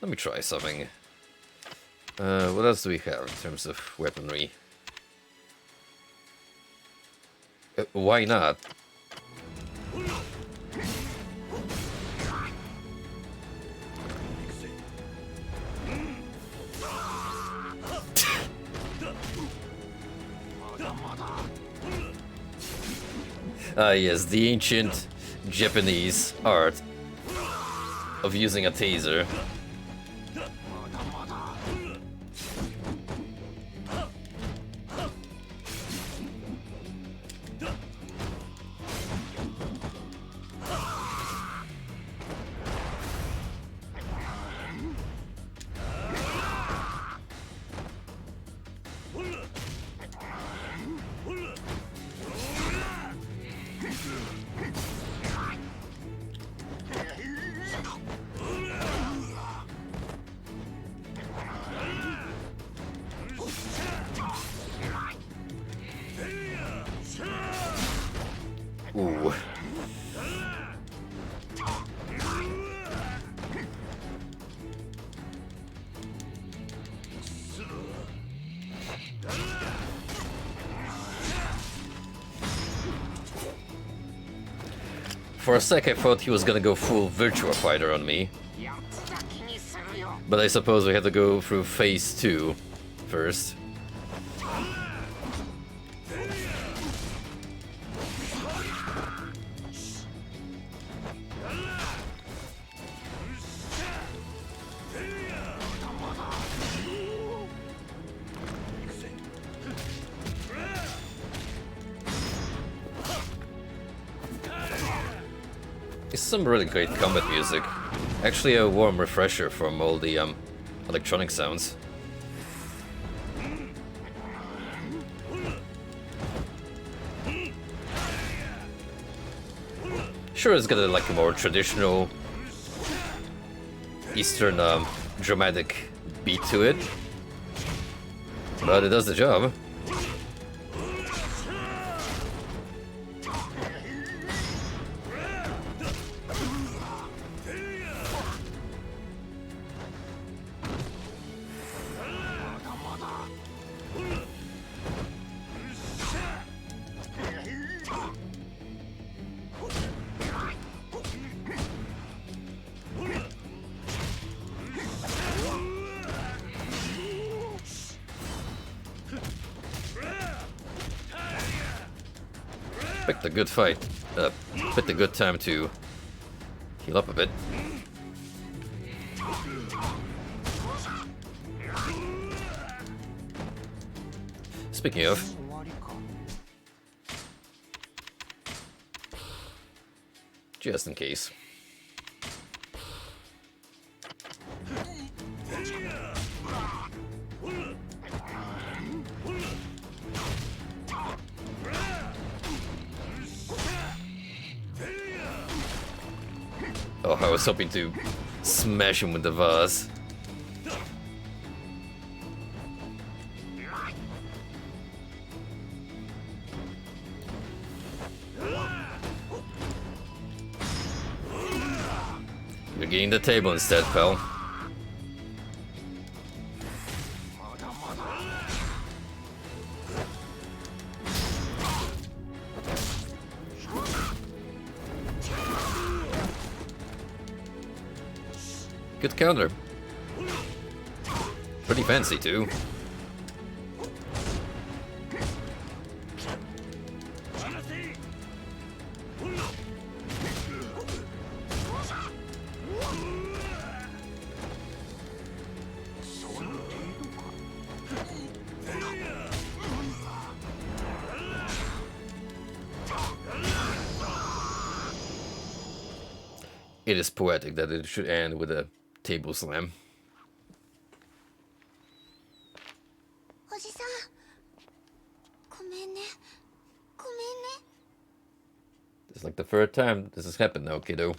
Let me try something. What else do we have in terms of weaponry? Why not? Ah yes, the ancient Japanese art of using a taser. Ooh. For a sec I thought he was gonna go full Virtua Fighter on me. But I suppose we have to go through phase 2 first. It's some really great combat music. Actually a warm refresher from all the electronic sounds. Sure, it's got a, like a more traditional Eastern dramatic beat to it, but it does the job. Picked a good fight. Picked a good time to heal up a bit. Speaking of. Just in case. Oh, I was hoping to smash him with the vase. You're getting the table instead, pal. Good counter. Pretty fancy too. It is poetic that it should end with a table slam. It's like the third time this has happened now, kiddo.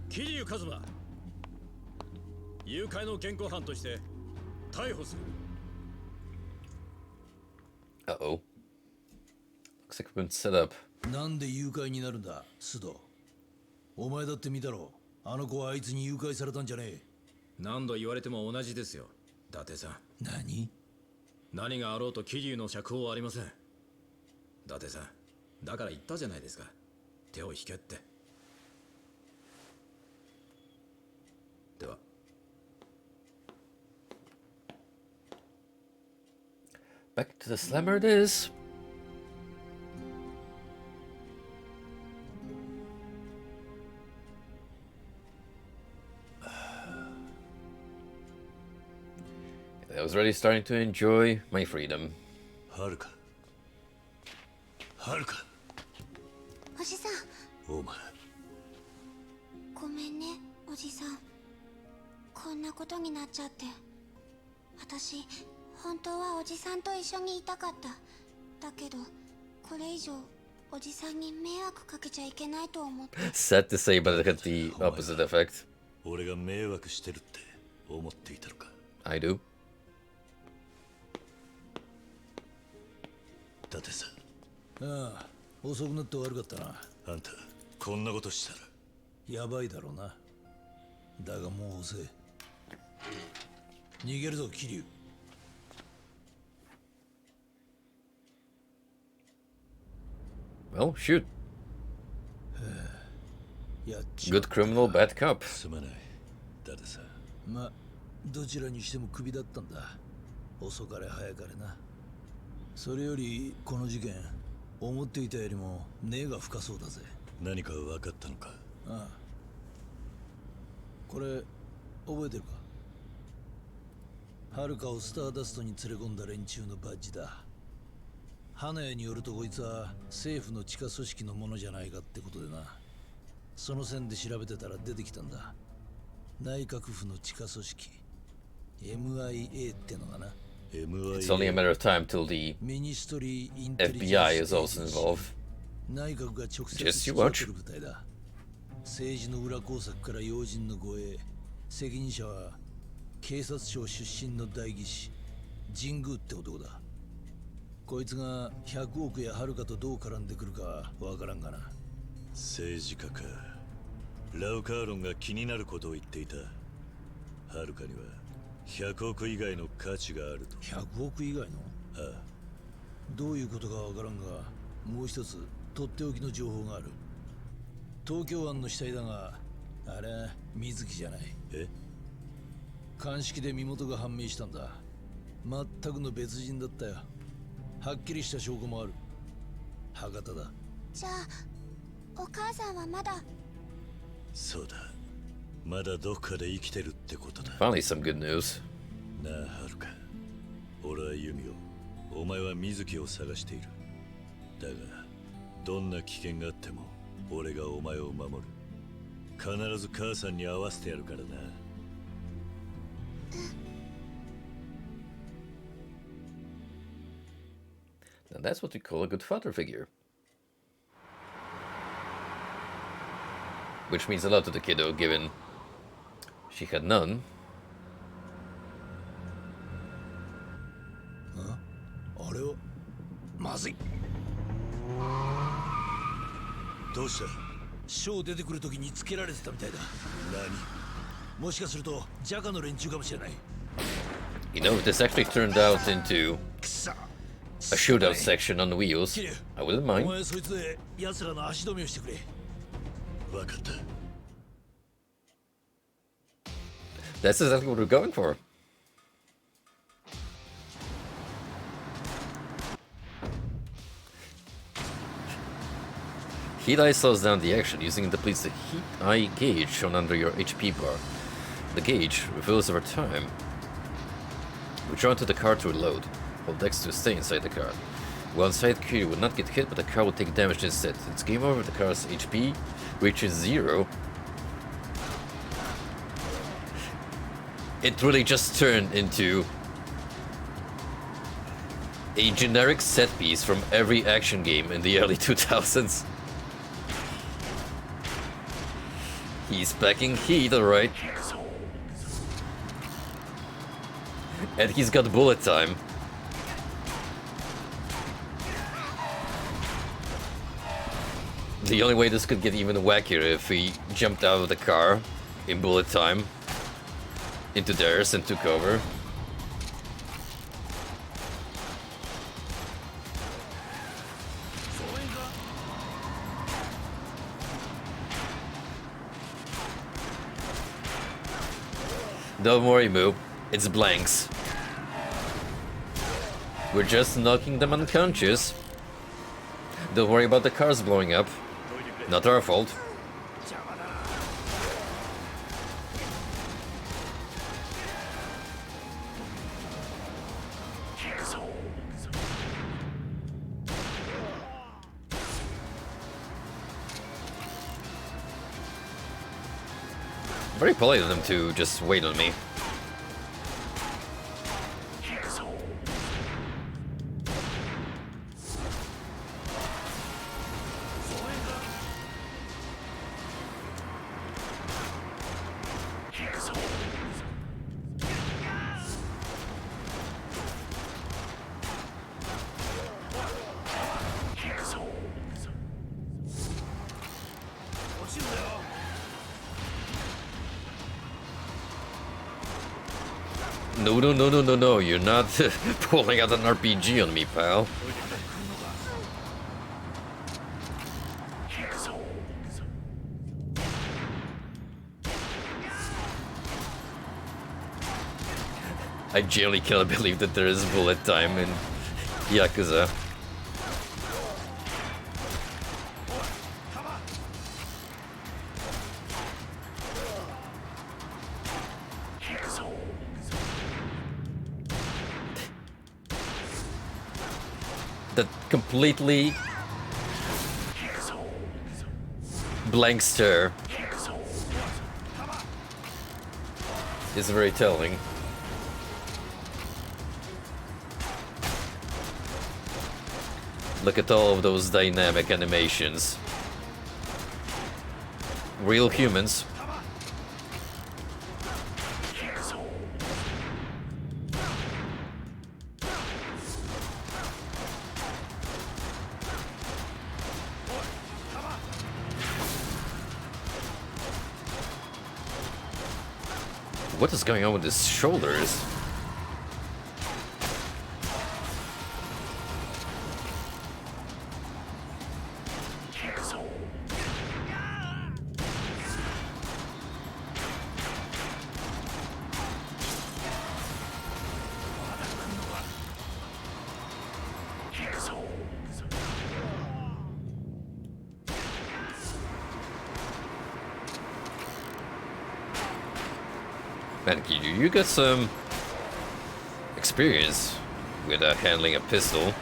Kiryu Kazuma. 誘拐の現行犯として逮捕する。 Uh-oh. Looks like we've been set up. なんで誘拐になるんだ、須藤。お前だって見たろ。あの子はあいつに誘拐されたんじゃねえ。何度言われても同じですよ、伊達さん。何があろうと桐生の釈放はありません。伊達さん、だから言ったじゃないですか。手を引けって。では。Back to the slammer it is. I was already starting to enjoy my freedom. はるか。はるか。おじさん。お前。ごめんね、おじさん。こんなことになっちゃって。私、本当はおじさんと一緒にいたかった。だけど、これ以上おじさんに迷惑かけちゃいけないと思って。Sad to say, but it had the opposite effect. 俺が迷惑してるって思っていたのか。I do. 伊達さん。ああ、遅くなって悪かったな。あんた、こんなことしたら。やばいだろうな。だがもう遅い。逃げるぞ、桐生。Well, shoot. Good criminal, bad cop. すまない、伊達さん。ま、どちらにしてもクビだったんだ。遅かれ早かれな。それよりこの事件、思っていたよりも根が深そうだぜ。何か分かったのか。ああ。これ覚えてるか。はるかをスターダストに連れ込んだ連中のバッジだ。花屋によるとこいつは政府の地下組織のものじゃないかってことでな。その線で調べてたら出てきたんだ。内閣府の地下組織 MIA ってのがな。It's only a matter of time till the FBI is also involved. 内閣が直接 Just you watch. 部隊だ。政治の裏工作から要人の護衛、責任者は警察庁出身の代議士神宮って男だ。こいつが100億やはるかとどう絡んでくるかわからんがな。政治家か。ラウカーロンが気になることを言っていた。はるかには100億以外の価値があると。100億以外の？ああ。どういうことかわからんが、もう一つとっておきの情報がある。東京湾の死体だが、あれ水木じゃない。え？鑑識で身元が判明したんだ。全くの別人だったよ。はっきりした証拠もある。博多だ。じゃあお母さんはまだ。そうだ。まだどっかで生きてるってことだ。Finally some good news. なあ、はるか。俺はユミを、お前は水木を探している。だがどんな危険があっても俺がお前を守る。必ず母さんに会わせてやるからな。Now that's what we call a good father figure. Which means a lot to the kiddo, given she had none. あれはまずい。どうした？ショー出てくるときにつけられてたみたいだ。何？もしかするとジャカの連中かもしれない。You know, if this actually turned out into a shootout section on the wheels, I wouldn't お mind. 前そいつで奴らの足止めをしてくれ。分かった。That's exactly what we're going for. Heat Eye slows down the action using depletes the Heat Eye gauge shown under your HP bar. The gauge reveals over time. Return to the car to reload. Hold X to stay inside the car. While inside, Kiryu would not get hit, but the car would take damage instead. It's game over if the car's HP reaches 0. It really just turned into a generic set piece from every action game in the early 2000s. He's packing heat, alright. And he's got bullet time. The only way this could get even wackier if he jumped out of the car in bullet time into theirs and took over. Don't worry, Moo. It's blanks. We're just knocking them unconscious. Don't worry about the cars blowing up. Not our fault. Very polite of them to just wait on me. No, you're not pulling out an RPG on me, pal. I genuinely cannot believe that there is bullet time in Yakuza. That completely blank stare is very telling. Look at all of those dynamic animations. Real humans. What is going on with his shoulders? Man, you got some experience with handling a pistol.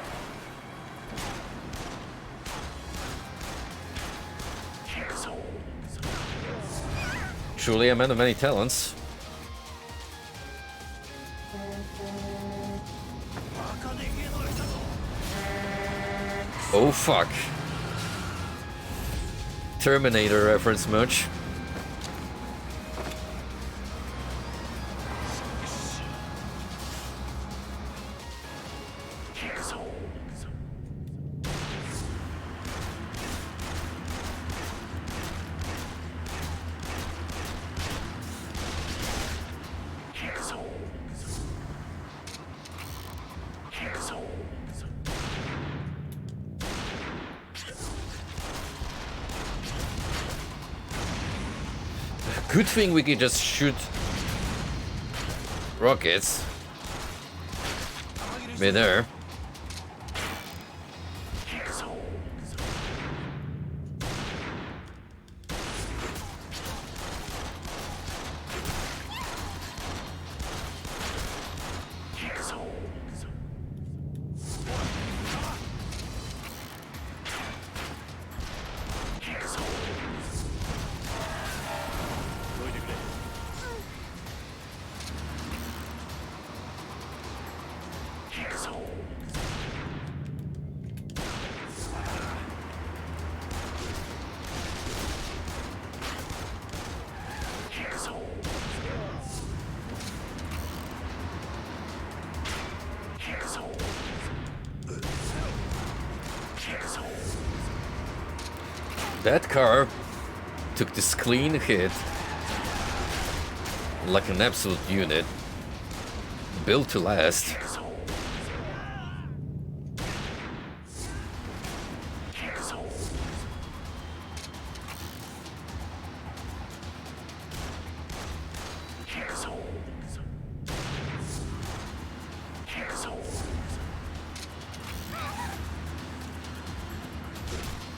Truly a man of many talents. Oh fuck. Terminator reference much. Good thing we can just shoot rockets mid-air. That car took this clean hit like an absolute unit, built to last.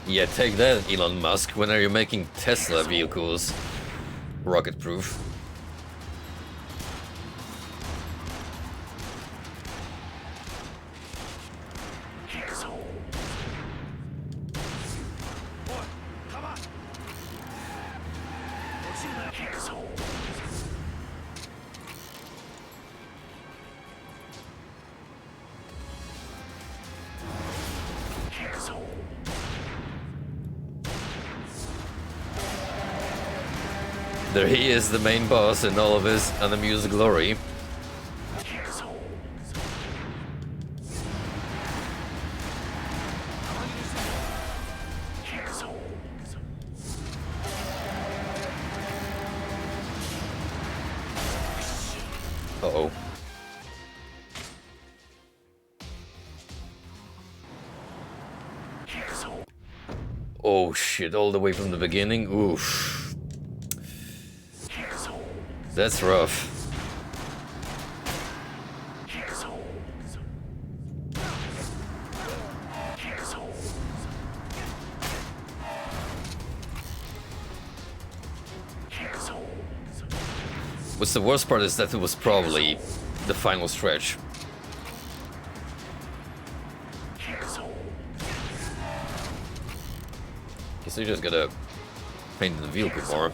Yeah, take that, Elon Musk. When are you making Tesla vehicles rocket-proof? There he is, the main boss, in all of his unamused glory. Uh-oh. Oh shit, all the way from the beginning? Oof. That's rough. What's the worst part is that it was probably the final stretch. Guess you just gotta paint the vehicle more.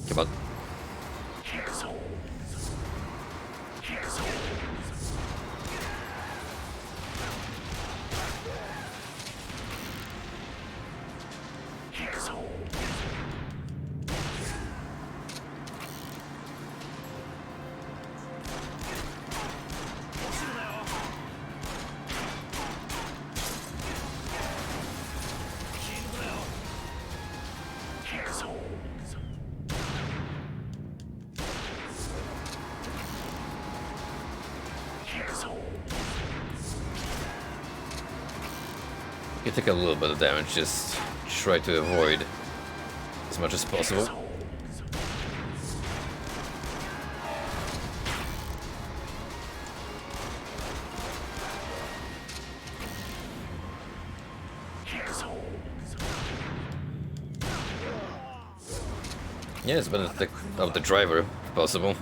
Come on. You take a little bit of damage, just try to avoid as much as possible. Yeah, it's better to take out the driver, if possible.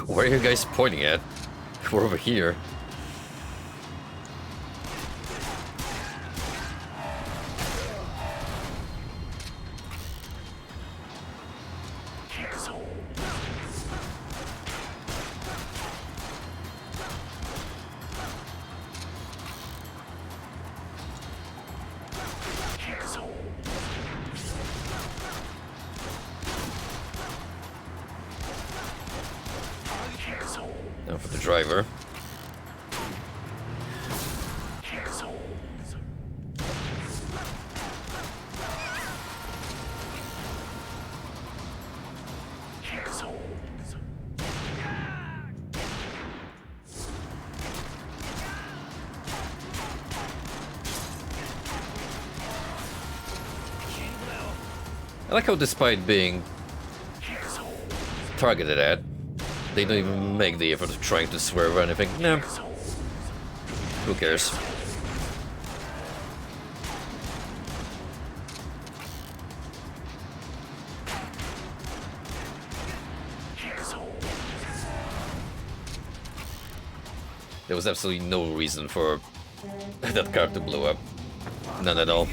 Where are you guys pointing at? We're over here. Now for the driver. I like how despite being targeted at, they don't even make the effort of trying to swerve or anything. No. Who cares? There was absolutely no reason for that car to blow up. None at all.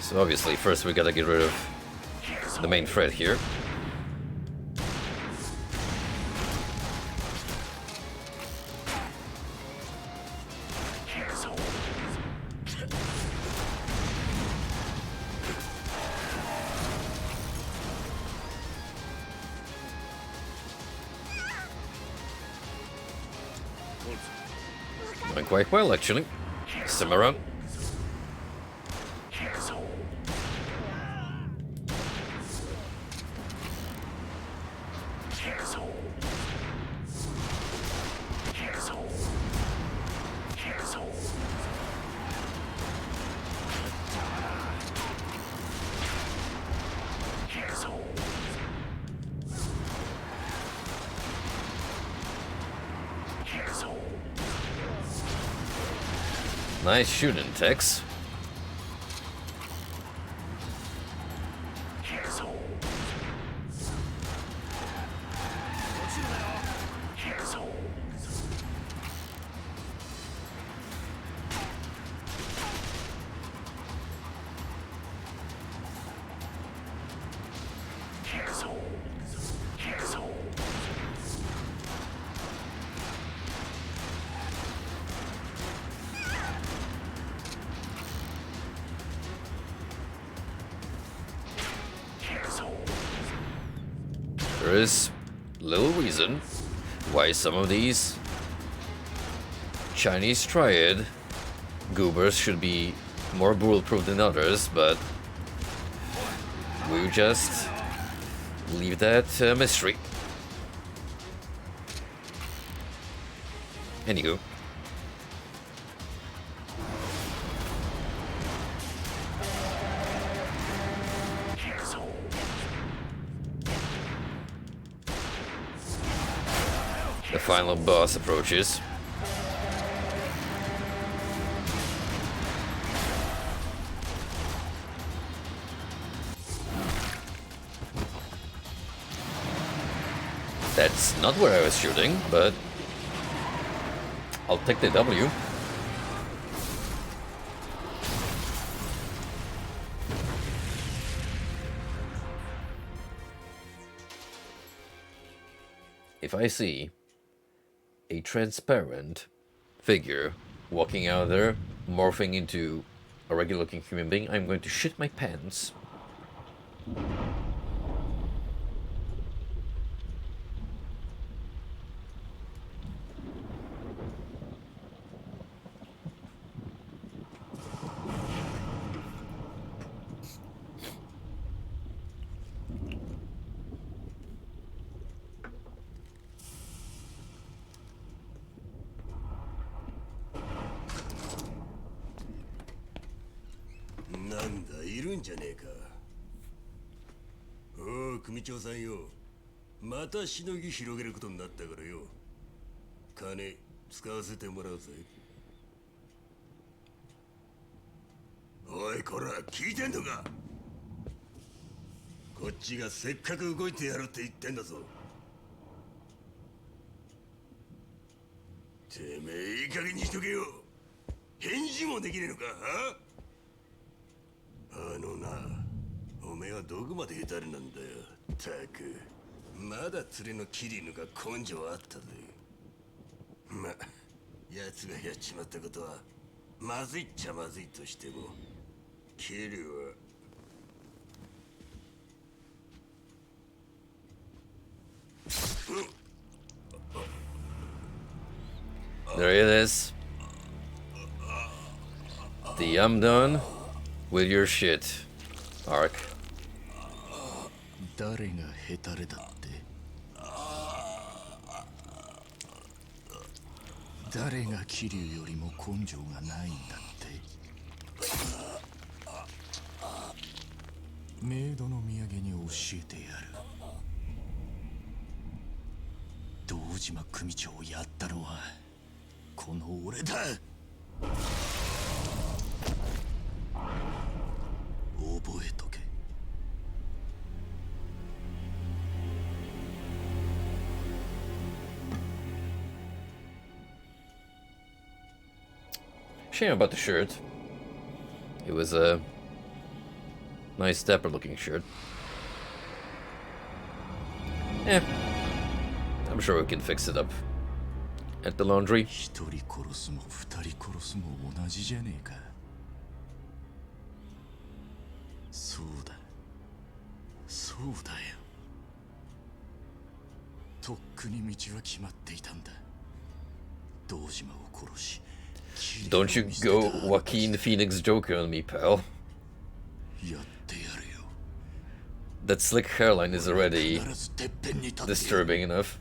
So obviously, first we gotta get rid of the main threat here. Going quite well, actually. Simmer around. Nice shooting, Tex. There is little reason why some of these Chinese triad goobers should be more bulletproof than others, but we'll just leave that mystery. Anywho. The final boss approaches. That's not where I was shooting, but I'll take the W. if I see a transparent figure walking out there, morphing into a regular looking human being, I'm going to shit my pants.なんだいるんじゃねえか。おう組長さんよ、またしのぎ広げることになったからよ、金使わせてもらうぜ。おいこら聞いてんのか。こっちがせっかく動いてやるって言ってんだぞ。てめえいい加減にしとけよ。返事もできねえのか。あのな、おめえはどこまでヘタレなんだよ。たくまだ連れのキリヌが根性あったぜ。ま、奴がやっちまったことはまずいっちゃまずいとしても、キリュウはThere it is. The I'm done with your shit arc. 誰がヘタレだって？誰が桐生よりも根性がないんだって？メイドの土産に教えてやる。堂島組長をやったのはこの俺だ。覚えとけ。Shame about the shirt. It was a nice dapper looking shirt. Yeah, I'm sure we can fix it up at the laundry. 一人殺すも二人殺すも同じじゃねえか。そうだ。そうだよ。とっくに道は決まっていたんだ。堂島を殺し。Don't you go Joaquin Phoenix Joker on me, pal. That slick hairline is already disturbing enough.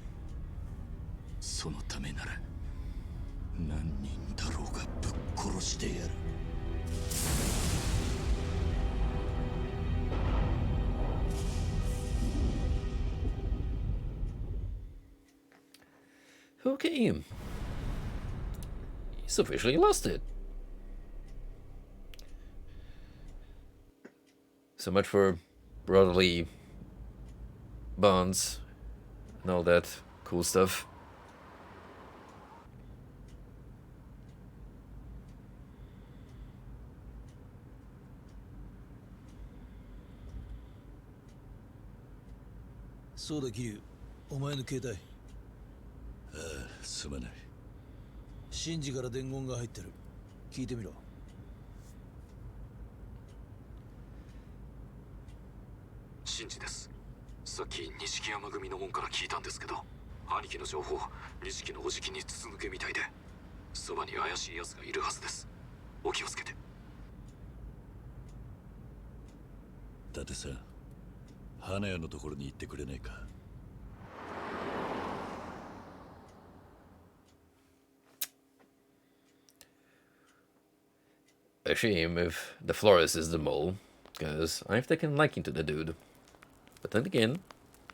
そのためなら何人だろうがぶっ殺してやる。Okay. He's officially lost it. So much for brotherly bonds and all that cool stuff. Soだキリュウ、お前の携帯。ああ、すまない。シンジから伝言が入ってる。聞いてみろ。シンジです。さっき錦山組の門から聞いたんですけど、兄貴の情報、錦のおじきに筒抜けみたいで、そばに怪しい奴がいるはずです。お気をつけて。伊達さん、花屋のところに行ってくれないか。A shame if the florist is the mole, because I've taken liking to the dude. But then again,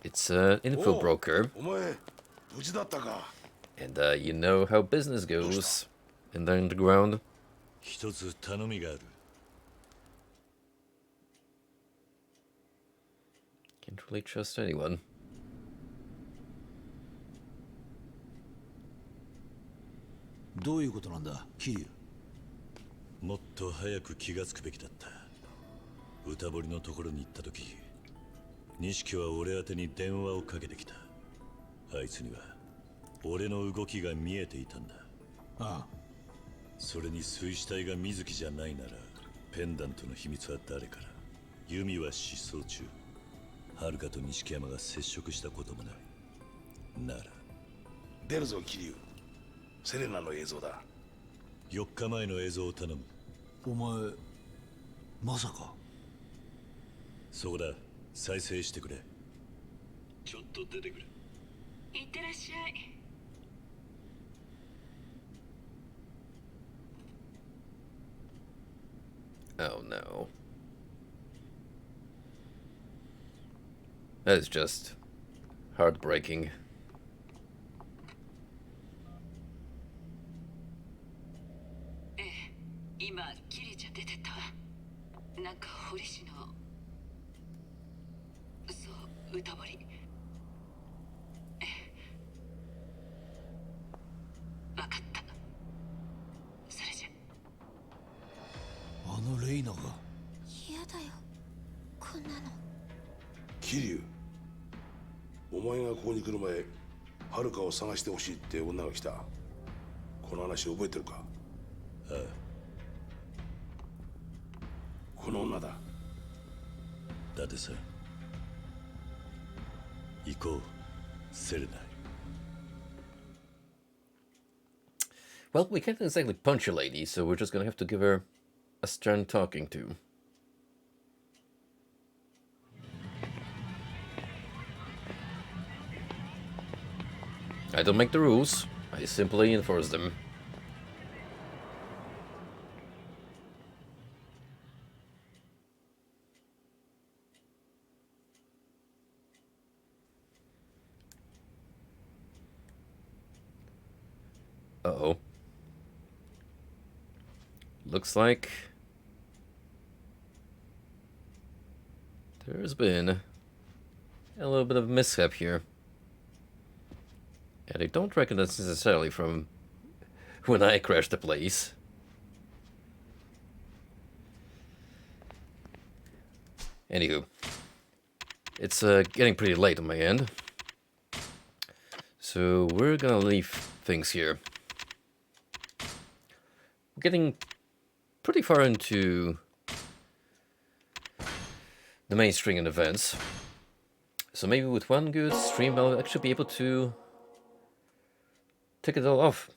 it's an info broker. And you know how business goes in the underground. 一つ頼みがある。Can't really trust anyone. どういうことなんだ、キリュウ。もっと早く気がつくべきだった。歌堀のところに行った時、錦は俺宛てに電話をかけてきた。あいつには俺の動きが見えていたんだ。ああ。それに水死体が水木じゃないならペンダントの秘密は誰から。ユミは失踪中、遥と錦山が接触したこともない。なら出るぞ桐生。セレナの映像だ。4日前の映像を頼む。お前まさか。そこだ、再生してくれ。ちょっと出てくれ。いってらっしゃい。Oh no. That is just heartbreaking. 今キリちゃん出てったわ。なんか堀氏のそう歌掘り。わかった。それじゃ。あのレイナが。嫌だよこんなの。桐生、お前がここに来る前、遥を探してほしいって女が来た。この話覚えてるか？ああ。この女だ。だってさ、行こう、セレナ。Well, we can't exactly punch a lady, so we're just gonna have to give her a stern talking to. I don't make the rules, I simply enforce them. Uh-oh. Looks like there's been a little bit of mishap here. And I don't reckon that's necessarily from when I crashed the place. Anywho, it's getting pretty late on my end. So we're gonna leave things here. We're getting pretty far into the mainstream events. So maybe with one good stream I'll actually be able to take it all off.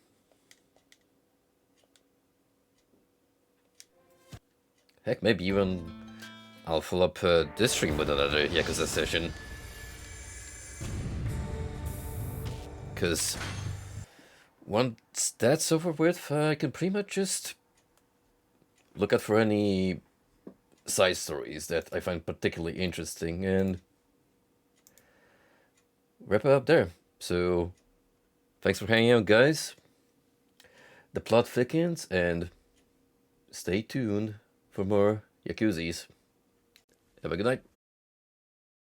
Heck, maybe even I'll fill up this stream with another Yakuza session. Because once that's over with, I can pretty much just look out for any side stories that I find particularly interesting and wrap it up there. So, thanks for hanging out, guys. The plot thickens, and stay tuned for more Yakuzis. Have a good night.